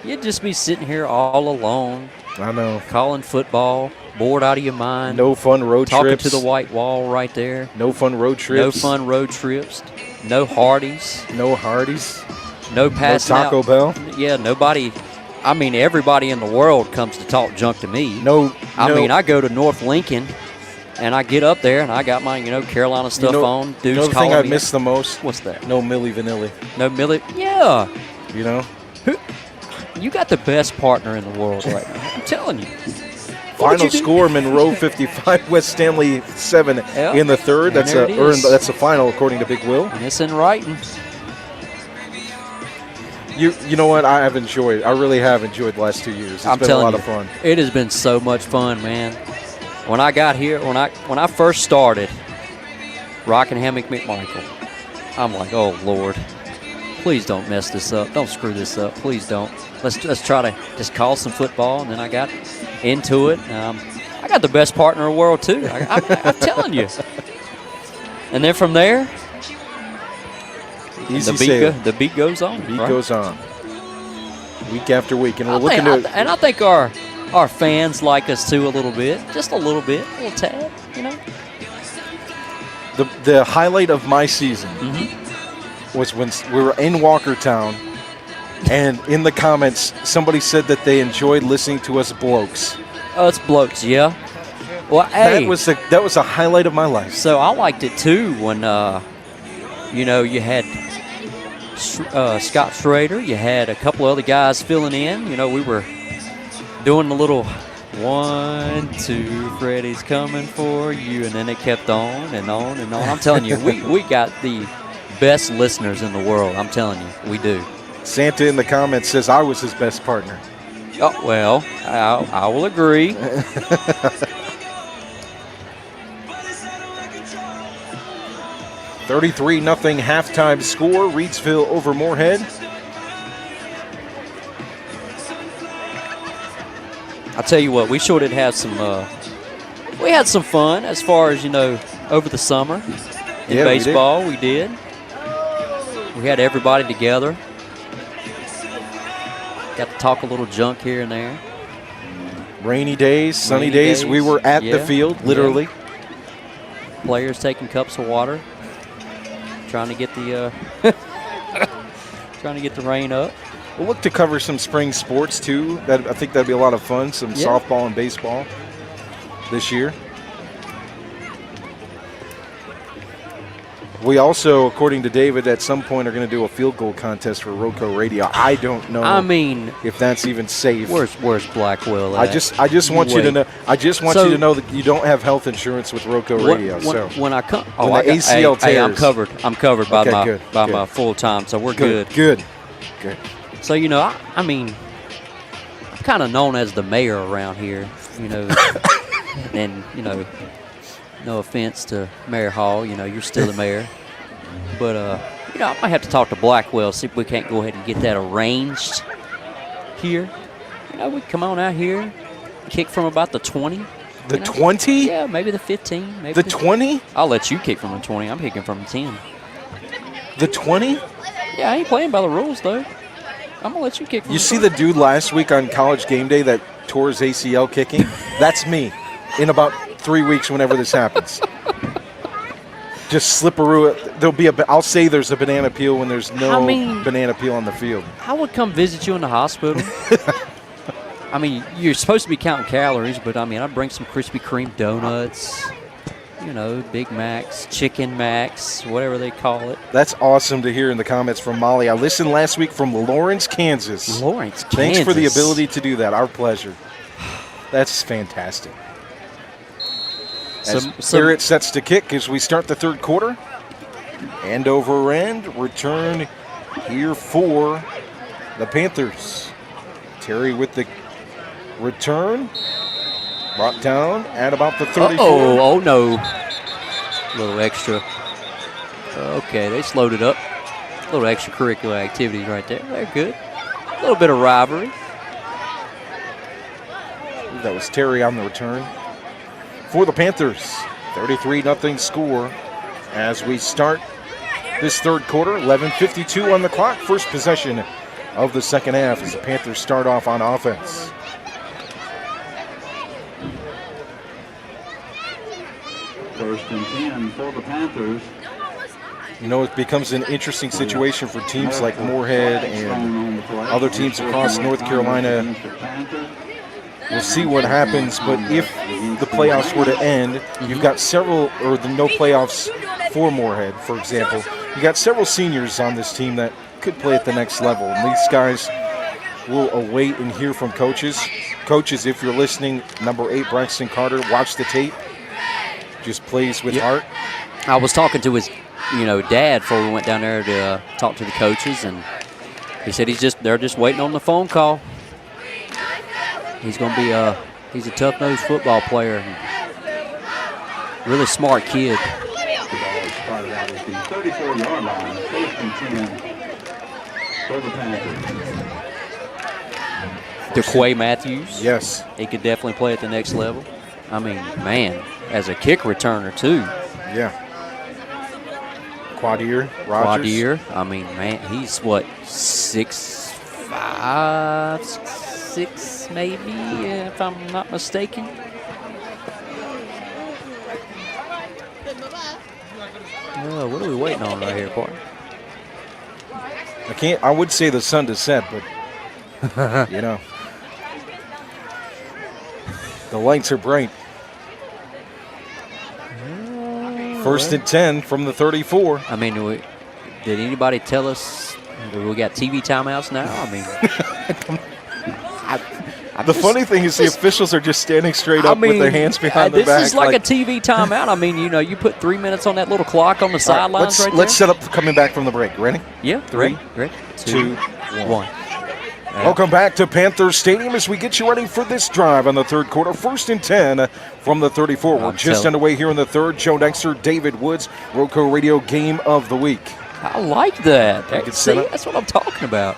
You'd just be sitting here all alone. I know. Calling football, bored out of your mind. No fun road trips. Talking to the white wall right there. No fun road trips. No fun road trips. No Hardee's. No Hardee's. No passing out. No Taco Bell. Yeah, nobody. I mean, everybody in the world comes to talk junk to me. I mean, I go to North Lincoln, and I get up there, and I got my, Carolina stuff on. Dudes you know the calling thing I me. miss the most? What's that? No Milli Vanilli. No Milli? Yeah. You know? You got the best partner in the world right now. I'm telling you. Final score: Monroe 55, West Stanley 7 in the third. That's that's the final according to Big Will. And it's in writing. You know what? I really have enjoyed the last 2 years. It's been a lot of fun. It has been so much fun, man. When I got here, when I first started Rockingham McMichael, I'm like, oh Lord, please don't mess this up. Don't screw this up. Please don't. Let's try to just call some football. And then I got into it. I got the best partner in the world too. I'm telling you. And then from there, the beat goes on. The beat goes on. Week after week, and I think our fans like us too a little bit, just a little tad, The highlight of my season was when we were in Walkertown, and in the comments somebody said that they enjoyed listening to us blokes. Oh, it's blokes, yeah. Well, hey, that was a highlight of my life. So I liked it too when you had Scott Schrader, you had a couple other guys filling in. We were doing the little 1, 2, Freddie's coming for you. And then it kept on and on and on. I'm telling you, we got the best listeners in the world. I'm telling you, we do. Santa in the comments says I was his best partner. Oh, well, I will agree. 33-0 halftime score. Reidsville over Morehead. I'll tell you what, we sure did have some. We had some fun as far as over the summer in baseball. We did. We had everybody together. Got to talk a little junk here and there. Rainy days, sunny days. We were at the field, literally. Yeah. Players taking cups of water, trying to get the rain up. We'll look to cover some spring sports too. I think that'd be a lot of fun. Some softball and baseball this year. We also, according to David, at some point are going to do a field goal contest for RoCo Radio. I don't know. I mean, if that's even safe. Where's Blackwell at? I just want you to know. I just want you to know that you don't have health insurance with RoCo Radio. When I come, the ACL tears. I'm covered. I'm covered by my full time, so we're good. Good. So I mean, I'm kind of known as the mayor around here, and no offense to Mayor Hall, you're still the mayor. But, I might have to talk to Blackwell, see if we can't go ahead and get that arranged here. We come on out here, kick from about the 20. The 20? Yeah, maybe the 15. Maybe the 20? I'll let you kick from the 20. I'm kicking from the 10. The 20? Yeah, I ain't playing by the rules, though. I'm going to let you kick from the 20. The dude last week on College Game Day that tore his ACL kicking? That's me in about 3 weeks whenever this happens. Just slipperoo. I'll say there's a banana peel when there's no banana peel on the field. I would come visit you in the hospital. I mean, you're supposed to be counting calories, but I'd bring some Krispy Kreme donuts, Big Macs, Chicken Macs, whatever they call it. That's awesome to hear in the comments from Molly. I listened last week from Lawrence, Kansas. Thanks for the ability to do that. Our pleasure. That's fantastic. As Barrett sets to kick as we start the third quarter. End over end. Return here for the Panthers. Terry with the return. Brought down at about the 34. Oh no. A little extra. Okay, they slowed it up. A little extracurricular activities right there. They're good. A little bit of rivalry. That was Terry on the return. For the Panthers, 33-0 score as we start this third quarter. 11:52 on the clock. First possession of the second half as the Panthers start off on offense. First and 10 for the Panthers. It becomes an interesting situation for teams like Morehead and other teams across North Carolina. We'll see what happens, but if the playoffs were to end, you've got no playoffs for Morehead, for example. You got several seniors on this team that could play at the next level, and these guys will await and hear from coaches. Coaches, if you're listening, number 8, Braxton Carter, watch the tape. Just plays with heart. I was talking to his, dad before we went down there to talk to the coaches, and he said they're just waiting on the phone call. He's going to be he's a tough-nosed football player. Really smart kid. Started out at the 34-yard line, first and 10 for the Panthers. DeQuay Matthews. Yes. He could definitely play at the next level. Man, as a kick returner, too. Yeah. Quadir Rogers. Man, he's what, 6'5", 6'6", maybe, if I'm not mistaken. What are we waiting on right here, partner? I would say the sun to set, but the lights are bright. First and 10 from the 34. Did anybody tell us we got TV timeouts now? The funny thing is the officials are just standing straight up with their hands behind their back. This is like a TV timeout. I mean, you put 3 minutes on that little clock on the sidelines right there. Let's set up coming back from the break. Ready? Yeah. 3, ready. 2, 1. Welcome back to Panthers Stadium as we get you ready for this drive on the third quarter. 1st and 10 from the 34. We're just underway here in the third. Joe Dexter, David Woods, RoCo Radio Game of the Week. I like that. See, that's what I'm talking about.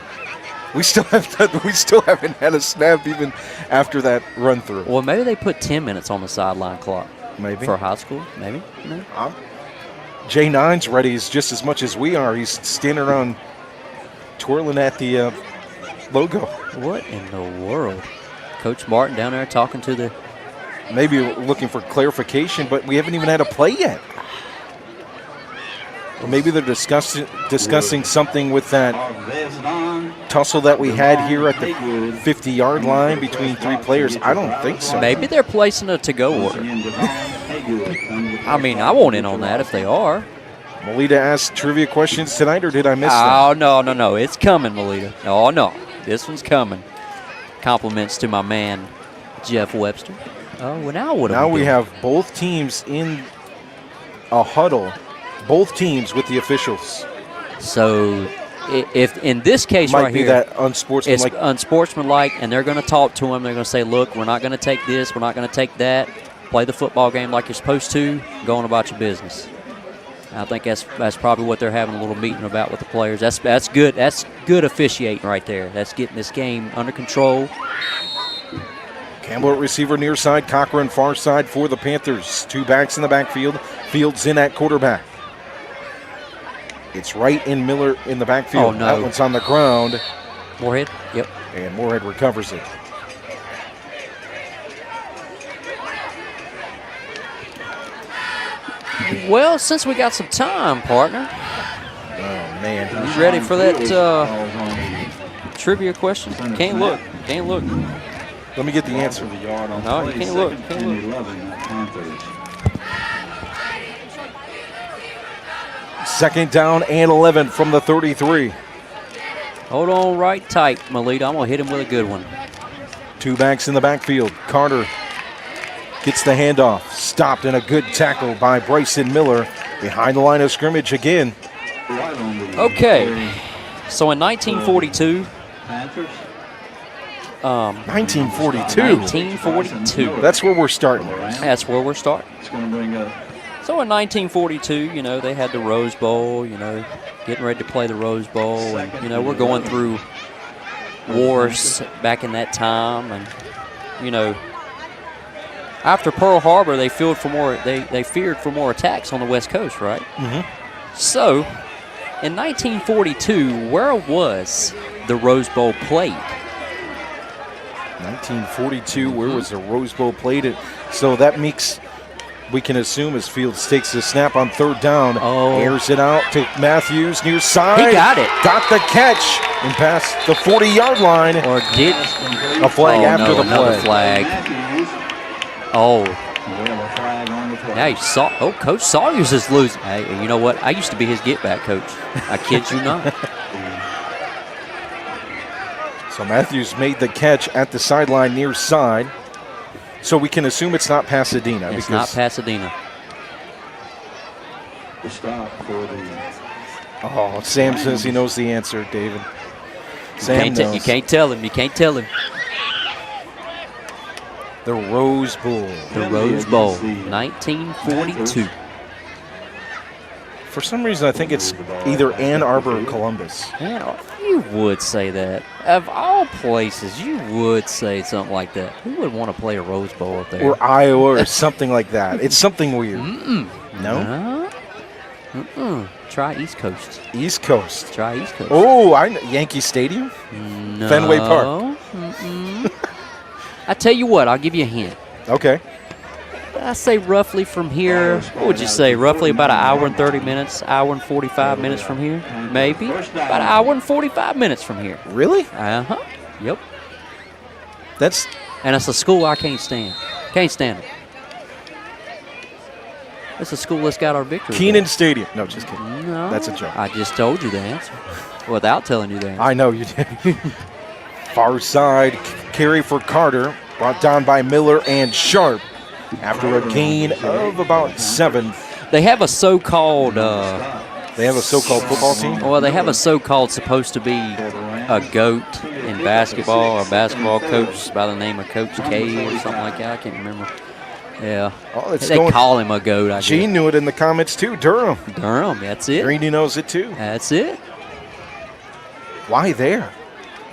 We still haven't had a snap even after that run through. Well, maybe they put 10 minutes on the sideline clock. Maybe for high school. Maybe. No. J9's ready just as much as we are. He's standing around twirling at the logo. What in the world? Coach Martin down there talking to the. Maybe looking for clarification, but we haven't even had a play yet. Or maybe they're discussing something with that tussle that we had here at the 50-yard line between 3 players. I don't think so. Maybe they're placing a to-go order. I mean, I won't in on that if they are. Melita asked trivia questions tonight, or did I miss them? Oh, no. It's coming, Melita. Oh, no. This one's coming. Compliments to my man, Jeff Webster. Oh, well, now what? Now we have both teams in a huddle. Both teams with the officials. So, if in this case right here, that unsportsmanlike. It's unsportsmanlike, and they're going to talk to them. They're going to say, "Look, we're not going to take this. We're not going to take that. Play the football game like you're supposed to. Go on about your business." I think that's probably what they're having a little meeting about with the players. That's good. That's good officiating right there. That's getting this game under control. Campbell at receiver near side, Cochran far side for the Panthers. 2 backs in the backfield. Fields in at quarterback. It's Wright and Miller in the backfield. Oh, no. That one's on the ground. Morehead? Yep. And Morehead recovers it. Well, since we got some time, partner. Oh, man. You ready for that trivia question? Can't look. Let me get the answer. No, you can't look. Second down and 11 from the 33. Hold on right tight, Melita. I'm going to hit him with a good one. 2 backs in the backfield. Carter gets the handoff. Stopped and a good tackle by Bryson Miller behind the line of scrimmage again. Okay. So in 1942. 1942. That's where we're starting. That's where we're starting. So in 1942, they had the Rose Bowl, getting ready to play the Rose Bowl. And, we're going through wars back in that time. And, after Pearl Harbor, they feared for more attacks on the West Coast, right? Mm-hmm. So in 1942, where was the Rose Bowl played? 1942, where was the Rose Bowl played? So that makes, we can assume, as Fields takes the snap on 3rd down, airs it out to Matthews near side. He got it. Got the catch and past the 40-yard line. Or did a flag after the another play. flag. Oh. Now you saw. Oh, Coach Sawyers is losing. Hey, you know what? I used to be his get-back coach. I kid you not. So Matthews made the catch at the sideline near side. So we can assume it's not Pasadena. It's not Pasadena. The stop for the. Oh, Sam says he knows the answer, David. Sam knows. You can't tell him. You can't tell him. The Rose Bowl. The Rose Bowl, 1942. For some reason, I think it's either Ann Arbor or Columbus. Man, you would say that. Of all places, you would say something like that. Who would want to play a Rose Bowl up there? Or Iowa or something like that. It's something weird. No? Try East Coast. East Coast. Try East Coast. Oh, Yankee Stadium? No. Fenway Park. I tell you what, I'll give you a hint. Okay. I say roughly from here, what would you say, roughly about an hour and 30 minutes, hour and 45 minutes from here? Maybe. About an hour and 45 minutes from here. Really? Uh-huh. Yep. And it's a school I can't stand. Can't stand it. It's a school that's got our victory. Kenan Stadium. No, just kidding. No. That's a joke. I just told you the answer without telling you the answer. I know you did. Far side. carry for Carter, brought down by Miller and Sharp after a gain of about 7. They have a so-called football team? Well, they have a so-called supposed to be a GOAT in basketball, a basketball coach by the name of Coach K or something like that. I can't remember. Yeah. Oh, they call him a GOAT, I guess. Gene knew it in the comments, too. Durham, that's it. Greeny knows it, too. That's it. Why there?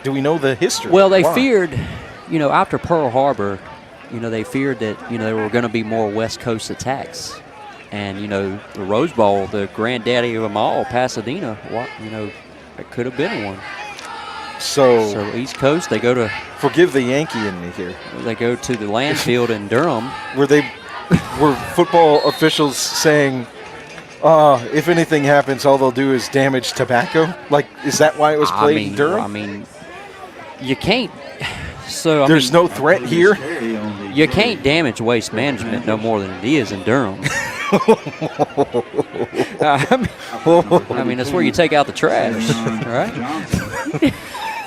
Do we know the history? Well, they feared, after Pearl Harbor, they feared that, there were going to be more West Coast attacks. And, the Rose Bowl, the granddaddy of them all, Pasadena, it could have been one. So East Coast, they go to... Forgive the Yankee in me here. They go to the landfill in Durham. Were football officials saying, if anything happens, all they'll do is damage tobacco? Like, is that why it was played in Durham? I mean, you can't... So There's no threat here? You can't damage waste management no more than it is in Durham. I mean, that's where you take out the trash, right?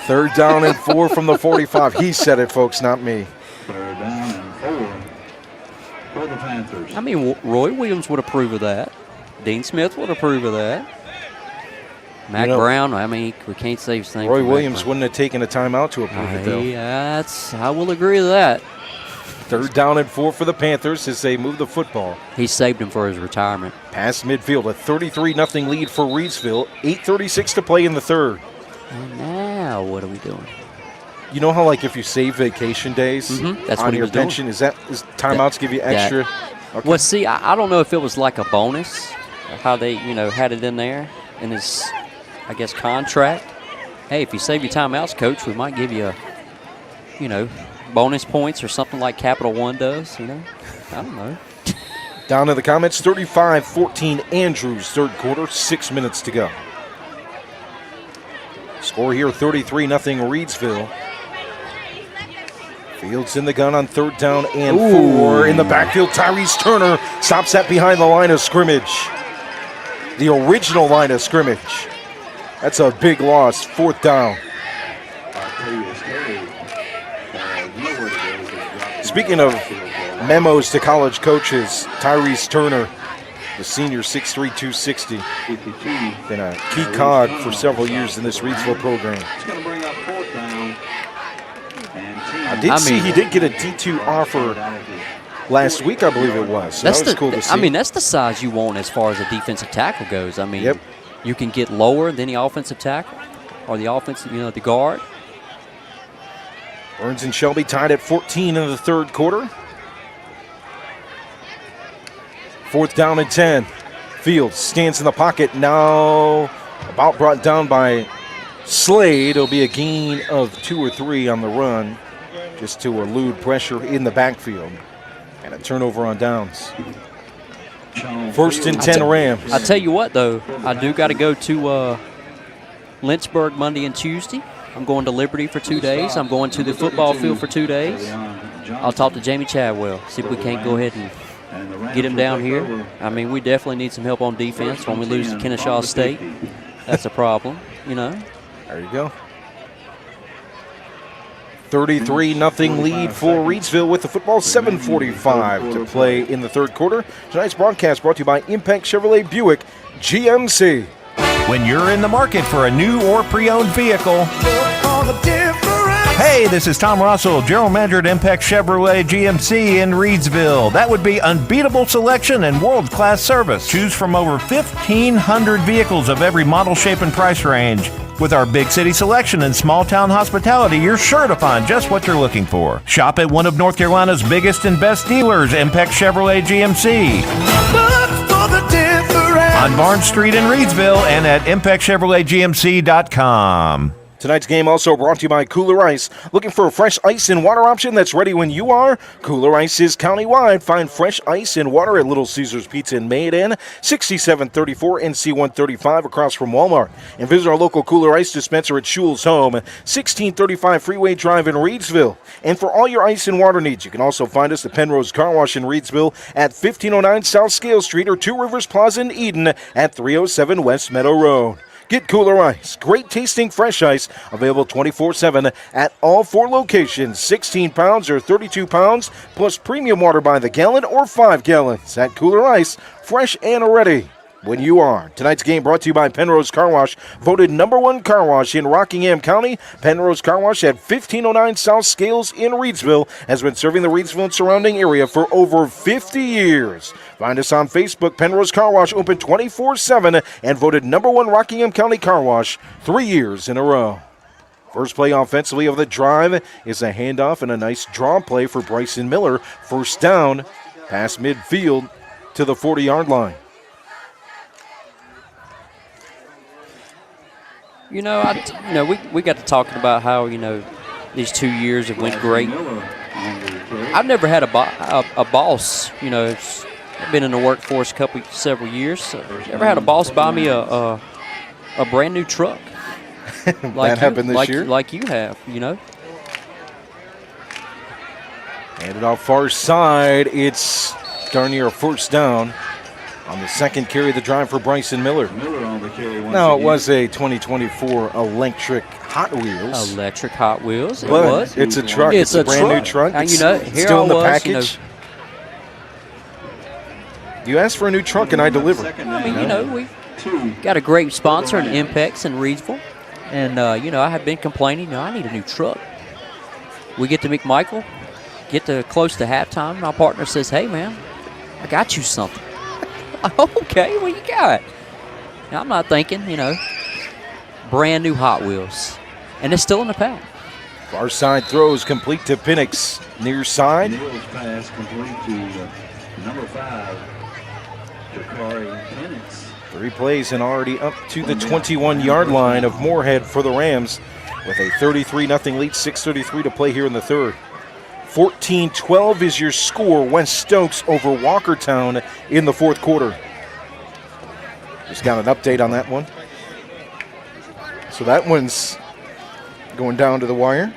3rd down and 4 from the 45. He said it, folks, not me. 3rd down and 4 for the Panthers. I mean, Roy Williams would approve of that. Dean Smith would approve of that. Mac Brown, I mean, we can't say the same. Roy Williams wouldn't have taken a timeout to approve it, though. I will agree with that. 3rd down and 4 for the Panthers as they move the football. He saved him for his retirement. Past midfield, a 33-0 lead for Reidsville. 8:36 to play in the 3rd. And now what are we doing? You know how, like, if you save vacation days that's on what your pension, is timeouts give you extra? Okay. Well, see, I don't know if it was like a bonus, how they, had it in there in his, I guess, contract. Hey, if you save your timeouts, coach, we might give you, bonus points or something like Capital One does, I don't know. Down in the comments, 35-14 Andrews, 3rd quarter, 6 minutes to go. Score here, 33-0 Reidsville. Fields in the gun on 3rd down and 4. In the backfield, Tyrese Turner stops that behind the line of scrimmage. The original line of scrimmage. That's a big loss, 4th down. Speaking of memos to college coaches, Tyrese Turner, the senior, 6'3", 260. Been a key cog for several years in this Reidsville program. I did see he did get a D2 offer last week, I believe it was. So that was cool to see. I mean, that's the size you want as far as a defensive tackle goes. I mean, you can get lower than the offensive tackle or the offensive, the guard. Burns and Shelby tied at 14 in the 3rd quarter. 4th down and 10. Fields stands in the pocket. Now about brought down by Slade. It'll be a gain of 2 or 3 on the run just to elude pressure in the backfield. And a turnover on downs. 1st and 10 Rams. I tell you what, though, I do got to go to Lynchburg Monday and Tuesday. I'm going to Liberty for 2 days. I'm going to the football field for 2 days. I'll talk to Jamie Chadwell, see if we can't go ahead and get him down here. I mean, we definitely need some help on defense when we lose to Kennesaw State. That's a problem, There you go. 33-0 lead for Reidsville with the football. 7:45 to play in the 3rd quarter. Tonight's broadcast brought to you by Impex Chevrolet Buick GMC. When you're in the market for a new or pre-owned vehicle, hey, this is Tom Russell, General Manager at Impex Chevrolet GMC in Reidsville. That would be unbeatable selection and world-class service. Choose from over 1,500 vehicles of every model, shape, and price range. With our big city selection and small town hospitality, you're sure to find just what you're looking for. Shop at one of North Carolina's biggest and best dealers, Impex Chevrolet GMC. Look for the difference. On Barnes Street in Reidsville and at ImpexChevroletGMC.com. Tonight's game also brought to you by Kooler Ice. Looking for a fresh ice and water option that's ready when you are? Kooler Ice is countywide. Find fresh ice and water at Little Caesars Pizza in Maiden, 6734 NC 135 across from Walmart. And visit our local Kooler Ice dispenser at Schul's Home, 1635 Freeway Drive in Reidsville. And for all your ice and water needs, you can also find us at Pennrose Carwash in Reidsville at 1509 South Scale Street or 2 Rivers Plaza in Eden at 307 West Meadow Road. Get Kooler Ice. Great tasting fresh ice. Available 24/7 at all 4 locations. 16 pounds or 32 pounds. Plus premium water by the gallon or 5 gallons. At Kooler Ice. Fresh and ready when you are. Tonight's game brought to you by Pennrose Carwash. Voted #1 car wash in Rockingham County. Pennrose Carwash at 1509 South Scales in Reidsville has been serving the Reidsville and surrounding area for over 50 years. Find us on Facebook. Pennrose Carwash open 24/7 and voted #1 Rockingham County Car Wash 3 years in a row. First play offensively of the drive is a handoff and a nice draw play for Bryson Miller. First down past midfield to the 40-yard line. We got to talking about how, these 2 years have went great. I've never had a boss, I've been in the workforce several years. Never had a boss buy me a brand new truck. That happened this year? Like you have, Handed off far side. It's darn near a first down on the second carry of the drive for Bryson Miller. Miller on the carry once Now, it again. was a 2024 electric Hot Wheels. Electric Hot Wheels. But it's a truck. It's a brand new truck. And, It's here still I in the was, package. You asked for a new truck and I delivered. We got a great sponsor in Impex in Reidsville. And, I have been complaining, I need a new truck. We get to McMichael, get to close to halftime. My partner says, hey, man, I got you something. Okay, what you got? Now, I'm not thinking, brand new Hot Wheels. And it's still in the pack. Far side throws complete to Penix. Near side. Mills pass complete to number 5, Jakari Penix. 3 plays and already up to the 21-yard line of Morehead for the Rams with a 33-0 lead, 6:33 to play here in the third. 14-12 is your score. West Stokes over Walkertown in the fourth quarter. Just got an update on that one. So that one's going down to the wire.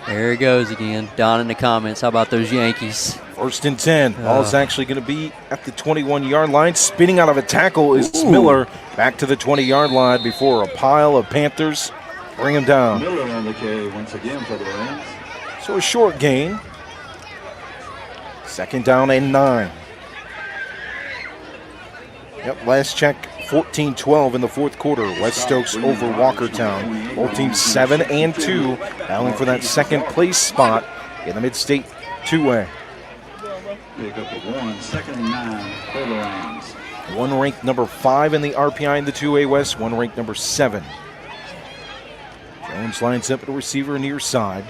There he goes again. Don in the comments. How about those Yankees? First and 10. Ball's actually going to be at the 21-yard line. Spinning out of a tackle is Miller. Back to the 20-yard line before a pile of Panthers bring him down. Miller on the carry once again for the Rams. So a short gain. Second down and 9. Yep, last check, 14-12 in the fourth quarter. West Stokes over Walkertown. Both teams 7 and 2, battling for that second place spot in the Mid-State 2A. Pick up a 1, 2nd and 9 for the Rams. One ranked number 5 in the RPI in the 2A West, one ranked number 7. Jones lines up at a receiver near side.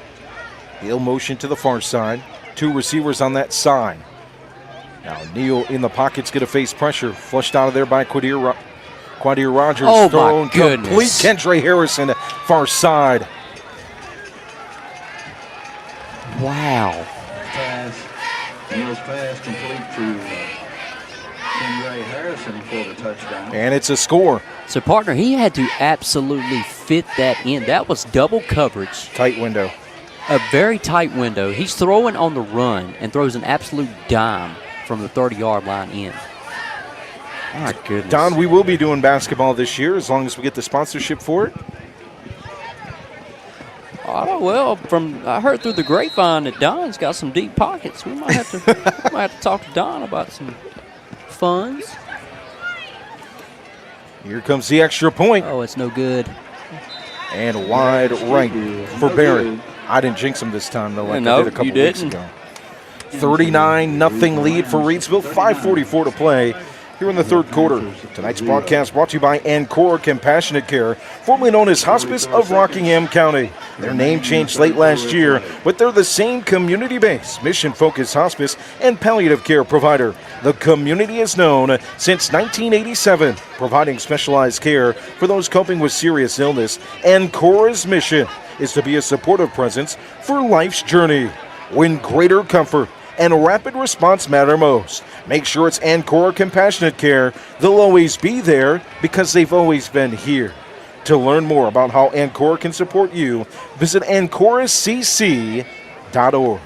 Heel motion to the far side. 2 receivers on that side. Now Neal in the pocket's going to face pressure. Flushed out of there by Quadir Rogers. Oh, thrown my goodness. Complete. Kendra Harrison, far side. Wow. Pass. Neal's pass complete to Kendra Harrison for the touchdown. And it's a score. So, partner, he had to absolutely fit that in. That was double coverage. Tight window. A very tight window. He's throwing on the run and throws an absolute dime from the 30-yard line in. My goodness. Don, we will be doing basketball this year as long as we get the sponsorship for it. Oh, well, I heard through the grapevine that Don's got some deep pockets. We might have to talk to Don about some funds. Here comes the extra point. Oh, it's no good. And wide right for Barrett. I didn't jinx him this time, though, like I did a couple weeks ago. 39-0 lead for Reidsville. 5:44 to play here in the third quarter. Tonight's broadcast brought to you by Ancora Compassionate Care, formerly known as Hospice of Rockingham County. Their name changed late last year, but they're the same community-based, mission-focused hospice and palliative care provider. The community is known since 1987, providing specialized care for those coping with serious illness. Ancora's mission is to be a supportive presence for life's journey. When greater comfort and rapid response matter most, make sure it's Ancora Compassionate Care. They'll always be there because they've always been here. To learn more about how Ancora can support you, visit AncoraCC.org.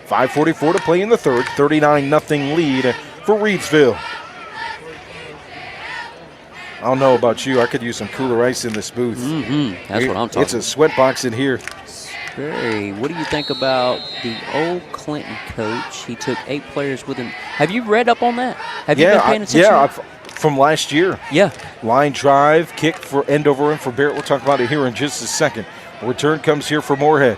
5:44 to play in the third, 39-0 lead for Reidsville. I don't know about you. I could use some Kooler Ice in this booth. That's what I'm talking It's a sweat box in here. What do you think about the old Clinton coach? He took 8 players with him. Have you read up on that? Have you been paying attention? From last year. Yeah. Line drive, kick for end over end for Barrett. We'll talk about it here in just a second. Return comes here for Morehead.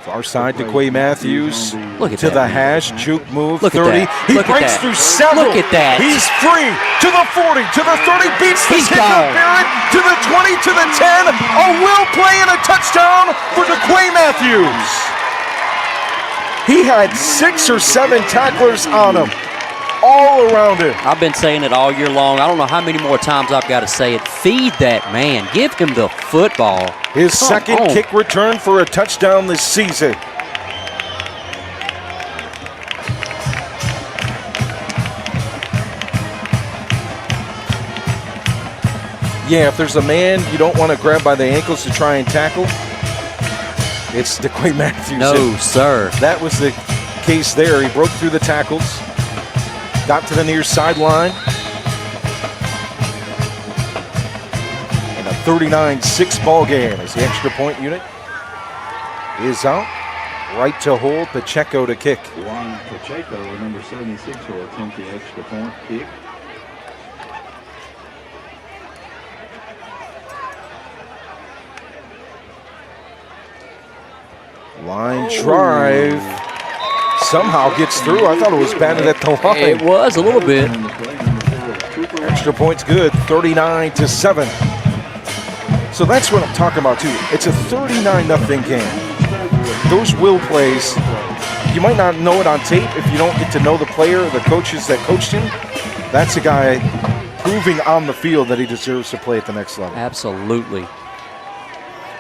Far side to Quay Matthews. Look at to that, the hash, juke move, Look 30. at that. He Look at breaks that. through several. Look at that. He's free to the 40, to the 30, beats the He's kick of gone. Barrett, to the 20, to the 10. A will play and a touchdown for Quay Matthews. He had 6 or 7 tacklers on him, all around him. I've been saying it all year long. I don't know how many more times I've got to say it. Feed that man. Give him the football. His Come second on. kick return for a touchdown this season. Yeah, if there's a man you don't want to grab by the ankles to try and tackle, it's Quay Matthews. No, sir. That was the case there. He broke through the tackles, got to the near sideline, and a 39-6 ball game as the extra point unit is out. Right to hold, Pacheco to kick. Juan Pacheco, number 76, will attempt the extra point kick. Line drive somehow gets through. I thought it was batted at the line. It was a little bit. Extra point's good, 39-7. So that's what I'm talking about too. It's a 39-0 game. Those will plays, you might not know it on tape if you don't get to know the player, the coaches that coached him. That's a guy proving on the field that he deserves to play at the next level. Absolutely.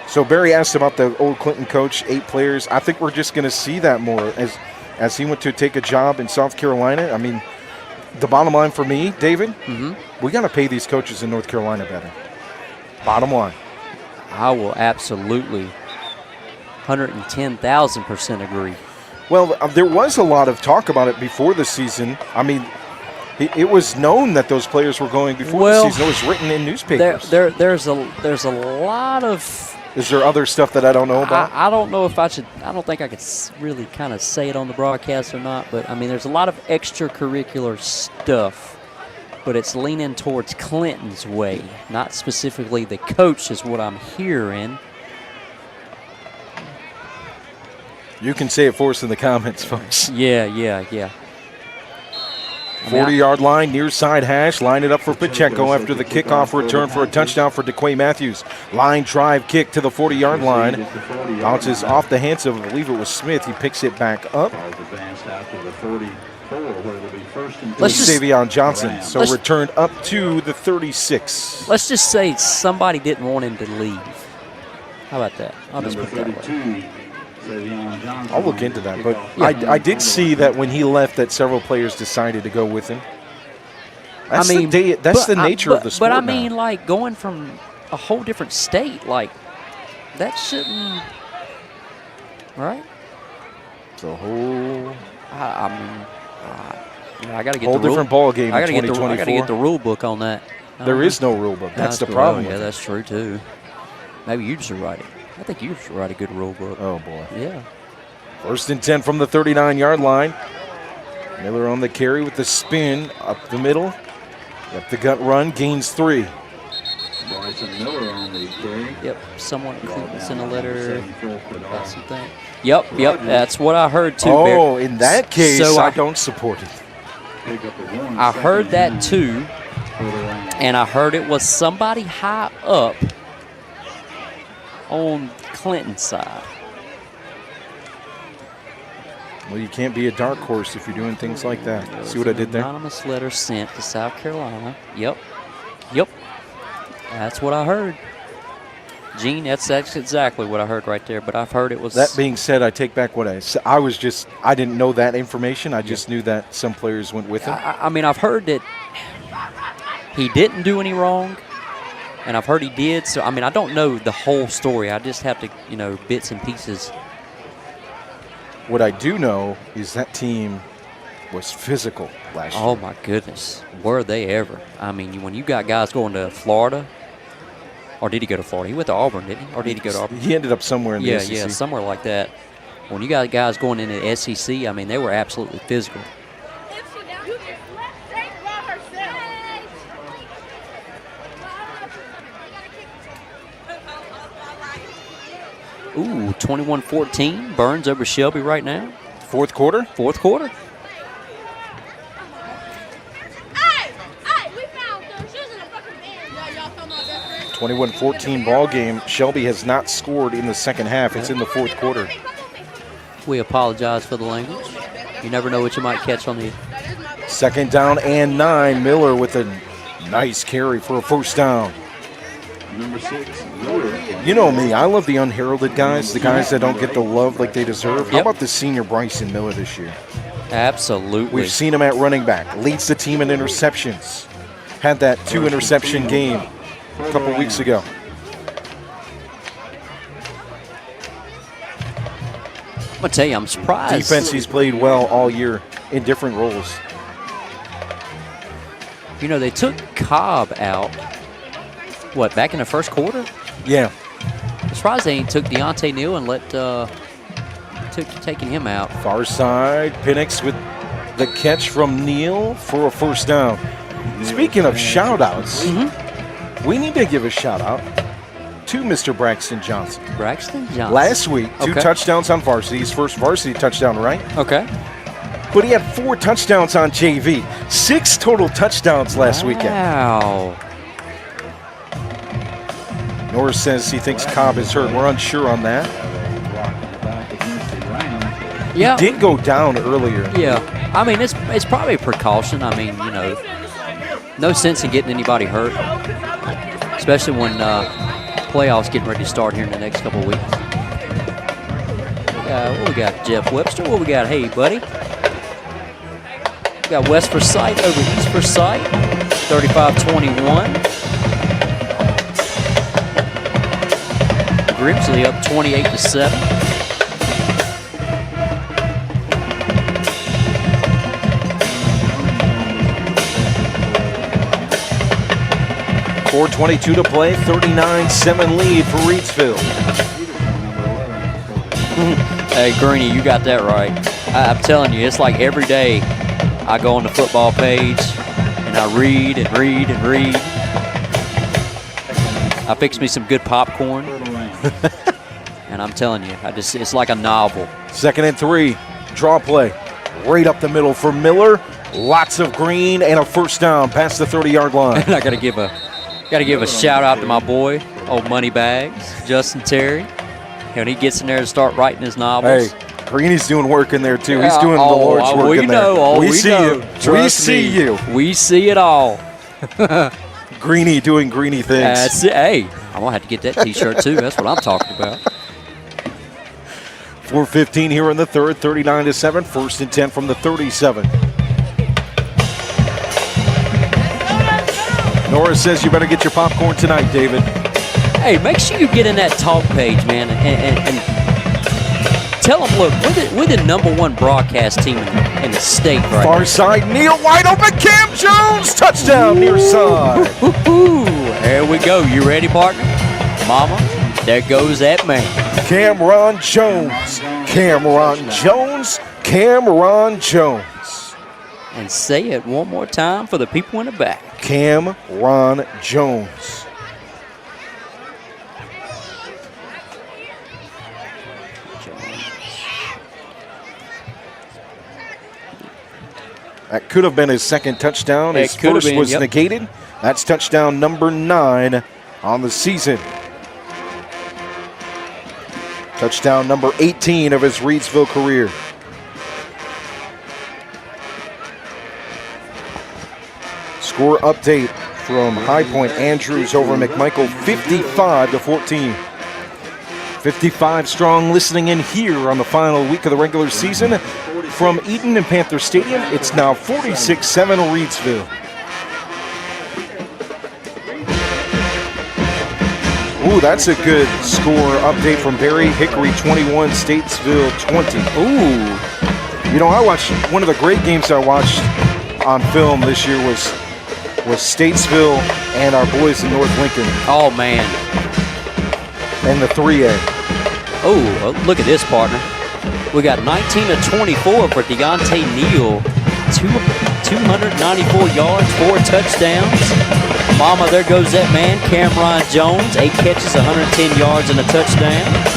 So Barry asked about the old Clinton coach, 8 players. I think we're just going to see that more as he went to take a job in South Carolina. I mean, the bottom line for me, David, we got to pay these coaches in North Carolina better. Bottom line. I will absolutely 110,000% agree. Well, there was a lot of talk about it before the season. I mean, it was known that those players were going before the season. It was written in newspapers. There's a lot of. Is there other stuff that I don't know about? I don't know if I should. I don't think I could really kind of say it on the broadcast or not. But I mean, there's a lot of extracurricular stuff, but it's leaning towards Clinton's way, not specifically the coach, is what I'm hearing. You can say it for us in the comments, folks. Yeah. 40-yard line, near side hash, line it up for Pacheco after the kickoff return for a touchdown for Quay Matthews. Line drive kick to the 40-yard line. Bounces off the hands of, I believe it was Smith. He picks it back up. Let's Savion Johnson. So returned up to the 36. Let's just say somebody didn't want him to leave. How about that? I'll just put it that way. I'll look into that, but I did see that when he left that several players decided to go with him. That's the nature of the sport. But I mean, like, going from a whole different state, like, that shouldn't, right? It's a whole. I got to get whole the different ball game. I got to get the rule book on that. There is no rule book. That's the problem. Yeah, that's true too. Maybe you should write it. I think you should write a good rule book. Oh, boy. Yeah. 1st and 10 from the 39-yard line. Miller on the carry with the spin up the middle. Up the gut run, gains 3. Bryson Miller on the carry. Yep, someone sent a letter about something. Yep, that's what I heard too. Oh, in that case, so I don't support it. I heard that too, and I heard it was somebody high up on Clinton's side. Well, you can't be a dark horse if you're doing things like that. See what I did there? Anonymous letter sent to South Carolina. Yep. That's what I heard. Gene, that's exactly what I heard right there, but I've heard it was... That being said, I take back what I said. I didn't know that information. I just knew that some players went with him. I mean, I've heard that he didn't do any wrong, and I've heard he did. So, I mean, I don't know the whole story. I just have to, bits and pieces. What I do know is that team was physical last year. Oh, my goodness. Were they ever? I mean, when you got guys going to Florida, or did he go to Florida? He went to Auburn, didn't he? Or did he go to Auburn? He ended up somewhere in the SEC. Yeah, somewhere like that. When you got guys going into the SEC, I mean, they were absolutely physical. Ooh, 21-14. Burns over Shelby right now. Fourth quarter? Fourth quarter. Hey, we found those shoes in the fucking van. Y'all found my best friend. 21-14 ball game. Shelby has not scored in the second half. It's in the fourth quarter. We apologize for the language. You never know what you might catch on the... Second down and 9. Miller with a nice carry for a first down. Number 6, Miller. You know me, I love the unheralded guys, the guys that don't get the love like they deserve. How Yep. about the senior Bryson Miller this year? Absolutely. We've seen him at running back. Leads the team in interceptions. Had that 2-interception game a couple weeks ago. I'm going to tell you, I'm surprised. Defense, he's played well all year in different roles. You know, they took Cobb out, back in the first quarter? Yeah. I'm surprised they ain't took Deontay Neal and taking him out. Far side, Penix with the catch from Neal for a first down. Speaking of shout-outs, we need to give a shout-out to Mr. Braxton Johnson. Braxton Johnson. Last week, 2 Okay. touchdowns on varsity. His first varsity touchdown, right? Okay. But he had 4 touchdowns on JV. 6 total touchdowns last weekend. Wow. Norris says he thinks Cobb is hurt. We're unsure on that. Yeah. He did go down earlier. Yeah. I mean, it's probably a precaution. I mean, you know, no sense in getting anybody hurt, especially when playoffs getting ready to start here in the next couple of weeks. What we got, Jeff Webster? What we got? Hey, buddy. We got West Forsyth over East Forsyth, 35-21. Grimsley up 28-7. .422 to play, 39-7 lead for Reidsville. Hey, Greeny, you got that right. I'm telling you, it's like every day I go on the football page and I read and read and read. I fix me some good popcorn. And I'm telling you, it's like a novel. 2nd and 3, draw play. Right up the middle for Miller. Lots of green and a first down past the 30-yard line. And I got to give a shout out to my boy, old Moneybags, Justin Terry. When he gets in there to start writing his novels. Hey, Greeny's doing work in there too. He's doing the Lord's work in there. We see you. We see you. We see it all. Greeny doing Greeny things. That's it. Hey, I'm gonna have to get that T-shirt too. That's what I'm talking about. 4:15 here in the third, 39-7. 1st and 10 from the 37. Norris says you better get your popcorn tonight, David. Hey, make sure you get in that talk page, man, and tell them, look, we're the #1 broadcast team in the state right Far now. side, Neal wide open, Cam Jones, touchdown near side. There we go. You ready, partner? Mama, there goes that man. Cameron Jones, Cameron Jones, Cameron Jones. And say it one more time for the people in the back. Cameron Jones. That could have been his second touchdown. His first was negated. That's touchdown number 9 on the season. Touchdown number 18 of his Reidsville career. Score update from High Point. Andrews over McMichael, 55-14. 55 strong listening in here on the final week of the regular season. From Eaton and Panther Stadium, it's now 46-7 Reidsville. Ooh, that's a good score update from Barry. Hickory 21, Statesville 20. Ooh, You know, I watched one of the great games I watched on film this year was Statesville and our boys in North Lincoln. Oh, man. And the 3A. Oh, look at this, partner. We got 19 of 24 for Deontay Neal. 294 yards, 4 touchdowns. Mama, there goes that man, Cameron Jones. 8 catches, 110 yards, and a touchdown.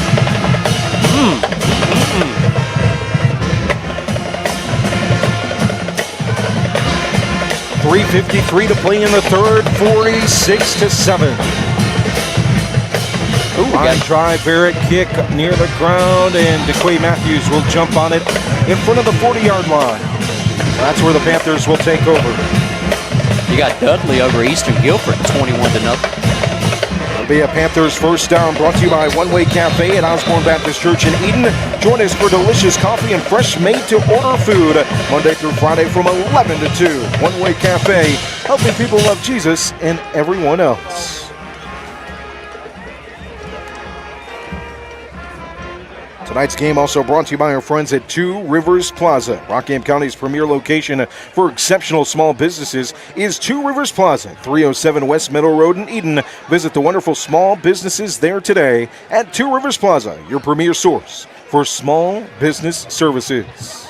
3:53 to play in the third, 46-7. Line drive, Barrett kick near the ground, and DeQuay Matthews will jump on it in front of the 40-yard line. That's where the Panthers will take over. You got Dudley over Eastern Guilford, 21-0. It'll be a Panthers first down, brought to you by One Way Cafe at Osborne Baptist Church in Eden. Join us for delicious coffee and fresh made-to-order food Monday through Friday from 11 to 2. One Way Cafe, helping people love Jesus and everyone else. Tonight's game also brought to you by our friends at 2 Rivers Plaza. Rockingham County's premier location for exceptional small businesses is 2 Rivers Plaza, 307 West Middle Road in Eden. Visit the wonderful small businesses there today at 2 Rivers Plaza, your premier source for small business services.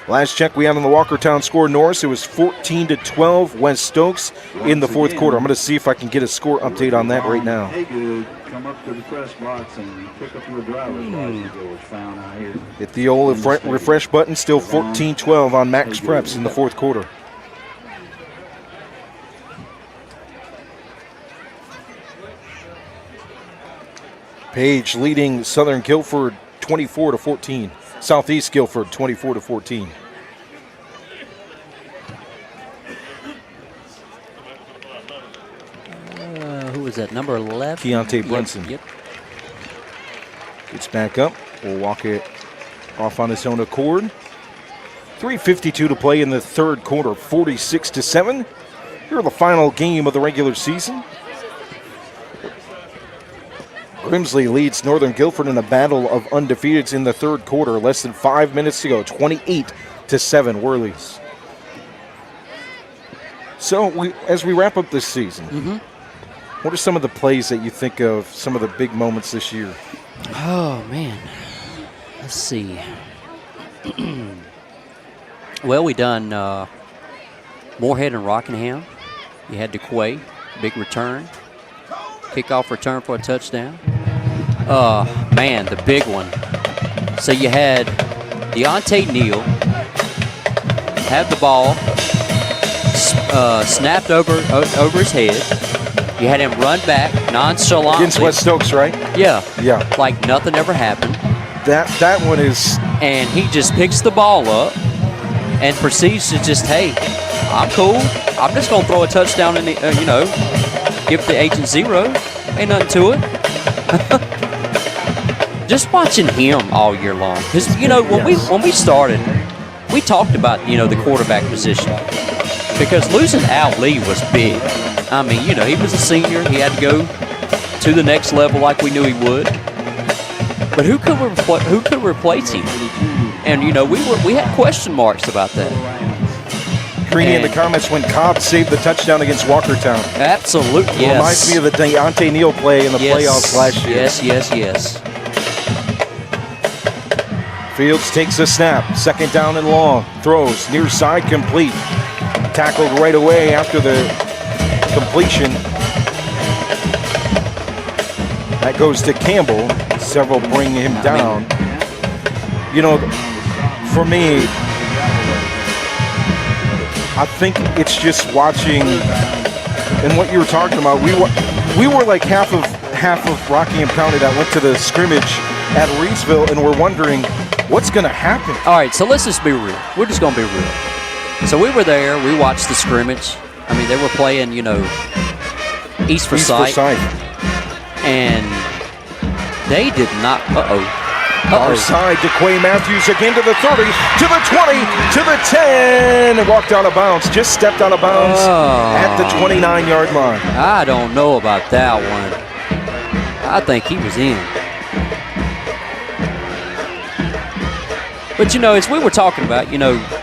Last check we had on the Walkertown score, Norris, it was 14-12 West Stokes in the fourth quarter. I'm going to see if I can get a score update on that right now. Come up to the press box and pick up your driver's license that was found out here. Hit the old refresh button, still 14-12 on Max Preps in the fourth quarter. Page leading Southern Guilford 24-14. Southeast Guilford 24-14. Who was that, number 11? Keontae Brunson. Yep. Gets back up. Will walk it off on his own accord. 3:52 to play in the third quarter, 46-7. Here are the final game of the regular season. Grimsley leads Northern Guilford in a battle of undefeateds in the third quarter. Less than 5 minutes to go, 28-7 Whirlies. So as we wrap up this season, what are some of the plays that you think of, some of the big moments this year? Oh, man. Let's see. Well, we done Morehead and Rockingham. You had DeQuay, big return. Kickoff return for a touchdown. Man, the big one. So you had Deontay Neal have the ball, snapped over his head. You had him run back nonchalantly. Against West Stokes, right? Yeah. Yeah. Like nothing ever happened. That one is... And he just picks the ball up and proceeds to just, hey, I'm cool. I'm just going to throw a touchdown in the, give the agent 0. Ain't nothing to it. Just watching him all year long. Because, when we started, we talked about, the quarterback position. Because losing Al Lee was big. I mean, he was a senior. He had to go to the next level like we knew he would. But who could replace him? And, we had question marks about that. Creedy in the comments when Cobb saved the touchdown against Walkertown. Absolutely, yes. Reminds me of the Deontay Neal play in the playoffs last year. Yes. Fields takes a snap. Second down and long. Throws near side, complete. Tackled right away after the completion. That goes to Campbell. Several bring him down. For me, I think it's just watching, and what you were talking about. We were like half of Rockingham County that went to the scrimmage at Reidsville, and we're wondering what's going to happen. All right, so let's just be real. We're just going to be real. So we were there. We watched the scrimmage. I mean, they were playing, East Forsyth. And they did not. Our side, DeQuay Matthews again to the 30, to the 20, to the 10, and walked out of bounds. Just stepped out of bounds at the 29-yard line. I don't know about that one. I think he was in. But, as we were talking about,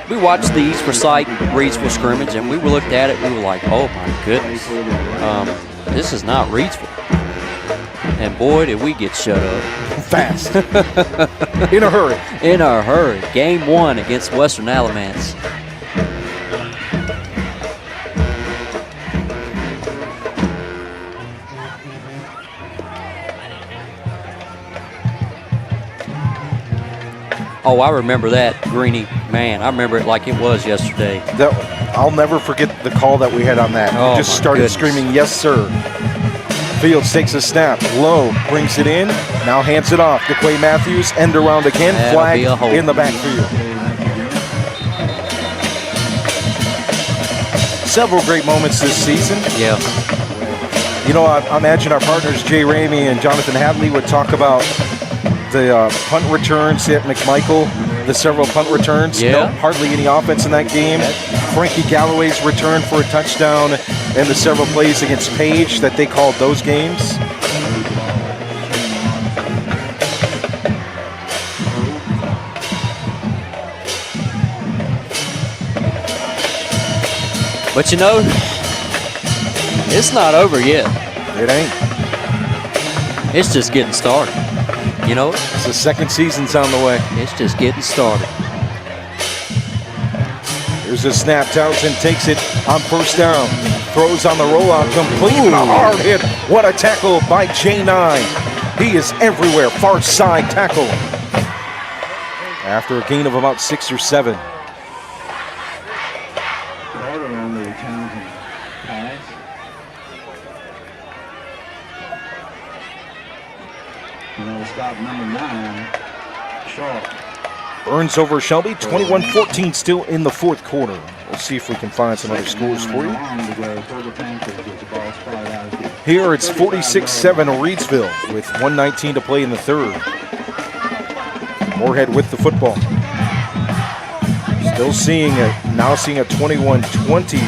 we watched these recite Reidsville scrimmage, and we looked at it, we were like, oh, my goodness. This is not Reidsville. And, boy, did we get shut up. Fast. In a hurry. In a hurry. Game 1 against Western Alamance. Oh, I remember that, Greeny. Man, I remember it like it was yesterday. I'll never forget the call that we had on that. Oh, We just started screaming, yes, sir. Fields takes a snap. Low brings it in. Now hands it off to Quay Matthews. End around again. Flag in the backfield. Several great moments this season. Yeah. I imagine our partners Jay Ramey and Jonathan Hadley would talk about the punt returns at McMichael, the several punt returns. Yeah. No, hardly any offense in that game. Frankie Galloway's return for a touchdown and the several plays against Page that they called those games. But it's not over yet. It ain't. It's just getting started. It's the second season's on the way. It's just getting started. Here's a snap. Townsend takes it on first down. Throws on the rollout. Complete and a hard hit. What a tackle by J9. He is everywhere. Far side tackle. After a gain of about 6 or 7. Order on the Townsend pass. Stop number 9, Shaw. Burns over Shelby, 21-14 still in the fourth quarter. We'll see if we can find some other scores for you. Here it's 46-7 Reidsville with 1:19 to play in the third. Morehead with the football. Still seeing a 21-20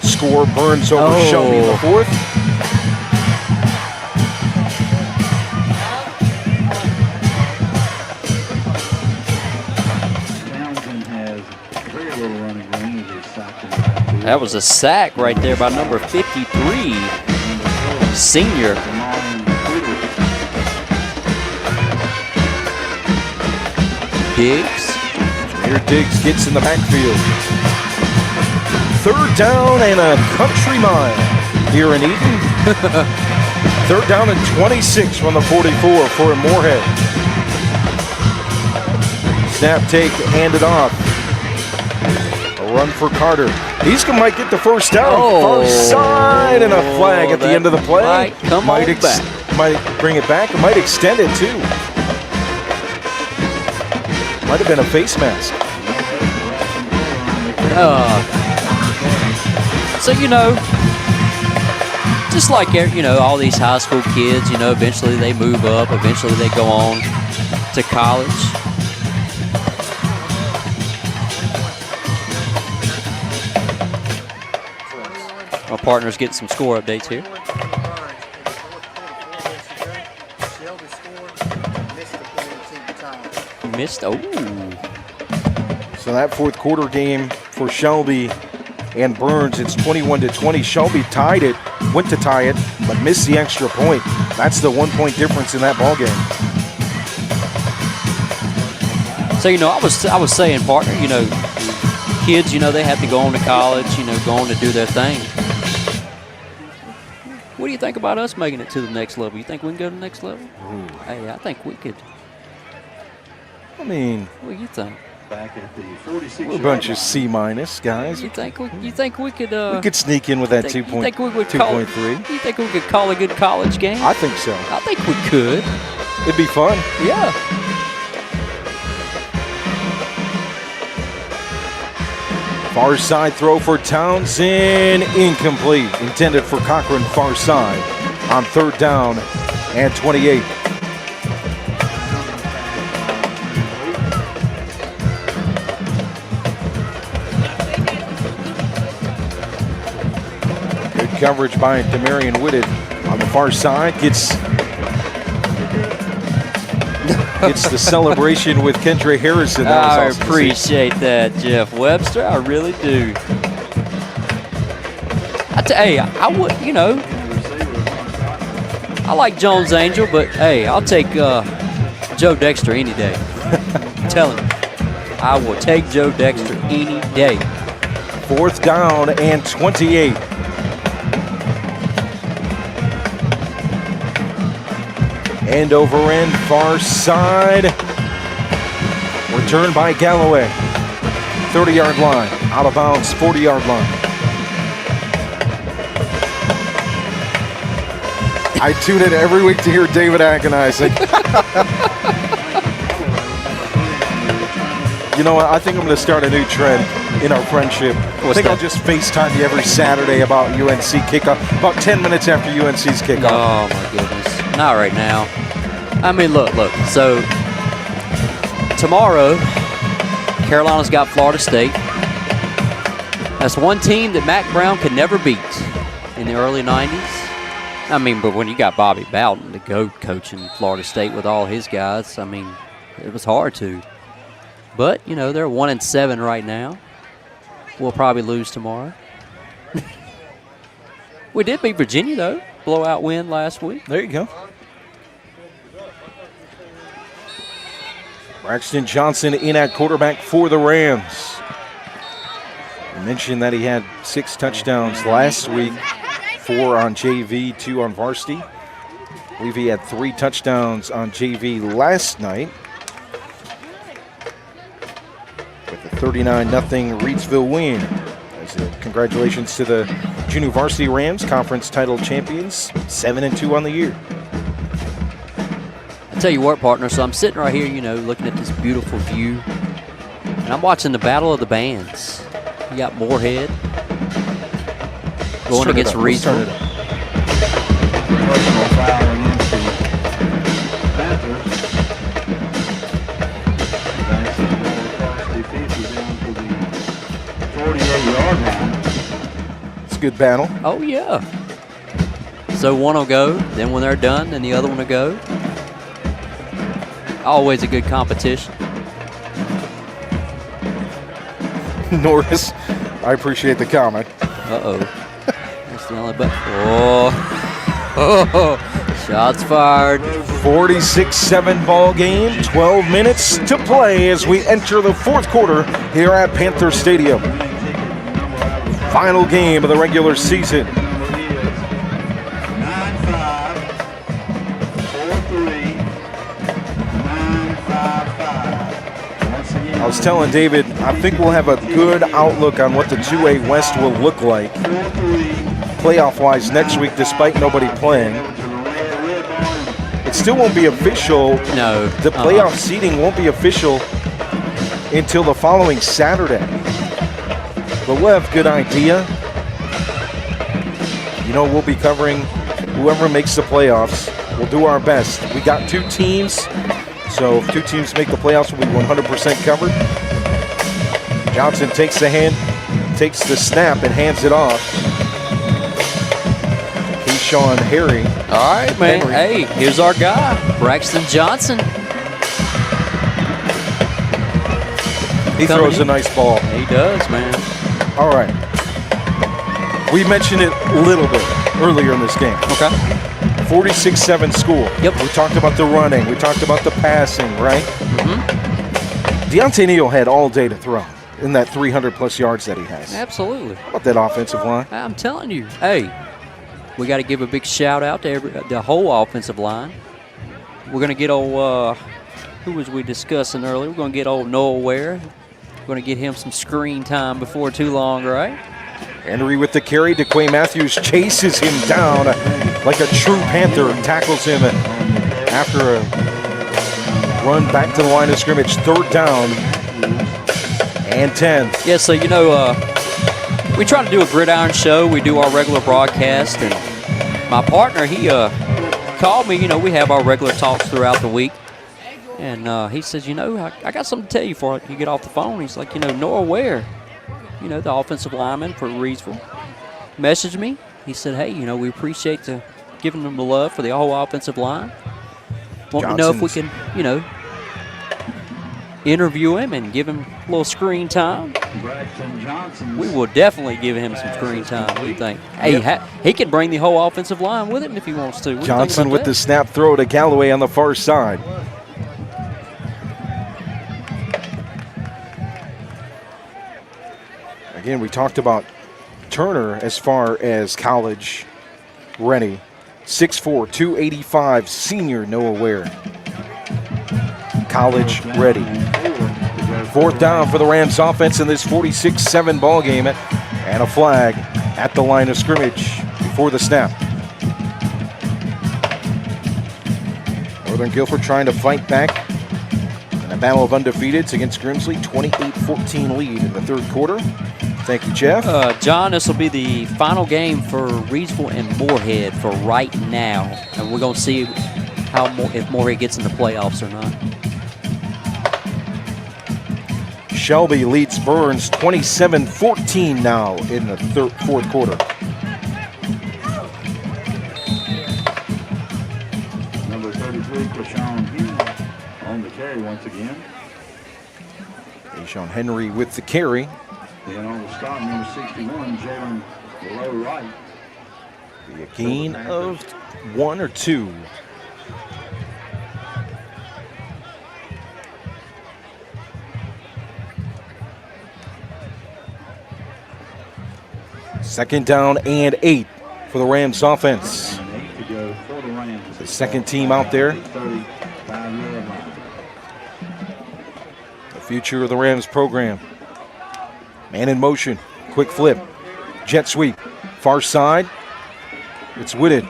score. Burns over Shelby in the fourth. That was a sack right there by number 53, senior. Diggs. Here Diggs gets in the backfield. Third down and a country mile here in Eden. Third down and 26 from the 44 for Morehead. Snap take, handed off. A run for Carter. Might get the first down. Far side and a flag at the end of the play. Might bring it back. It might extend it too. Might have been a face mask. So just like all these high school kids, eventually they move up. Eventually they go on to college. Our partners get some score updates here. Missed. Oh. So that fourth quarter game for Shelby and Burns, it's 21-20. Shelby tied it, went to tie it, but missed the extra point. That's the 1 point difference in that ball game. So I was saying, partner, kids, they have to go on to college, go on to do their thing. What do you think about us making it to the next level? You think we can go to the next level? Ooh. Hey, I think we could. What do you think? Back at the 46. We're a bunch of C- guys. You think we could? We could sneak in with that 2.3. You think we could call a good college game? I think so. I think we could. It'd be fun. Yeah. Far side throw for Townsend, incomplete. Intended for Cochran, far side on third down and 28. Good coverage by Demarion Whitted on the far side. Gets It's the celebration with Kendra Harrison. I appreciate that, Jeff Webster. I really do. Hey, I would, you know, I like Jones Angel, but hey, I'll take Joe Dexter any day. I'm telling you, I will take Joe Dexter any day. 4th down and 28. End over end, far side. Returned by Galloway. 30-yard line, out of bounds, 40-yard line. I tune in every week to hear David agonizing. You know what? I think I'm going to start a new trend in our friendship. I think I'll just FaceTime you every Saturday about UNC kickoff, about 10 minutes after UNC's kickoff. Oh, my goodness. Not right now. I mean, look. So, tomorrow, Carolina's got Florida State. That's one team that Mac Brown could never beat in the early 90s. I mean, but when you got Bobby Bowden to go coaching Florida State with all his guys, I mean, it was hard to. But, you know, they're 1-7 right now. We'll probably lose tomorrow. We did beat Virginia, though. Blowout win last week. There you go. Braxton Johnson in at quarterback for the Rams. I mentioned that he had 6 touchdowns last week. 4 on JV, 2 on varsity. I believe he had 3 touchdowns on JV last night. With a 39-0 Reidsville win. Congratulations to the junior varsity Rams, conference title champions, 7-2 on the year. I tell you what, partner, so I'm sitting right here, you know, looking at this beautiful view, and I'm watching the Battle of the Bands. You got Morehead going against Reidsville. Personal foul against the Panthers. Down to the 48-yard line. It's a good battle. Oh, yeah. So one will go, then when they're done, then the other one will go. Always a good competition. Norris, I appreciate the comment. Uh-oh. That's the only but. Oh, shots fired. 46-7 ball game, 12 minutes to play as we enter the 4th quarter here at Panther Stadium. Final game of the regular season. 9-5, 4-3, 9-5-5. I was telling David, I think we'll have a good outlook on what the 2A West will look like playoff-wise next week, despite nobody playing. It still won't be official. No. The playoff seeding won't be official until the following Saturday. But we'll have a good idea. You know, we'll be covering whoever makes the playoffs. We'll do our best. We got 2 teams, so if 2 teams make the playoffs, we'll be 100% covered. Johnson takes the snap and hands it off. Keyshawn Harry. All right, man. Henry. Hey, here's our guy, Braxton Johnson. He throws a nice ball. He does, man. All right. We mentioned it a little bit earlier in this game. Okay. 46-7 score. Yep. We talked about the running. We talked about the passing, right? Mm-hmm. Deontay Neal had all day to throw in that 300-plus yards that he has. Absolutely. How about that offensive line? I'm telling you. Hey, we got to give a big shout-out to the whole offensive line. We're going to get old, who was we discussing earlier? We're going to get old Noah Ware. We're going to get him some screen time before too long, right? Henry with the carry. DeQuay Matthews chases him down like a true Panther and tackles him after a run back to the line of scrimmage. 3rd down and 10. Yeah, so, you know, we try to do a gridiron show. We do our regular broadcast, and my partner, he called me. You know, we have our regular talks throughout the week. And he says, you know, I got something to tell you before you get off the phone. He's like, you know, Noah Ware, you know, the offensive lineman for Reidsville, messaged me. He said, hey, you know, we appreciate giving them the love for the whole offensive line. Want to know if we can, you know, interview him and give him a little screen time. Braxton Johnson. We will definitely give him some screen time. What do you think? Hey, he can bring the whole offensive line with him if he wants to. What do you think Johnson about with that? the snap throw to Galloway on the far side. Again, we talked about Turner as far as college ready. 6'4", 285, senior Noah Ware. College ready. 4th down for the Rams offense in this 46-7 ball game, and a flag at the line of scrimmage before the snap. Northern Guilford trying to fight back in a battle of undefeateds against Grimsley. 28-14 lead in the 3rd quarter. Thank you, Jeff. John, this will be the final game for Reidsville and Morehead for right now, and we're going to see if Morehead gets in the playoffs or not. Shelby leads Burns 27-14 now in the 4th quarter. Number 33, Krishawn Hughes on the carry once again. Krishawn Henry with the carry. Then on the stop, number 61, Jalen Low Wright. Be a gain of 1 or 2. Second down and 8 for the Rams offense. The second team out there. The future of the Rams program. Man in motion, quick flip, jet sweep, far side. It's Whitted.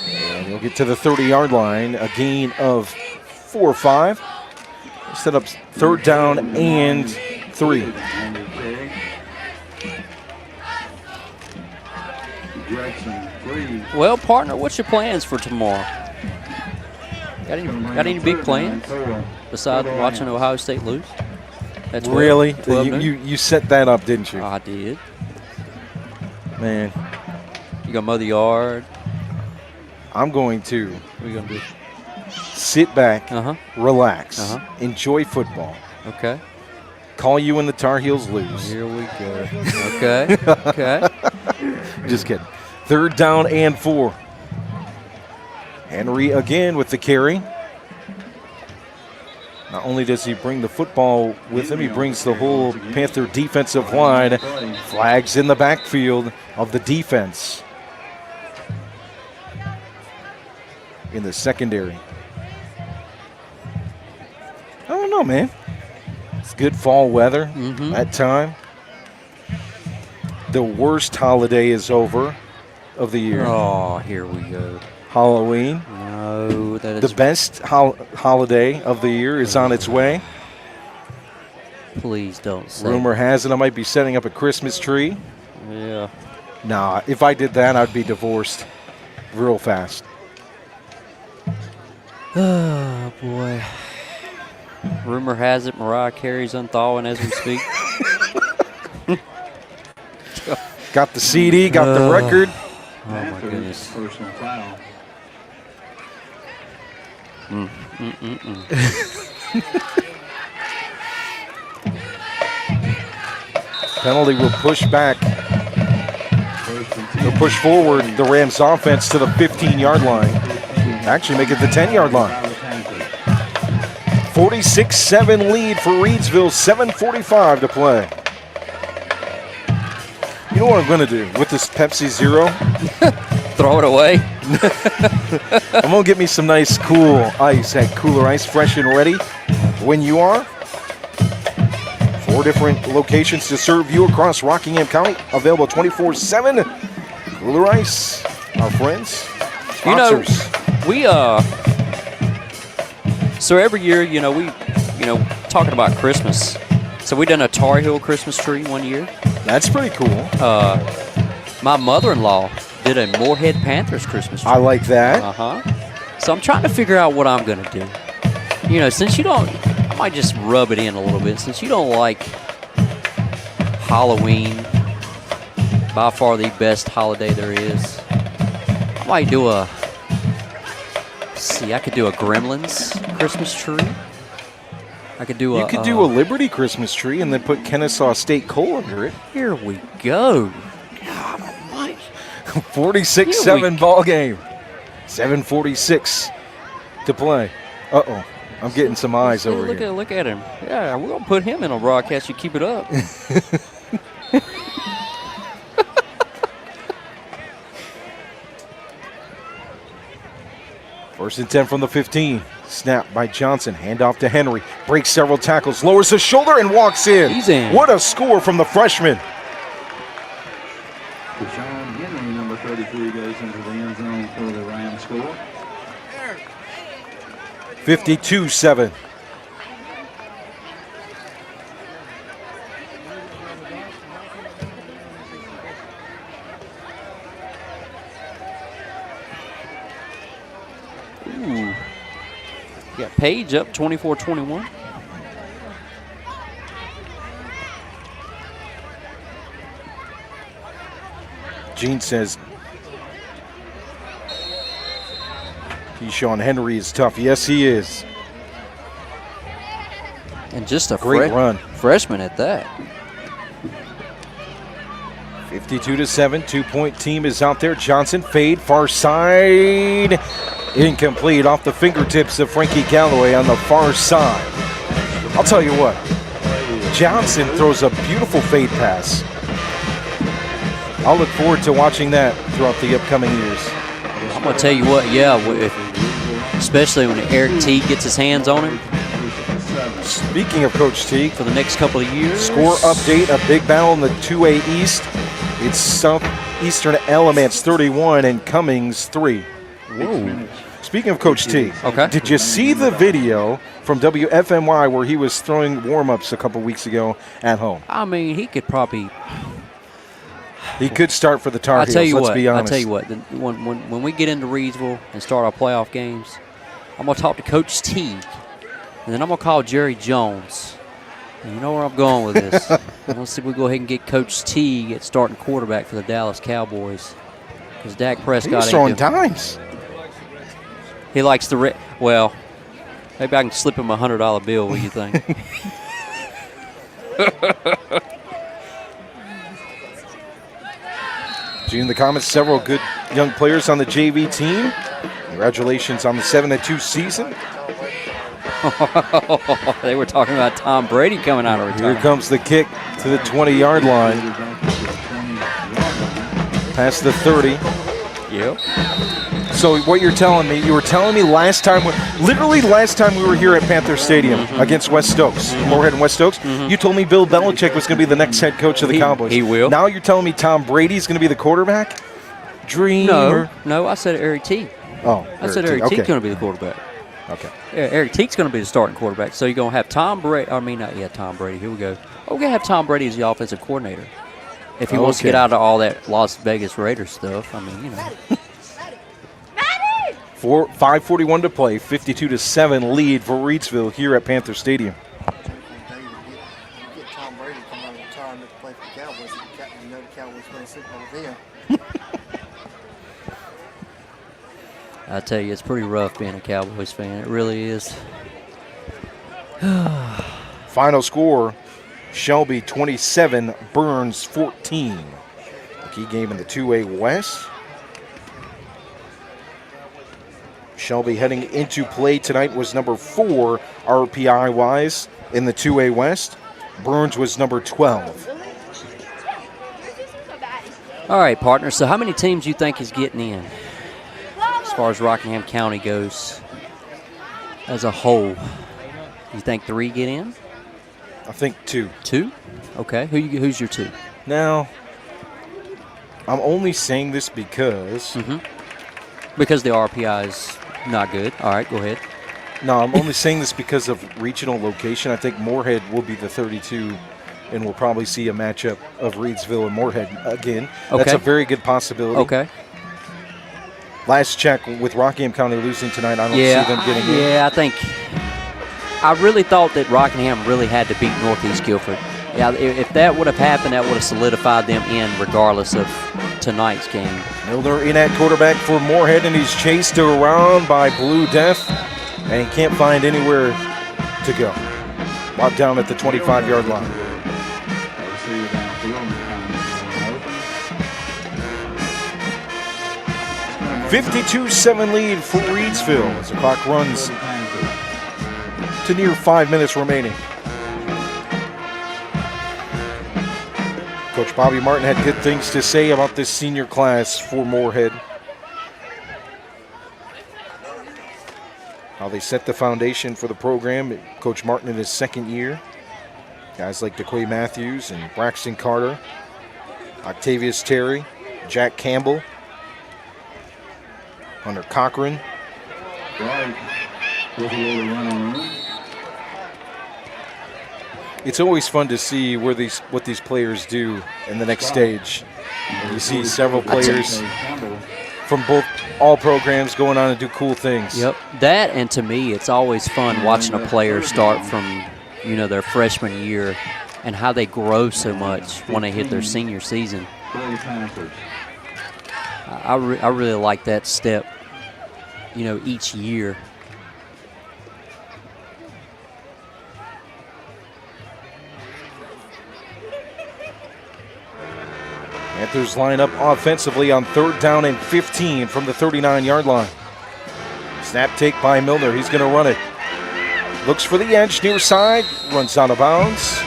And he'll get to the 30-yard line, a gain of 4 or 5. Set up 3rd down and 3. Well, partner, what's your plans for tomorrow? Got any big plans besides watching Ohio State lose? That's really? You set that up, didn't you? I did. Man. You gonna mow the yard? I'm going to. What are you gonna do? Sit back, relax, enjoy football. Okay. Call you when the Tar Heels lose. Here we go. Okay. Okay. Just kidding. 3rd down and 4. Henry again with the carry. Not only does he bring the football with him, he brings the whole Panther defensive line. Flags in the backfield of the defense. In the secondary. I don't know, man. It's good fall weather that time. The worst holiday is over of the year. Oh, here we go. Halloween. No, that is the best holiday of the year is on its way. Please don't say. Rumor has it I might be setting up a Christmas tree. Yeah. Nah, if I did that, I'd be divorced real fast. Oh, boy. Rumor has it Mariah Carey's unthawing as we speak. Got the CD, got the record. Oh, my goodness. Personal foul. Penalty will push back. They'll push forward the Rams offense to the 15-yard line. Actually make it the 10-yard line. 46-7 lead for Reidsville, 7:45 to play. You know what I'm going to do with this Pepsi Zero? Throw it away. I'm going to get me some nice cool ice at Kooler Ice, fresh and ready when you are. 4 different locations to serve you across Rockingham County, available 24/7. Kooler Ice, our friends, sponsors. You know, so every year, we talking about Christmas. So we done a Tar Heel Christmas tree one year. That's pretty cool. My mother-in-law did a Morehead Panthers Christmas tree. I like that. So I'm trying to figure out what I'm gonna do. Since you don't, I might just rub it in a little bit. Since you don't like Halloween, by far the best holiday there is, I might do I could do a Gremlins Christmas tree. I I could do You could do a Liberty Christmas tree and then put Kennesaw State coal under it. Here we go. 46-7 ball game. 7:46 to play. Uh-oh. I'm getting some eyes over here. Look at him. Yeah, we're going to put him in a broadcast. You keep it up. First and 10 from the 15. Snap by Johnson. Handoff to Henry. Breaks several tackles. Lowers his shoulder and walks in. He's in. What a score from the freshman. Deshaun Henry, number 33, goes into the end zone for the Rams score. 52-7. Ooh. Got Page up 24-21. Gene says Keyshawn Henry is tough. Yes, he is. And just a great run. Freshman at that. 52-7. 2-point team is out there. Johnson fade far side. Incomplete off the fingertips of Frankie Galloway on the far side. I'll tell you what. Johnson throws a beautiful fade pass. I'll look forward to watching that throughout the upcoming years. I'm going to tell you what, yeah, especially when Eric Teague gets his hands on him. Speaking of Coach Teague, for the next couple of years. Score update, a big battle in the 2A East. It's Southeastern Elements 31 and Cummings 3. Whoa. Speaking of Coach Teague, okay. Did you see the video from WFMY where he was throwing warm-ups a couple weeks ago at home? I mean, he could probably... He could start for the Tar Heels, let's be honest. I'll tell you what, when we get into Reidsville and start our playoff games, I'm going to talk to Coach Teague, and then I'm going to call Jerry Jones. And you know where I'm going with this. Let's see if we go ahead and get Coach Teague at starting quarterback for the Dallas Cowboys. Because Dak Prescott He's throwing dimes. He likes the well, maybe I can slip him a $100 bill. What do you think? Gene in the comments, several good young players on the JV team. Congratulations on the 7-2 season. They were talking about Tom Brady coming out of retirement. Here comes the kick to the 20-yard line. Past the 30. Yep. So what you're telling me, you were telling me last time we were here at Panther Stadium against West Stokes, Morehead and West Stokes, you told me Bill Belichick was going to be the next head coach of the Cowboys. He will. Now you're telling me Tom Brady's going to be the quarterback? Dreamer. No, I said Eric Teague. Oh, I said Eric Teague's going to be the quarterback. Okay. Yeah, Eric Teague's going to be the starting quarterback. So you're going to have Tom Brady. Tom Brady. Here we go. We're going to have Tom Brady as the offensive coordinator. If he wants to get out of all that Las Vegas Raiders stuff, I mean, you know. 5:41 to play, 52-7 lead for Reidsville here at Panther Stadium. Get Tom Brady coming out of retirement to play for the Cowboys. You know the Cowboys going to sit over there. I tell you, it's pretty rough being a Cowboys fan. It really is. Final score, Shelby 27, Burns 14. The key game in the 2A West. Shelby heading into play tonight was number 4 RPI-wise in the 2A West. Burns was number 12. All right, partner. So how many teams do you think is getting in as far as Rockingham County goes as a whole? You think 3 get in? I think 2. 2? Okay. Who's your 2? Now, I'm only saying this because... Because the RPI is not good. All right, go ahead. No, I'm only saying this because of regional location. I think Morehead will be the 32, and we'll probably see a matchup of Reidsville and Morehead again. Okay. That's a very good possibility. Okay. Last check, with Rockingham County losing tonight, I don't see them getting in. Yeah, I really thought that Rockingham really had to beat Northeast Guilford. Yeah, if that would have happened, that would have solidified them in regardless of tonight's game. Milner in at quarterback for Morehead, and he's chased around by Blue Death, and he can't find anywhere to go. While down at the 25-yard line. 52-7 lead for Reidsville as the clock runs to near 5 minutes remaining. Coach Bobby Martin had good things to say about this senior class for Morehead. How they set the foundation for the program. Coach Martin in his second year. Guys like DeQuay Matthews and Braxton Carter, Octavius Terry, Jack Campbell, Hunter Cochran. It's always fun to see what these players do in the next stage. And you see several players from all programs going on and do cool things. Yep, that, and to me, it's always fun watching a player start from, their freshman year and how they grow so much when they hit their senior season. I really like that step, each year. Panthers line up offensively on 3rd down and 15 from the 39-yard line. Snap take by Milner. He's going to run it. Looks for the edge, near side, runs out of bounds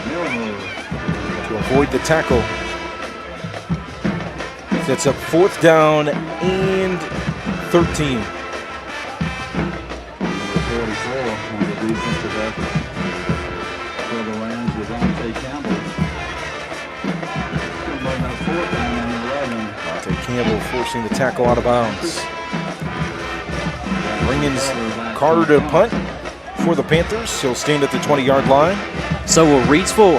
to avoid the tackle. Sets up 4th down and 13. Campbell forcing the tackle out of bounds. Bringing Carter to punt for the Panthers. He'll stand at the 20-yard line. So will Reidsville,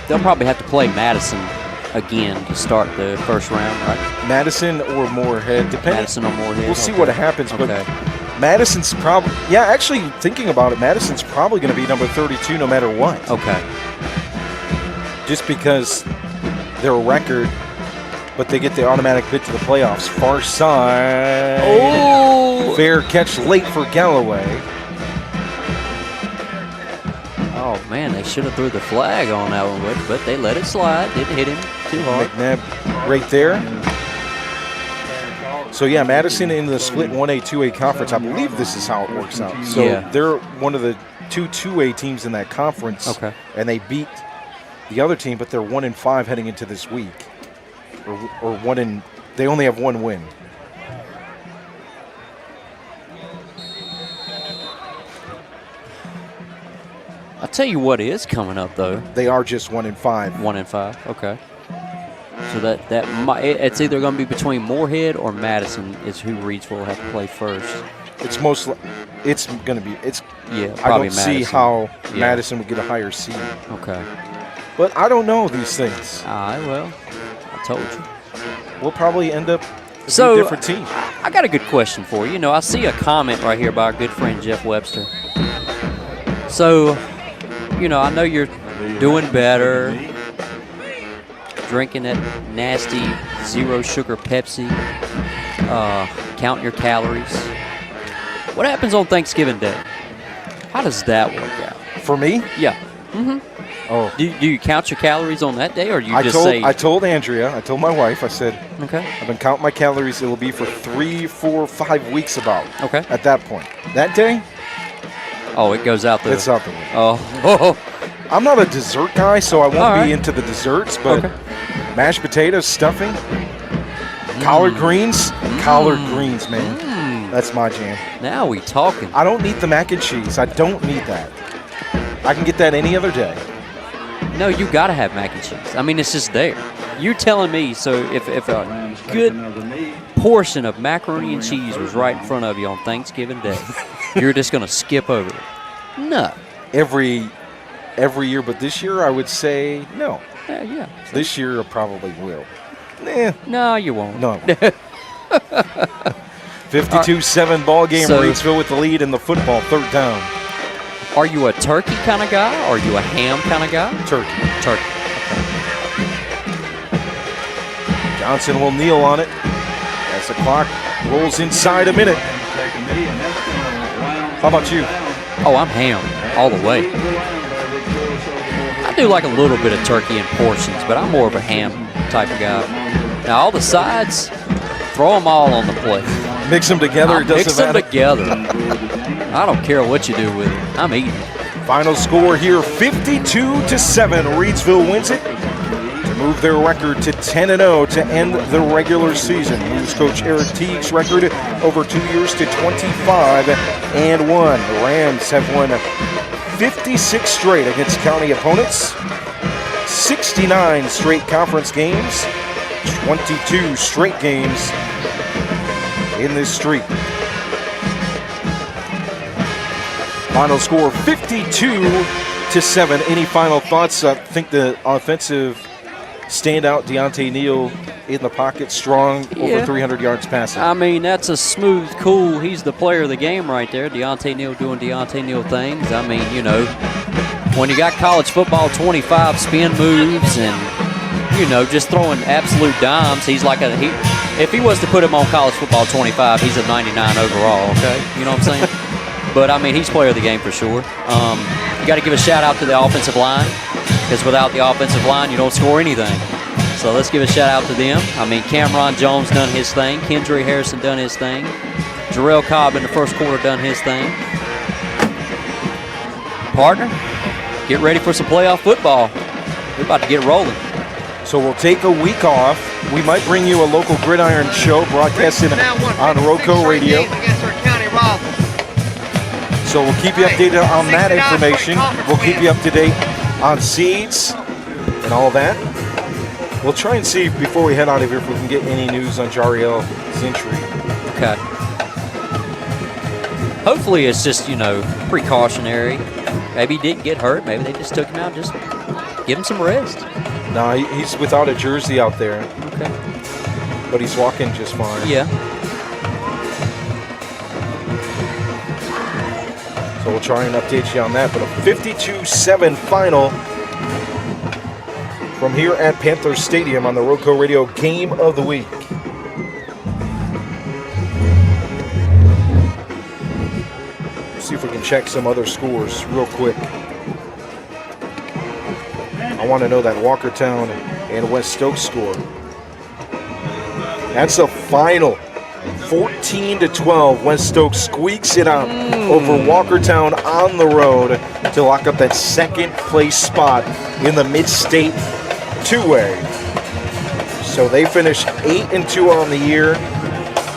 they'll probably have to play Madison again to start the first round, right? Madison or Morehead, depending. Madison or Morehead. We'll see what happens, but Madison's probably, actually thinking about it, Madison's probably going to be number 32 no matter what. Okay. Just because their record, but they get the automatic bid to the playoffs. Far side. Oh! Fair catch late for Galloway. Oh, man, they should have threw the flag on that one, but they let it slide. Didn't hit him too hard. McNabb right there. So, Madison in the split 1A, 2A conference. I believe this is how it works out. So, they're one of the 2A teams in that conference. Okay. And they beat the other team, but they're 1-5 heading into this week. Or they only have one win. I'll tell you what is coming up, though. They are just 1-5. 1-5, okay. So it's either going to be between Morehead or Madison is who Reidsville will have to play first. It's going to be, probably I don't Madison. see how Madison would get a higher seed. Okay. But I don't know these things. Well, I told you. We'll probably end up a different team. I got a good question for you. I see a comment right here by our good friend Jeff Webster. So, I know you're doing better, drinking that nasty zero sugar Pepsi, counting your calories. What happens on Thanksgiving Day? How does that work out? For me? Yeah. Mm-hmm. Oh. Do you count your calories on that day, or do you I told Andrea, I told my wife, I said, okay, I've been counting my calories. It will be for 3, 4, 5 weeks about. Okay. At that point. That day? Oh, it goes out the... It's out the window. Oh. I'm not a dessert guy, so I won't be into the desserts, but mashed potatoes, stuffing, collard greens. Collard greens, man. That's my jam. Now we talking. I don't need the mac and cheese. I don't need that. I can get that any other day. No, you got to have mac and cheese. I mean, it's just there. You're telling me, so if a good portion of macaroni and cheese was right in front of you on Thanksgiving Day, you're just going to skip over it? No. Every year, but this year I would say no. Yeah. This year I probably will. No, you won't. No. 52-7 ball game. Reidsville with the lead in the football. 3rd down. Are you a turkey kind of guy? Or are you a ham kind of guy? Turkey. Okay. Johnson will kneel on it as the clock rolls inside a minute. How about you? Oh, I'm ham all the way. do like a little bit of turkey in portions, but I'm more of a ham type of guy. Now, all the sides, throw them all on the plate. Mix them together, it doesn't matter. Mix them together. I don't care what you do with it. I'm eating. Final score here, 52-7. Reidsville wins it to move their record to 10-0 to end the regular season. Moves coach Eric Teague's record over 2 years to 25-1. The Rams have won 56 straight against county opponents, 69 straight conference games, 22 straight games in this streak. Final score 52-7. Any final thoughts? I think the offensive standout, Deontay Neal, in the pocket, strong, over 300 yards passing. I mean, that's a smooth, cool. He's the player of the game right there. Deontay Neal doing Deontay Neal things. I mean, you know, when you got college football 25 spin moves and, you know, just throwing absolute dimes, he's like if he was to put him on college football 25, he's a 99 overall, okay? You know what I'm saying? But, I mean, he's player of the game for sure. You got to give a shout-out to the offensive line, because without the offensive line, you don't score anything. So let's give a shout-out to them. I mean, Cameron Jones done his thing. Kendry Harrison done his thing. Jarrell Cobb in the first quarter done his thing. Partner, get ready for some playoff football. We're about to get rolling. So we'll take a week off. We might bring you a local gridiron show broadcasted on RoCo Radio. So we'll keep you updated on that information. We'll keep you up to date on seeds and all that. We'll try and see before we head out of here if we can get any news on Jariel's injury. Okay. Hopefully it's just, you know, precautionary. Maybe he didn't get hurt. Maybe they just took him out, just give him some rest. No, he's without a jersey out there. Okay. But he's walking just fine. Yeah. So we'll try and update you on that. But a 52-7 final from here at Panthers Stadium on the RoCo Radio Game of the Week. See if we can check some other scores real quick. I want to know that Walkertown and West Stokes score. That's a final. 14-12. West Stokes squeaks it out over Walkertown on the road to lock up that second place spot in the mid-state two-way. So they finish 8-2 on the year.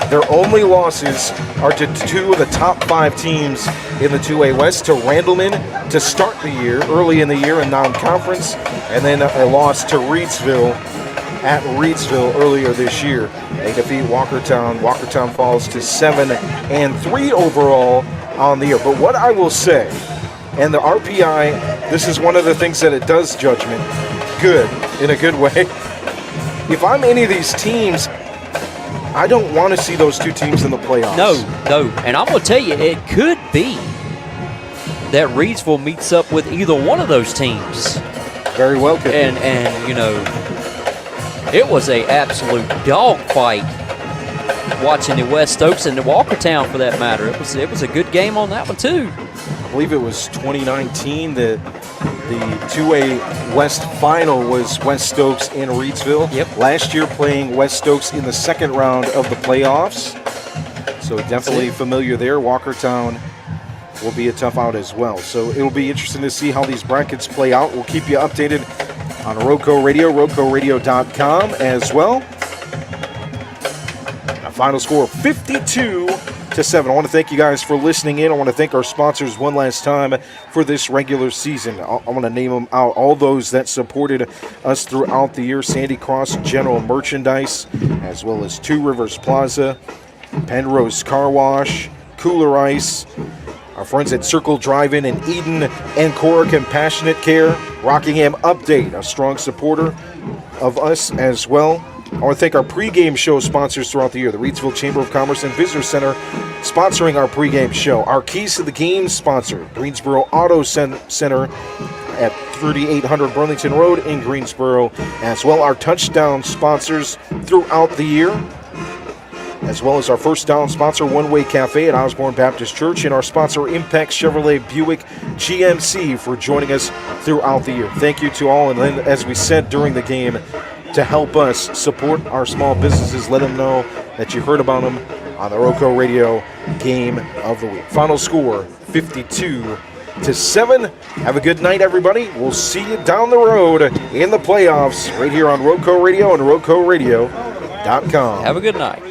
Their only losses are to two of the top 5 teams in the 2A West, to Randleman to start the year, early in the year in non-conference, and then a loss to Reidsville at Reidsville earlier this year. They defeat Walkertown. Walkertown falls to 7-3 overall on the year. But what I will say, and the RPI, this is one of the things that it does judgment good, in a good way. If I'm any of these teams, I don't want to see those two teams in the playoffs. No. And I'm going to tell you, it could be that Reidsville meets up with either one of those teams. Very well could be. And you know, it was a absolute dogfight watching the West Stokes and the Walkertown, for that matter. It was a good game on that one too. I believe it was 2019 that the 2A West final was West Stokes in Reidsville. Yep. Last year playing West Stokes in the second round of the playoffs. So definitely familiar there. Walkertown will be a tough out as well. So it'll be interesting to see how these brackets play out. We'll keep you updated on RoCo Radio, RoCoRadio.com as well. A final score of 52-7. I want to thank you guys for listening in. I want to thank our sponsors one last time for this regular season. I want to name them out. All those that supported us throughout the year: Sandy Cross General Merchandise, as well as 2 Rivers Plaza, Pennrose Carwash, Kooler Ice, our friends at Circle Drive-In in Eden, Ancora Compassionate Care, Rockingham Update, a strong supporter of us as well. I want to thank our pregame show sponsors throughout the year, the Reidsville Chamber of Commerce and Visitor Center sponsoring our pregame show. Our Keys to the Game sponsor, Greensboro Auto Center at 3800 Burlington Road in Greensboro, as well our touchdown sponsors throughout the year. as well as our First Down sponsor, One Way Cafe at Osborne Baptist Church, and our sponsor, Impex Chevrolet Buick GMC, for joining us throughout the year. Thank you to all, and then, as we said during the game, to help us support our small businesses, let them know that you heard about them on the RoCo Radio Game of the Week. Final score, 52-7. Have a good night, everybody. We'll see you down the road in the playoffs right here on RoCo Radio and RoCoRadio.com. Have a good night.